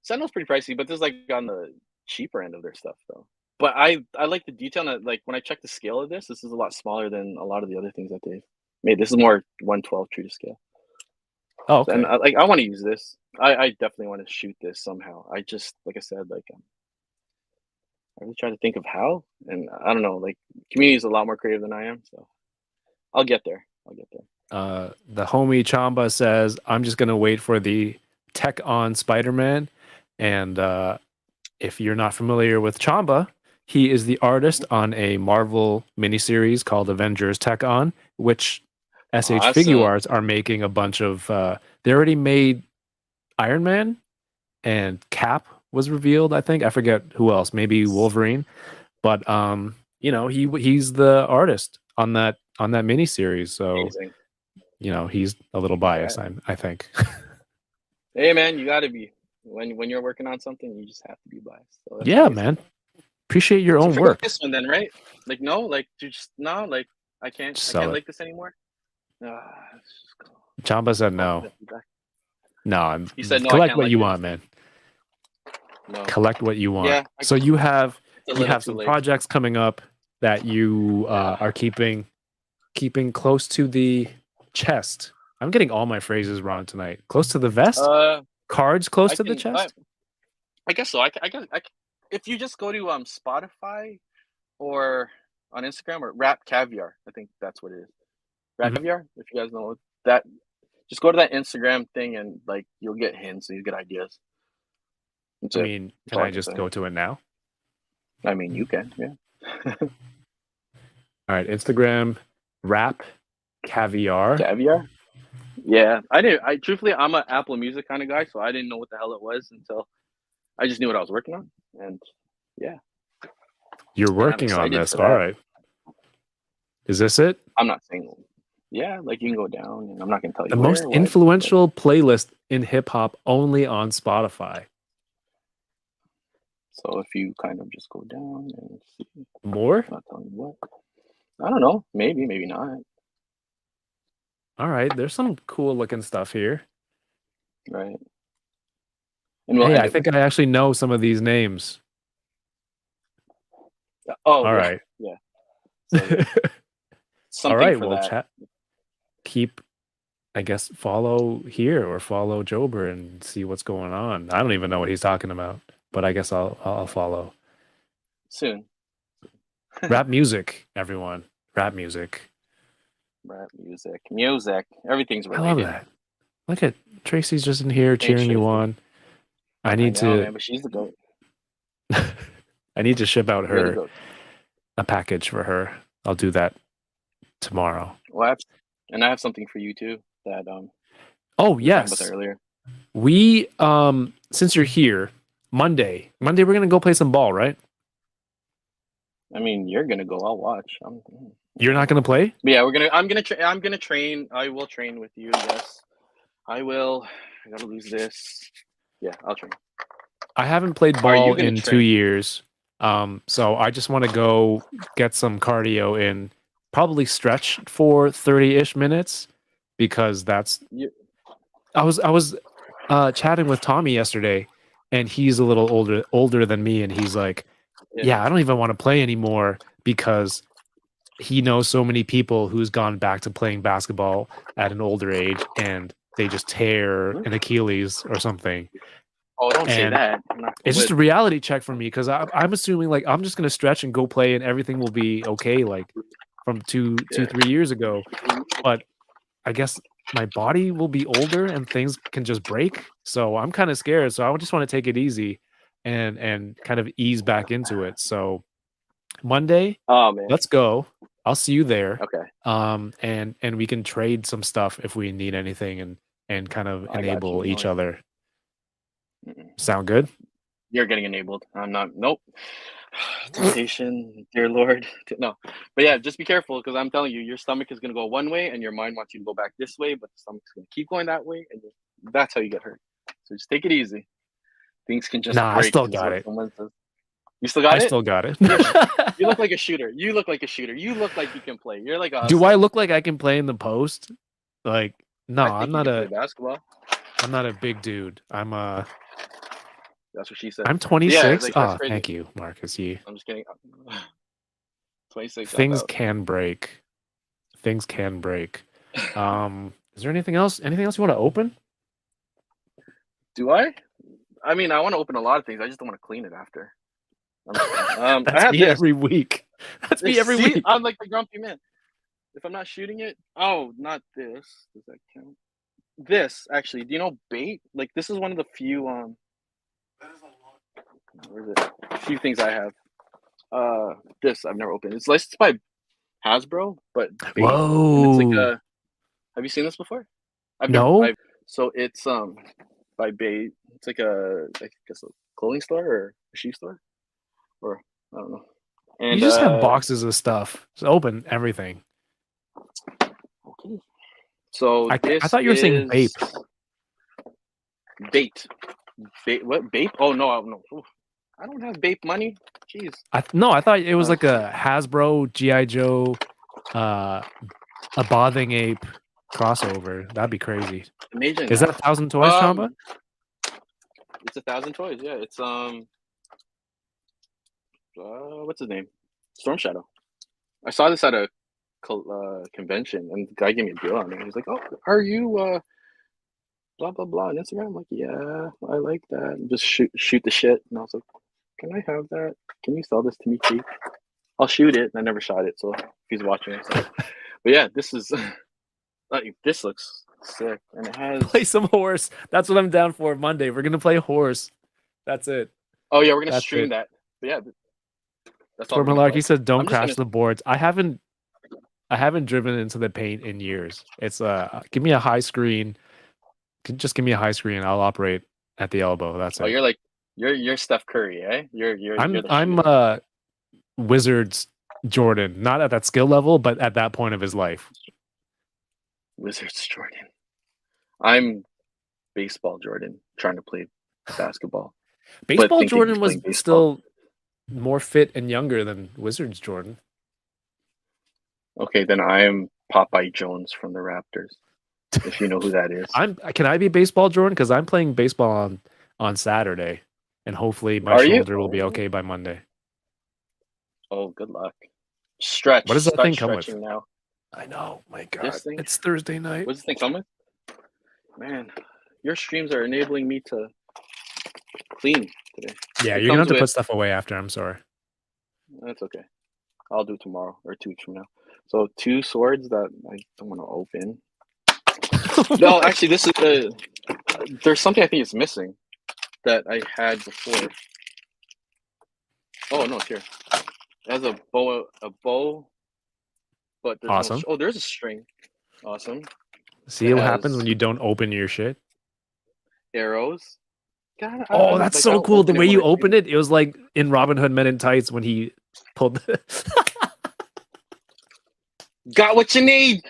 Sentinel's pretty pricey, but this is like on the cheaper end of their stuff though. But I like the detail. Like when I check the scale of this is a lot smaller than a lot of the other things that they've made. This is more 1/12 true to scale. Oh, okay. And I want to use this. I definitely want to shoot this somehow. I just, like I said, like I really try to think of how, and I don't know. Like, community is a lot more creative than I am, so I'll get there. The homie Chamba says, "I'm just gonna wait for the Tech on Spider-Man," and if you're not familiar with Chamba, he is the artist on a Marvel miniseries called Avengers Tech On, which SH Figuarts are making a bunch of. They already made Iron Man, and Cap was revealed. I think I forget who else. Maybe Wolverine, but he's the artist on that miniseries. So amazing. He's a little biased. Yeah. I think. Hey man, you got to be when you're working on something, you just have to be biased. So yeah, amazing. Man. Appreciate your own work. This one then, right? Like no, like just no, like I can't like this anymore. Chamba said no. No, he said no. Collect what you want, man. No. Collect what you want. Yeah, so you have some projects coming up that you are keeping keeping close to the chest. I'm getting all my phrases wrong tonight. Close to the vest? Cards close I to the can. chest? I guess so. I guess. If you just go to Spotify or on Instagram or Rap Caviar, I think that's what it is. Rap Mhm. Caviar. If you guys know that, just go to that Instagram thing and like you'll get hints and you get ideas. That's I it. mean, That's can all I can just say. go to it now? I mean, you can. Yeah. All right, Instagram, Rap Caviar. Caviar. Yeah, I didn't. I truthfully, I'm an Apple Music kind of guy, so I didn't know what the hell it was until I just knew what I was working on, and yeah, You're and I'm working on excited this. for All that. right. Is this it? I'm not saying, yeah, like you can go down, and I'm not gonna tell you The where. most What, but- influential playlist in hip hop only on Spotify. So if you kind of just go down and see, More? I'm not telling you what. I don't know. Maybe, maybe not. All right, there's some cool looking stuff here. Right. And we'll Hey, end I it think with. I actually know some of these names. Oh, All yeah, right. yeah. So, yeah. Something All right, for well, that. chat. Keep, I guess, follow here or follow Jober and see what's going on. I don't even know what he's talking about, but I guess I'll follow. Soon. Rap music, everyone. Rap music. Rap music, music, everything's I love related. that. Look at Tracy's just in here Thanks, cheering you Tracy. on. I I need know, to man, but she's the goat. I need to ship out You're the her goat. a package for her. I'll do that tomorrow. Well, I have something for you too. That Oh, we were talking about yes. that earlier. We since you're here, Monday we're gonna go play some ball, right? I mean, you're gonna go. I'll watch. You're not gonna play? But yeah, I'm gonna train. I will train with you. Yes, I will. I gotta lose this. Yeah, I'll train. I haven't played Are you ball gonna in 2 train? years. So I just want to go get some cardio in, probably stretch for 30-ish minutes because that's You, I was chatting with Tommy yesterday and he's a little older than me and he's like, yeah, I don't even want to play anymore because he knows so many people who's gone back to playing basketball at an older age and they just tear an Achilles or something. Oh, don't say And that. it's just a reality check for me because I'm assuming like I'm just gonna stretch and go play and everything will be okay like from 3 years ago. But I guess my body will be older and things can just break. So I'm kind of scared. So I just want to take it easy and kind of ease back into it. So Monday, Oh man. let's go. I'll see you there. Okay. And we can trade some stuff if we need anything and kind of I got enable you. each No, other. Sound good? you're getting enabled. I'm not. Nope. Temptation, dear Lord. No, but yeah, just be careful because I'm telling you, your stomach is gonna go one way and your mind wants you to go back this way, but the stomach's gonna keep going that way, and that's how you get hurt. So just take it easy. Things can just Nah, I break. still Is got what it. someone says. You still got I it? still got it. You look like a shooter. You look like a shooter. You look like you can play. You're like a Do I hustler. look like I can play in the post? Like, no, I think you can play basketball. I'm not a big dude. That's what she said. I'm Yeah, 26. like that's Oh, crazy. thank you, Marcus. I'm just kidding. 26. Things can break. Things can break. Is there anything else? Anything else you want to open? Do I? I mean, I want to open a lot of things. I just don't want to clean it after. I That's have me this. every week. That's me every See, week. I'm like the grumpy man. If I'm not shooting it, oh, not this. Does that count? This actually. Do you know bait? Like this is one of the few. Where is it? A few things I have. This I've never opened. It's licensed by Hasbro, but bait. Whoa. And it's like a. Have you seen this before? No. So it's by bait. It's like I guess a clothing store or a shoe store, or I don't know. And You just have boxes of stuff. Just open everything. okay. So I this thought you were saying is vape. Bait. Bait. What bape? Oh no, no. Oof. I don't have bape money. Jeez. No, I thought it was like a Hasbro GI Joe, a Bothing Ape crossover. That'd be crazy. Amazing. Is that 1,000 toys, Chamba? It's 1,000 toys. Yeah, it's what's his name? Storm Shadow. I saw this at a convention, and the guy gave me a deal on it. He's like, "Oh, are you blah blah blah on Instagram?" I'm like, "Yeah, I like that." And just shoot the shit, and I was like, "Can I have that? Can you sell this to me, cheap? I'll shoot it." And I never shot it, so if he's watching it, so. But yeah, this is like this looks sick, and it has. Play some horse. That's what I'm down for. Monday, we're gonna play horse. That's it. Oh yeah, we're gonna That's stream it. that. But yeah, that's all we're Tor gonna Malarkey play. said, "Don't I'm just crash gonna. the boards." I haven't driven into the paint in years. It's give me a high screen. Just give me a high screen. I'll operate at the elbow. That's Oh, it. you're like you're Steph Curry, eh? You're the I'm shooter. Wizards Jordan, not at that skill level, but at that point of his life. Wizards Jordan. I'm baseball Jordan, trying to play basketball. Baseball thinking he's Jordan was playing baseball. still more fit and younger than Wizards Jordan. Okay, then I am Popeye Jones from the Raptors. If you know who that is. Can I be baseball Jordan? Because I'm playing baseball on Saturday, and hopefully my Are you? shoulder will be okay by Monday. Oh, good luck. Stretch. What does that Start thing come with? stretching now. I know, my God, This thing? it's Thursday night. What's this thing come with? Man, your streams are enabling me to clean today. Yeah, It you're gonna have comes to put with- stuff away after. I'm sorry. That's okay. I'll do it tomorrow or 2 weeks from now. So 2 swords that I don't want to open. No, actually, this is there's something I think is missing that I had before. Oh no, it's here. It has a bow, but there's Awesome. no. Oh, there's a string. Awesome. See It what happens has- when you don't open your shit. Arrows. God, Oh, that's like, so I'll cool. The open it way when you I see opened it, it was like in Robin Hood Men in Tights when he pulled the Got what you need.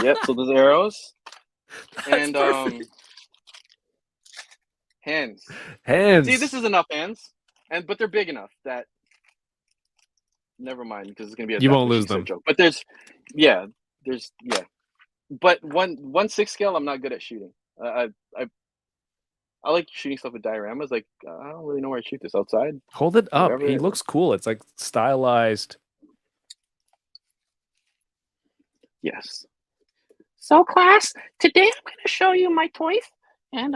Yep. So there's arrows and perfect. hands. Hands. See, this is enough hands, but they're big enough that. Never mind, because it's gonna be a You that's won't what she lose said them. joke. But there's. But 1/6 scale, I'm not good at shooting. I like shooting stuff with dioramas. Like I don't really know where I shoot this outside. Hold it up. Wherever He it- looks cool. It's like stylized. Yes. So class, today I'm going to show you my toys, and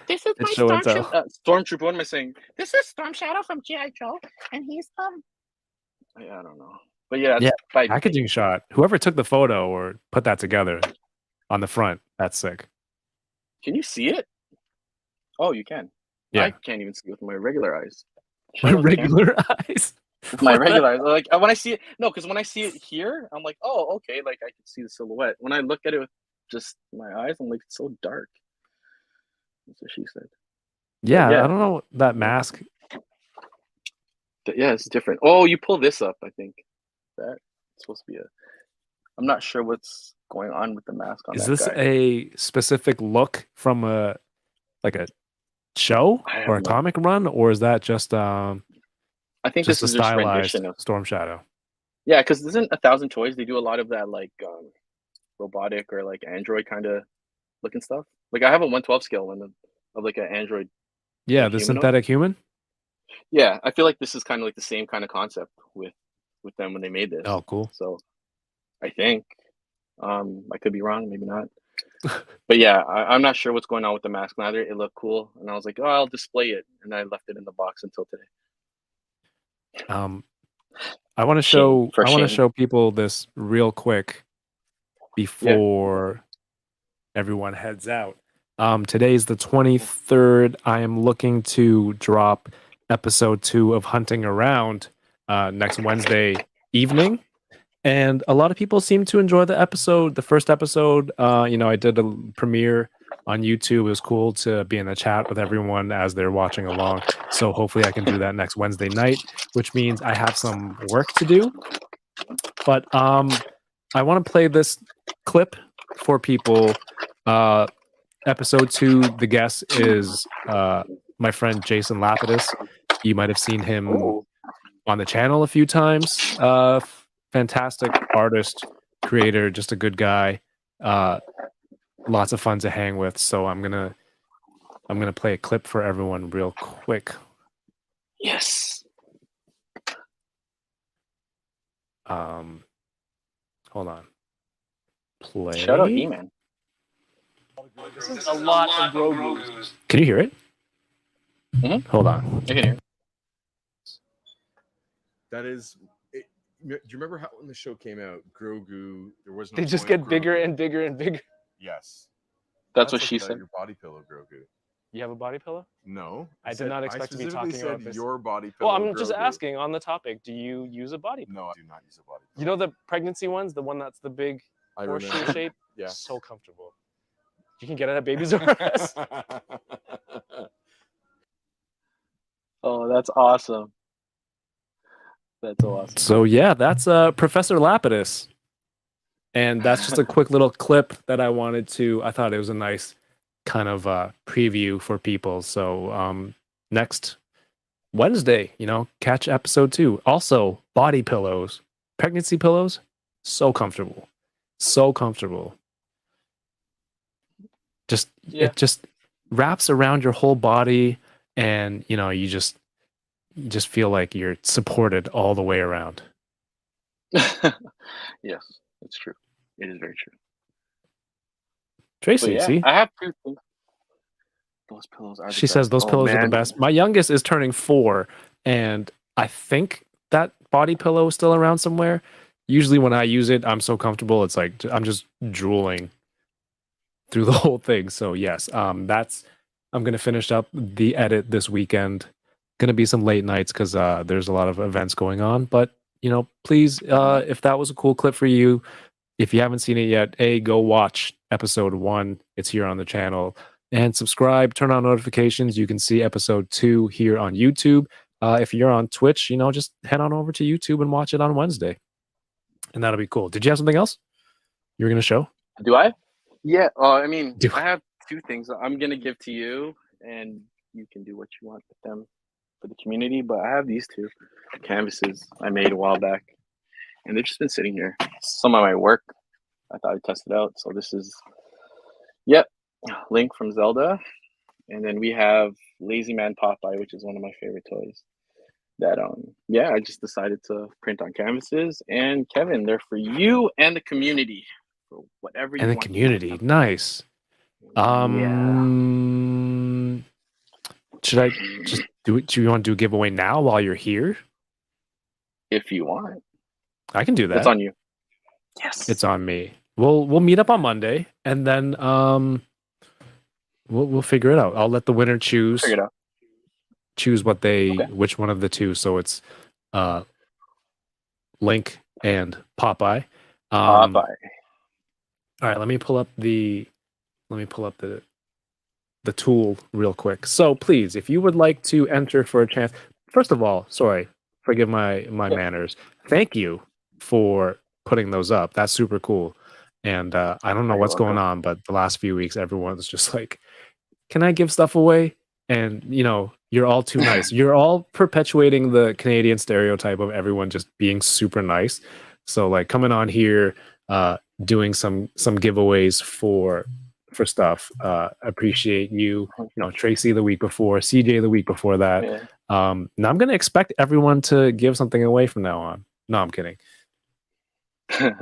this is It's my show and tell. Stormtrooper. What am I saying? This is Storm Shadow from G.I. Joe, and he's I don't know, but yeah, Yeah, by packaging shot. Whoever took the photo or put that together on the front, that's sick. Can you see it? Oh, you can. Yeah. I can't even see with my regular eyes. My Show the camera. regular eyes. With my regular eyes, like when I see it, no, because when I see it here, I'm like, oh, okay, like I can see the silhouette. When I look at it with just my eyes, I'm like, it's so dark. That's what she said. Yeah, Yeah. I don't know that mask. Yeah, it's different. Oh, you pull this up, I think. That's supposed to be I'm not sure what's going on with the mask on Is that this guy. a specific look from a show I have or a no- comic run, or is that just I think just this a is just stylized rendition of Storm Shadow? yeah, because isn't 1,000 Toys, they do a lot of that like robotic or like Android kind of looking stuff. Like I have a 1/12 scale one of like an Android. Yeah, Like the humanoid? synthetic human. Yeah, I feel like this is kind of like the same kind of concept with them when they made this. Oh, cool. So I think I could be wrong, maybe not. But yeah, I'm not sure what's going on with the mask neither. It looked cool, and I was like, oh, I'll display it, and I left it in the box until today. I want to Shame, show. for I want to shame. show people this real quick before everyone heads out. Today's the 23rd. I am looking to drop episode 2 of Hunting Around next Wednesday evening. And a lot of people seem to enjoy the episode. The first episode, I did a premiere on YouTube. It was cool to be in the chat with everyone as they're watching along. So hopefully I can do that next Wednesday night, which means I have some work to do. But I want to play this clip for people. Episode 2, the guest is my friend Jason Lapidus. You might have seen him on the channel a few times. Fantastic artist, creator, just a good guy. Lots of fun to hang with. So I'm gonna play a clip for everyone real quick. Yes. Hold on. Play. Shout out E-Man. This is a lot of Grogu's. Can you hear it? Mhm. Hold on. I can hear. That is. Do you remember how when the show came out, Grogu? There was no. They just toy get bigger Grogu. and bigger and bigger. Yes. That's what like she that, said. Your body pillow, Grogu. You have a body pillow? No, I did not expect to be specifically talking said about this. Your body pillow. Well, I'm just Grogu. asking on the topic. Do you use a body pillow? No, I do not use a body pillow. You know the pregnancy ones, the one that's the big I horseshoe remember. shape? Yeah. So comfortable. You can get it at Babies R Us. Oh, that's awesome. That's so awesome. So yeah, that's Professor Lapidus. And that's just a quick little clip that I wanted to. I thought it was a nice kind of preview for people. So next Wednesday, catch episode 2. Also, body pillows, pregnancy pillows, so comfortable. So comfortable. It just wraps around your whole body, and you just feel like you're supported all the way around. Yes, it's true. It is very true. Tracy, Yeah, see? I have 2 things. Those pillows are. She says those pillows are the best. My youngest is turning 4, and I think that body pillow is still around somewhere. Usually when I use it, I'm so comfortable. It's like I'm just drooling through the whole thing. So yes, I'm going to finish up the edit this weekend. Going to be some late nights because there's a lot of events going on. But please, if that was a cool clip for you, if you haven't seen it yet, go watch episode 1. It's here on the channel. And subscribe, turn on notifications. You can see episode 2 here on YouTube. If you're on Twitch, just head on over to YouTube and watch it on Wednesday. And that'll be cool. Did you have something else you were going to show? Do I? Yeah. I mean, Do I have 2 things I'm going to give to you, and you can do what you want with them for the community. But I have these 2 canvases I made a while back, and they've just been sitting here. Some of my work. I thought I'd test it out. So this is, Link from Zelda. And then we have Lazy Man Popeye, which is one of my favorite toys. That I just decided to print on canvases. And Kevin, they're for you and the community. For whatever you And the want. community. Nice. Should I just do it? Do you want to do a giveaway now while you're here? If you want. I can do that. It's on you. Yes. It's on me. We'll meet up on Monday, and then we'll figure it out. I'll let the winner choose. Figure it out. Choose which one of the 2. So it's Link and Popeye. Popeye. All right, let me pull up the tool real quick. So please, if you would like to enter for a chance, first of all, sorry, forgive my manners. Thank you for putting those up. That's super cool. And I don't know You're what's going welcome. on, but the last few weeks, everyone's just like, can I give stuff away? And you're all too nice. You're all perpetuating the Canadian stereotype of everyone just being super nice. So like coming on here, doing some giveaways for stuff. Appreciate you. Tracy the week before, CJ the week before that. Yeah. Now I'm gonna expect everyone to give something away from now on. No, I'm kidding.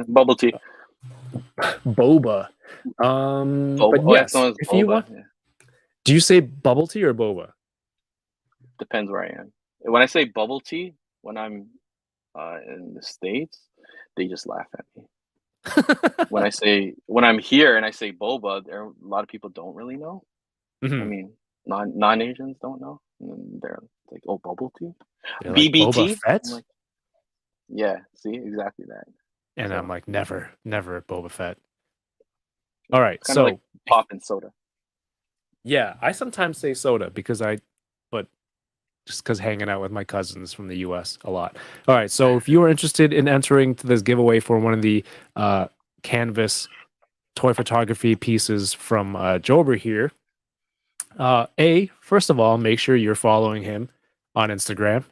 Bubble tea. Boba. But yes, if you want, do you say bubble tea or boba? Depends where I am. When I say bubble tea, when I'm in the States, they just laugh at me. When I'm here and I say boba, a lot of people don't really know. Mhm. I mean, non-Asians don't know. And they're like, "Oh, bubble tea, They're like, BBT." Boba Fett? I'm like, yeah, see, exactly that. And So, I'm like, never Boba Fett. All right, kind of so like pop and soda. yeah, I sometimes say soda but just because hanging out with my cousins from the US a lot. All right, so if you are interested in entering to this giveaway for one of the canvas toy photography pieces from Jober here, first of all, make sure you're following him on Instagram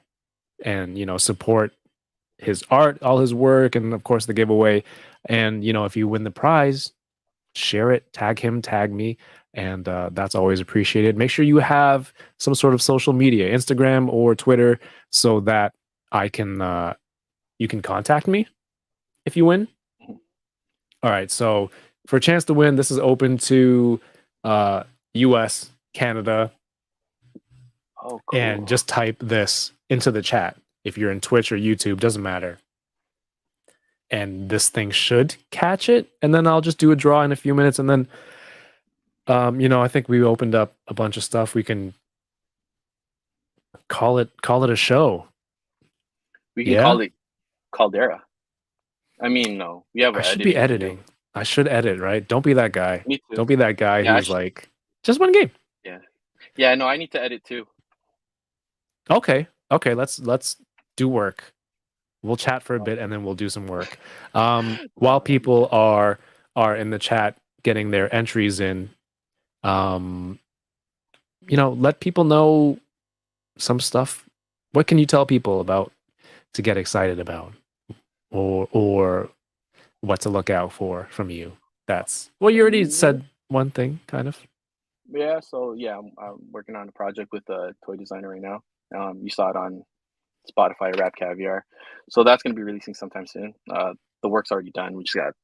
and support his art, all his work, and of course the giveaway. And if you win the prize, share it, tag him, tag me, and that's always appreciated. Make sure you have some sort of social media, Instagram or Twitter, so that I can you can contact me if you win. Mhm. All right. So for a chance to win, this is open to US, Canada, Oh, and cool. just type this into the chat. If you're in Twitch or YouTube, doesn't matter. And this thing should catch it. And then I'll just do a draw in a few minutes. And then, I think we opened up a bunch of stuff. We can call it a show. We can Yeah. call it Caldera. I mean, no, we have I an should be editing editing. I should edit, right? Don't be that guy. Me too. Don't be that guy Yeah, I who's should- like, just one game. Yeah, no, I need to edit too. Okay. Let's do work. We'll chat for a bit and then we'll do some work. While people are in the chat getting their entries in, let people know some stuff. What can you tell people about to get excited about, or what to look out for from you? That's well, you already said one thing, kind of. Yeah, so yeah, I'm working on a project with a toy designer right now. You saw it on Spotify, Rap Caviar. So that's going to be releasing sometime soon. The work's already done. We just got a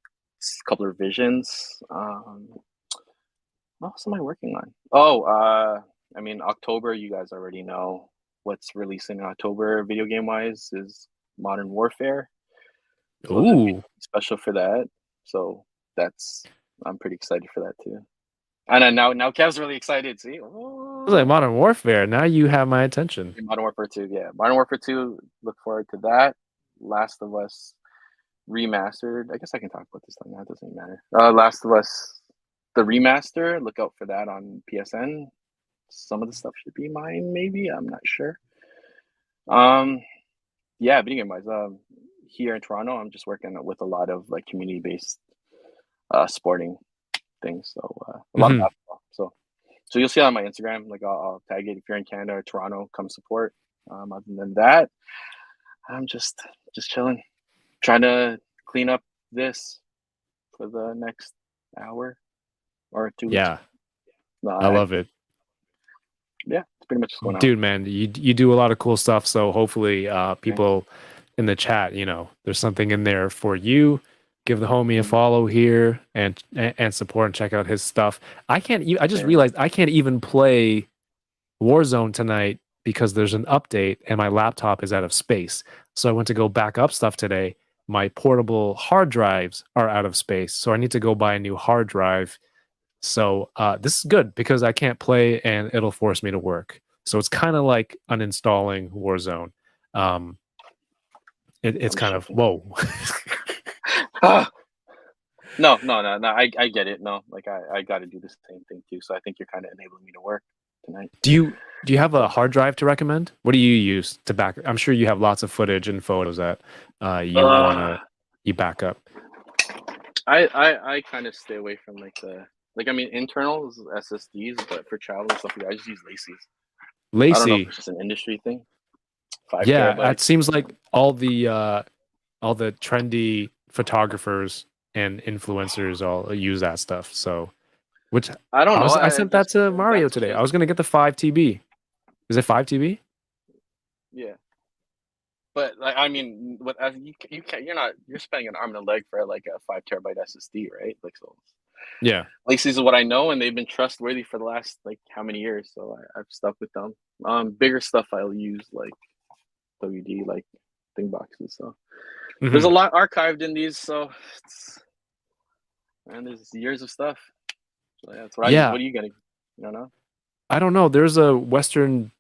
couple of revisions. What else am I working on? Oh, I mean, October, you guys already know what's releasing in October video game wise is Modern Warfare. So there'll be Ooh, special for that. So I'm pretty excited for that too. And then now Kev's really excited. See, it was like Modern Warfare. Now you have my attention. Modern Warfare 2, yeah. Modern Warfare 2, look forward to that. Last of Us remastered. I guess I can talk about this time now, it doesn't matter. Last of Us the remaster, look out for that on PSN. Some of the stuff should be mine, maybe. I'm not sure. Yeah, video game wise, here in Toronto, I'm just working with a lot of like community based sporting things. So a lot of basketball. So you'll see it on my Instagram. Like I'll tag it if you're in Canada or Toronto, come support. Other than that, I'm just chilling, trying to clean up this for the next hour or 2 weeks. Yeah, No, I love it. Yeah, it's pretty much what's going on. Dude, man, you do a lot of cool stuff. So hopefully, people in the chat, there's something in there for you. Give the homie a follow here and support and check out his stuff. I just realized I can't even play Warzone tonight because there's an update and my laptop is out of space. So I went to go back up stuff today. My portable hard drives are out of space, so I need to go buy a new hard drive. So this is good because I can't play and it'll force me to work. So it's kind of like uninstalling Warzone. It's kind of whoa. No. I get it. No, like I got to do the same thing too. So I think you're kind of enabling me to work tonight. Do you have a have drive to recommend? What do you use to back? I'm sure you have lots of footage and photos that you back up. I kind of stay away from I mean internal SSDs, but for travel and stuff, I just use Lacey's. I don't know if it's just an industry thing. 5 Yeah, terabytes. it seems like all the trendy photographers and influencers all use that stuff. So, which I don't know. I sent that to Mario today. I was gonna get the 5 TB. Is it 5 TB? Yeah, but I mean, you're spending an arm and a leg for like a 5 terabyte SSD, right? Like so. Yeah. Lacey's is what I know, and they've been trustworthy for the last like how many years. So I've stuck with them. Bigger stuff I'll use like WD, like thing boxes. So there's a lot archived in these. So there's years of stuff. So yeah, that's what I use. What are you getting? You don't know? I don't know. There's a Western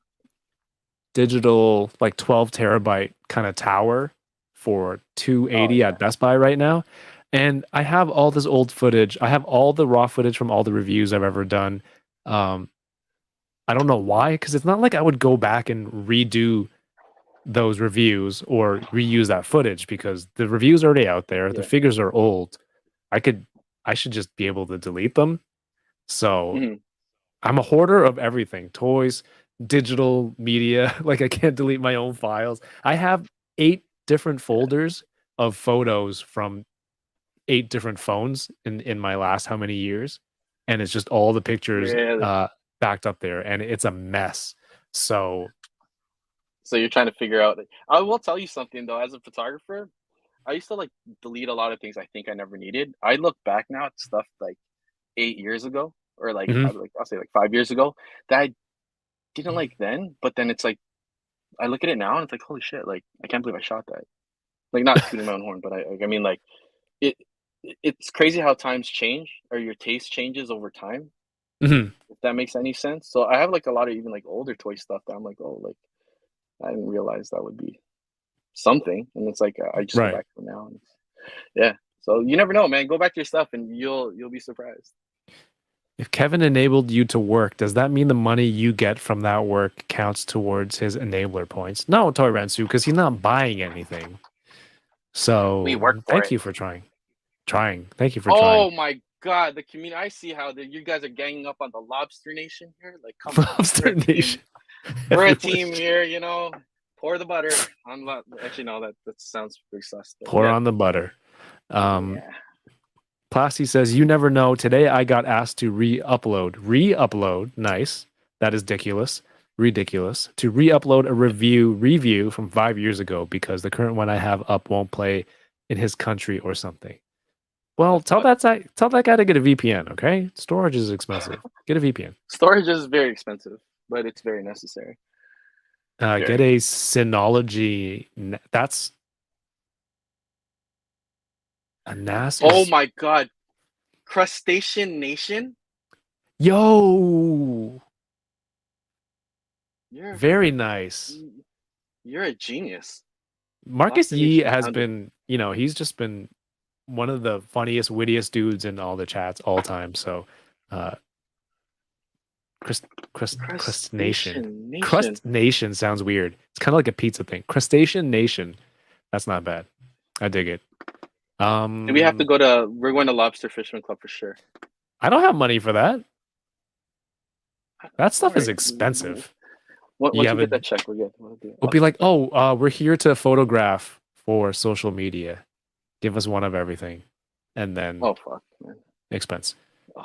Digital like 12 terabyte kind of tower for $280 at Best Buy right now. And I have all this old footage. I have all the raw footage from all the reviews I've ever done. I don't know why, because it's not like I would go back and redo those reviews or reuse that footage because the reviews are already out there. The figures are old. I should just be able to delete them. So I'm a hoarder of everything. Toys, digital media. Like I can't delete my own files. I have 8 different folders of photos from 8 different phones in my last how many years, and it's just all the pictures backed up there, and it's a mess. So you're trying to figure out. I will tell you something though, as a photographer, I used to like delete a lot of things I think I never needed. I look back now at stuff like 8 years ago, or like Mhm. probably like I'll say like 5 years ago that I didn't like then, but then it's like I look at it now and it's like holy shit, like I can't believe I shot that. Like not tooting my own horn, but I mean like it it's crazy how times change or your taste changes over time, Mhm. if that makes any sense. So I have like a lot of even like older toy stuff that I'm like, oh, like I didn't realize that would be something, and it's like I just go Right. back to it now. And yeah, so you never know, man. Go back to your stuff, and you'll be surprised. If Kevin enabled you to work, does that mean the money you get from that work counts towards his enabler points? No, Toy Ransu, because he's not buying anything. We So work for thank it. you for trying. Thank you for trying. Oh my god, the community! I see how you guys are ganging up on the Lobster Nation here. Like, come on, Lobster we're a team. Nation. We're a Everyone team here. You know, pour the butter on. Actually, no, that sounds pretty sus. But pour yeah, on the butter. yeah. Plasty says, you never know. Today I got asked to re-upload. Re-upload. Nice. That is ridiculous. Ridiculous. To re-upload a review from 5 years ago because the current one I have up won't play in his country or something. Well, tell that guy to get a VPN, okay? Storage is expensive. Get a VPN. Storage is very expensive, but it's very necessary. Get a Synology. That's a NAS. Oh my god, Crustacean Nation. Yo, You're very nice. you're a genius. Marcus Lobster Yee Nation has found it. been, he's just been one of the funniest, wittiest dudes in all the chats all time. So, Crust Nation. Crustacean Nation. Crust Nation sounds weird. It's kind of like a pizza thing. Crustacean Nation. That's not bad. I dig it. Do we have to go to? We're going to Lobster Fisherman Club for sure. I don't have money for that. That stuff is Alright. expensive. Once You you have get a- that check, we're good. We'll do it. We'll be like, oh, we're here to photograph for social media. Give us one of everything. And then Oh fuck, man. expense. Oh,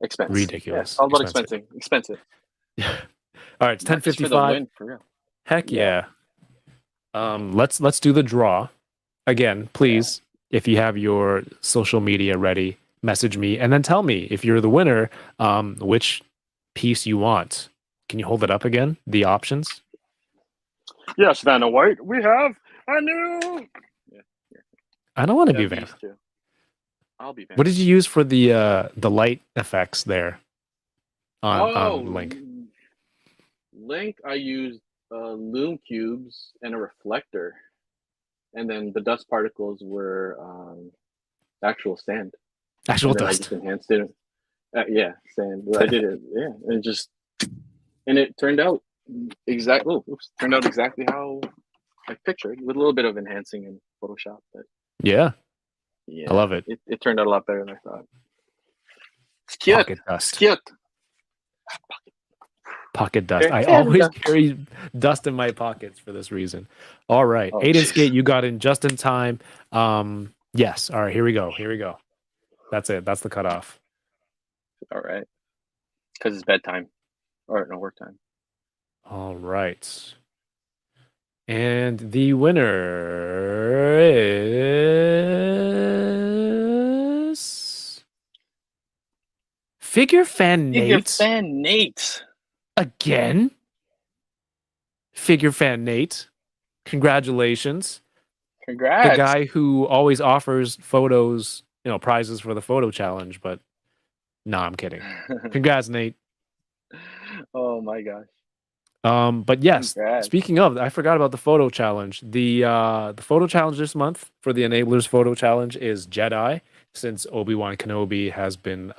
expense. Ridiculous. Yeah, all about Expensive. Expensive. All right, it's Marcus for the 10:55. win, for real. Heck yeah. Let's do the draw. Again, please, if you have your social media ready, message me and then tell me if you're the winner, which piece you want. Can you hold it up again? The options? Yes, Vanna White. We have a new. I don't want to Yeah, be Van. these two. I'll be Vanna. What did you use for the light effects there on Link? Link, I used loom cubes and a reflector, and then the dust particles were actual sand. Actual And then dust. I just enhanced it. Yeah, sand. I did it. Yeah, and it turned out exactly. Turned out exactly how I pictured, with a little bit of enhancing in Photoshop. But Yeah, yeah, I love it. It turned out a lot better than I thought. It's cute. Pocket dust. It's cute. Pocket dust. I Pocket always dust. carry dust in my pockets for this reason. All right. Oh, Aiden jeez. Skate, you got in just in time. Yes. All right, here we go. That's it. That's the cutoff. All right. Because it's bedtime. Or no, work time. All right. And the winner is Figure Fan Figure Nate. Fan Nate. Again? Figure Fan Nate. Congratulations. Congrats. The guy who always offers photos, prizes for the photo challenge, but no, I'm kidding. Congrats, Nate. Oh my gosh. But yes, Congrats. speaking of, I forgot about the photo challenge. The photo challenge this month for the Enablers photo challenge is Jedi, since Obi-Wan Kenobi has been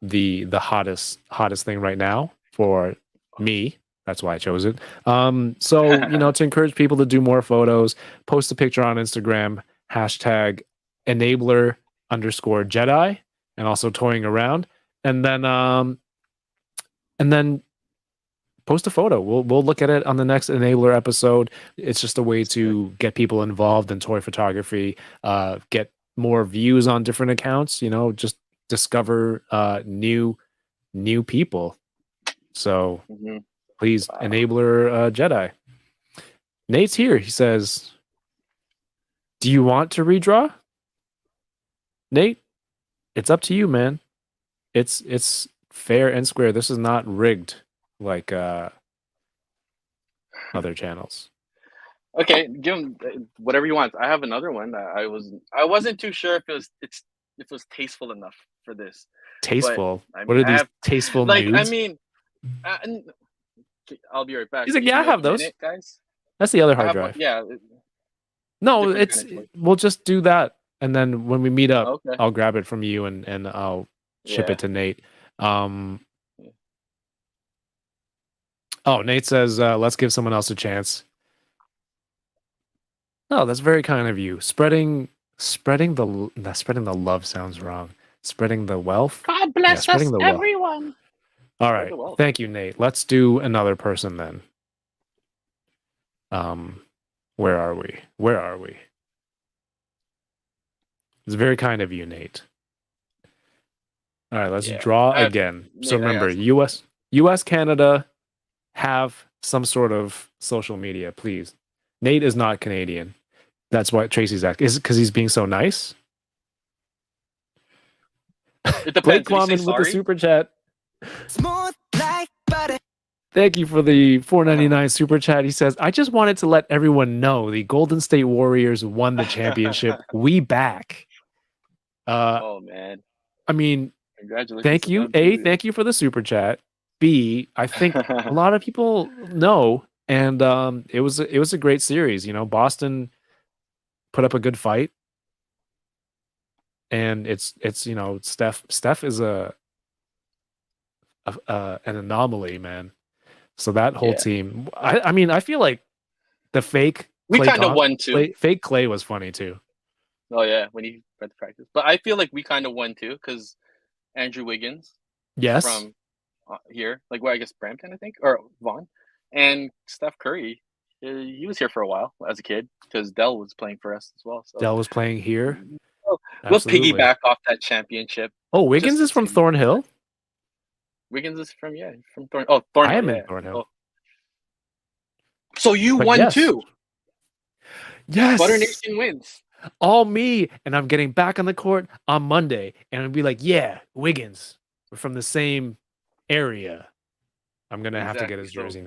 the hottest thing right now for me. That's why I chose it. So to encourage people to do more photos, post a picture on Instagram, hashtag enabler_Jedi, and also toying around, and then post a photo. We'll look at it on the next Enabler episode. It's just a way to get people involved in toy photography, get more views on different accounts, just discover new people. So please, Enabler Jedi. Nate's here. He says, Do you want to redraw, Nate? It's up to you, man. It's fair and square. This is not rigged like other channels. Okay, give him whatever you want. I have another one that I wasn't too sure if if it was tasteful enough for this. Tasteful. I What mean, are I these have tasteful like nudes? I mean, and I'll be right back. He's like, Give yeah, I me like have a those. minute, guys. That's the other I hard have one. drive. Yeah. No, different it's kind of toy. we'll just do that, and then when we meet up, Okay. I'll grab it from you and I'll ship Yeah. it to Nate. Yeah. Oh, Nate says, let's give someone else a chance. Oh, that's very kind of you. Spreading the love sounds wrong. Spreading the wealth. God bless spreading us, the wealth. everyone. All Spread right. the wealth. Thank you, Nate. Let's do another person then. Where are we? Where are we? It's very kind of you, Nate. All right, let's Yeah. draw again. So Nate, I remember, asked- US, Canada have some sort of social media, please. Nate is not Canadian. That's what Tracy's asking. Is it because he's being so nice? It depends. Blake Did he say Klawman with the sorry? super chat. Smooth like butter. Thank you for the $4.99 super chat. He says, I just wanted to let everyone know the Golden State Warriors won the championship. We back. Oh man. I mean, Congratulations. thank to you. them, A, too. thank you for the super chat. B, I think a lot of people know, and it was a great series. You know, Boston put up a good fight, and it's you know, Steph is an anomaly, man. So that whole Yeah. team, I mean, I feel like the fake We Klay kind of Thom- won too. fake Clay was funny too. Oh yeah, when he went to practice. But I feel like we kind of won too because Andrew Wiggins Yes, from here, like where I guess Brampton, I think, or Vaughn, and Steph Curry. He was here for a while as a kid because Dell was playing for us as well. So Dell was playing here. we'll Absolutely. piggyback off that championship. Oh, Wiggins just is from to- Thornhill. Wiggins is from Thorn. Oh, Thornhill. I am yeah. in Thornhill. Oh. So you But won yes. too. Yes, Butter Nation wins. all me, and I'm getting back on the court on Monday, and I'll be like, yeah, Wiggins, we're from the same area. I'm gonna have to get Exactly, his so- jersey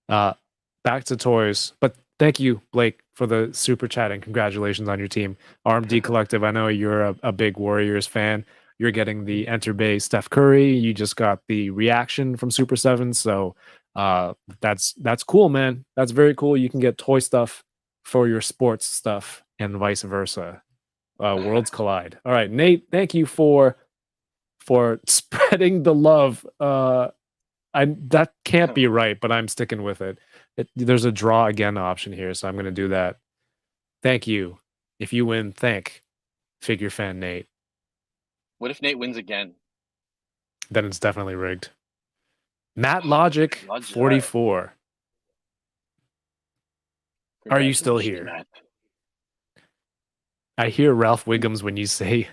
now. Back to toys, but thank you, Blake, for the super chat and congratulations on your team, RMD Collective. I know you're a big Warriors fan. You're getting the Enter Bay Steph Curry. You just got the reaction from Super 7, so that's cool, man. That's very cool. You can get toy stuff for your sports stuff and vice versa. Worlds collide. All right, Nate, thank you for spreading the love. That can't be right, but I'm sticking with it. There's a draw again option here, so I'm going to do that. Thank you. If you win, thank Figure Fan Nate. What if Nate wins again? Then it's definitely rigged. Matt Logic, Logic. 44. Are you still here? Matt. I hear Ralph Wiggums when you say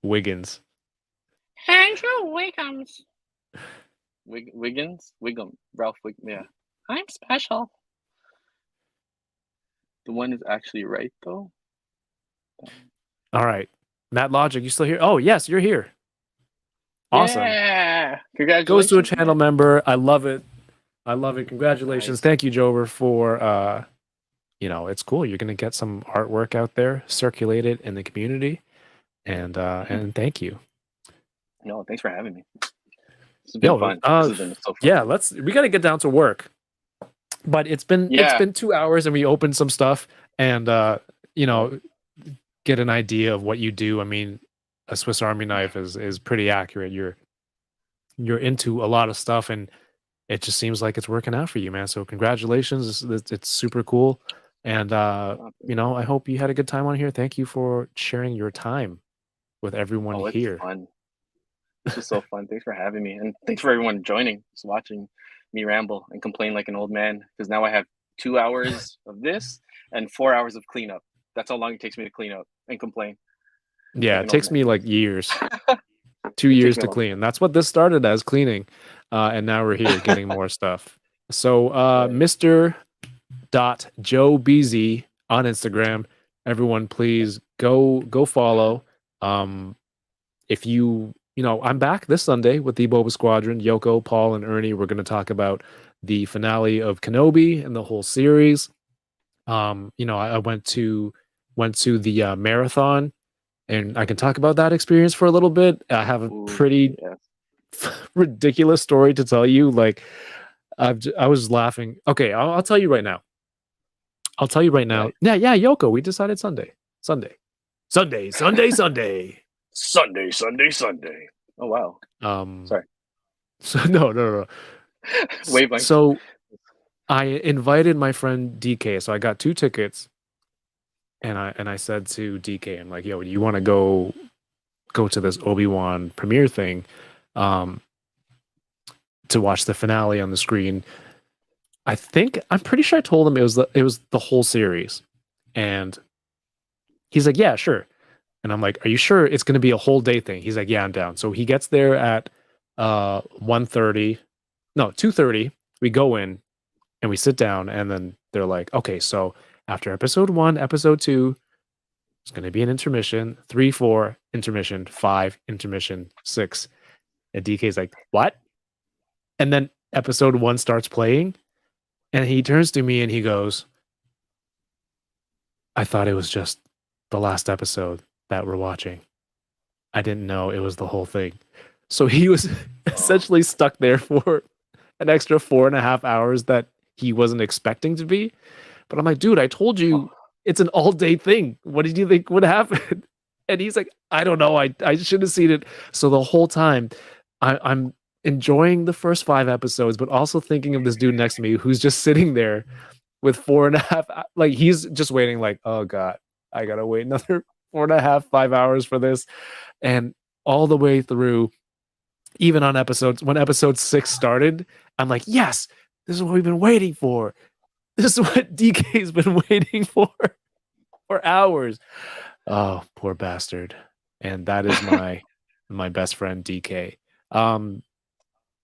Wiggins. Andrew Wiggins. Ralph Wiggum. Yeah, I'm special. the one is actually right though. All right. Matt Logic, you still here? Oh, yes, you're here. Awesome. Yeah. Congratulations. Goes to a channel member. I love it. I love it. Congratulations. Nice. Thank you, Jover, for it's cool. You're gonna get some artwork out there, circulate it in the community. And thank you. No, thanks for having me. This has been fun. This has been so fun. Yeah, we gotta get down to work. But it's been 2 hours and we opened some stuff and get an idea of what you do. I mean, a Swiss Army knife is pretty accurate. You're into a lot of stuff and it just seems like it's working out for you, man. So congratulations. It's super cool. And I hope you had a good time on here. Thank you for sharing your time with everyone it's here. Fun. This was so fun. Thanks for having me. And thanks for everyone joining, just watching me ramble and complain like an old man. Because now I have 2 hours of this and 4 hours of cleanup. That's how long it takes me to clean up and complain. Yeah, Like it takes an me old like years. 2 It years takes me to a long clean. That's what this started as, cleaning. And now we're here getting more stuff. So Mr. Jobeezy on Instagram, everyone, please go follow. If I'm back this Sunday with the Boba Squadron, Yoko, Paul, and Ernie. We're going to talk about the finale of Kenobi and the whole series. I went to the marathon, and I can talk about that experience for a little bit. I have a pretty ridiculous story to tell you. Like, I was laughing. Okay, I'll tell you right now. I'll tell you right now. Right. Yeah, Yoko. We decided Sunday. Sunday. Sunday. Oh wow. Sorry. So no. Wavelength. So I invited my friend DK. So I got 2 tickets, and I said to DK, I'm like, yo, you want to go to this Obi-Wan premiere thing, to watch the finale on the screen. I'm pretty sure I told him it was the whole series, and he's like, yeah, sure. And I'm like, are you sure it's going to be a whole day thing? He's like, yeah, I'm down. So he gets there at 2:30. We go in and we sit down, and then they're like, okay, so after episode 1, episode 2, it's going to be an intermission, 3, 4, intermission, 5, intermission, 6. And DK's like, what? And then episode 1 starts playing, and he turns to me and he goes, I thought it was just the last episode that we're watching. I didn't know it was the whole thing. So he was essentially stuck there for an extra 4.5 hours that he wasn't expecting to be. But I'm like, dude, I told you it's an all-day thing. What did you think would happen? And he's like, I don't know. I should have seen it. So the whole time, I'm enjoying the first 5 episodes, but also thinking of this dude next to me who's just sitting there with 4.5. Like, he's just waiting. Like, oh god, I gotta wait another 4.5, 5 hours for this. And all the way through, even on when episode 6 started, I'm like, yes, this is what we've been waiting for. This is what DK's been waiting for hours. Oh, poor bastard. And that is my best friend DK.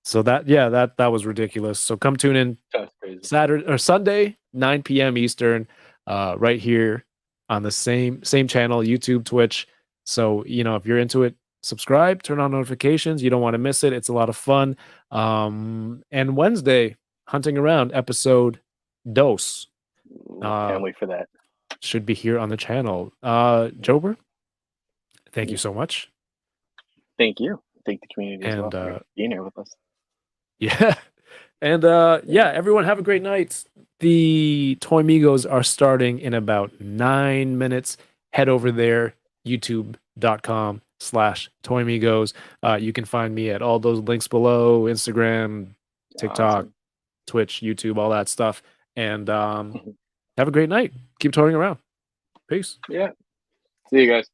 So that was ridiculous. So come tune in That's crazy. Saturday or Sunday, 9 p.m. Eastern, right here on the same channel, YouTube, Twitch. So, if you're into it, subscribe, turn on notifications. You don't want to miss it. It's a lot of fun. And Wednesday, Hunting Around, episode Dos. Can't wait for that. Should be here on the channel. Jober, thank you so much. Thank you. Thank the community as And, well for being here with us. Yeah. And everyone have a great night. The Toy Migos are starting in about 9 minutes. Head over there, youtube.com/Toymigos. You can find me at all those links below, Instagram, TikTok, Awesome. Twitch, YouTube, all that stuff. And have a great night. Keep toying around. Peace. Yeah. See you guys.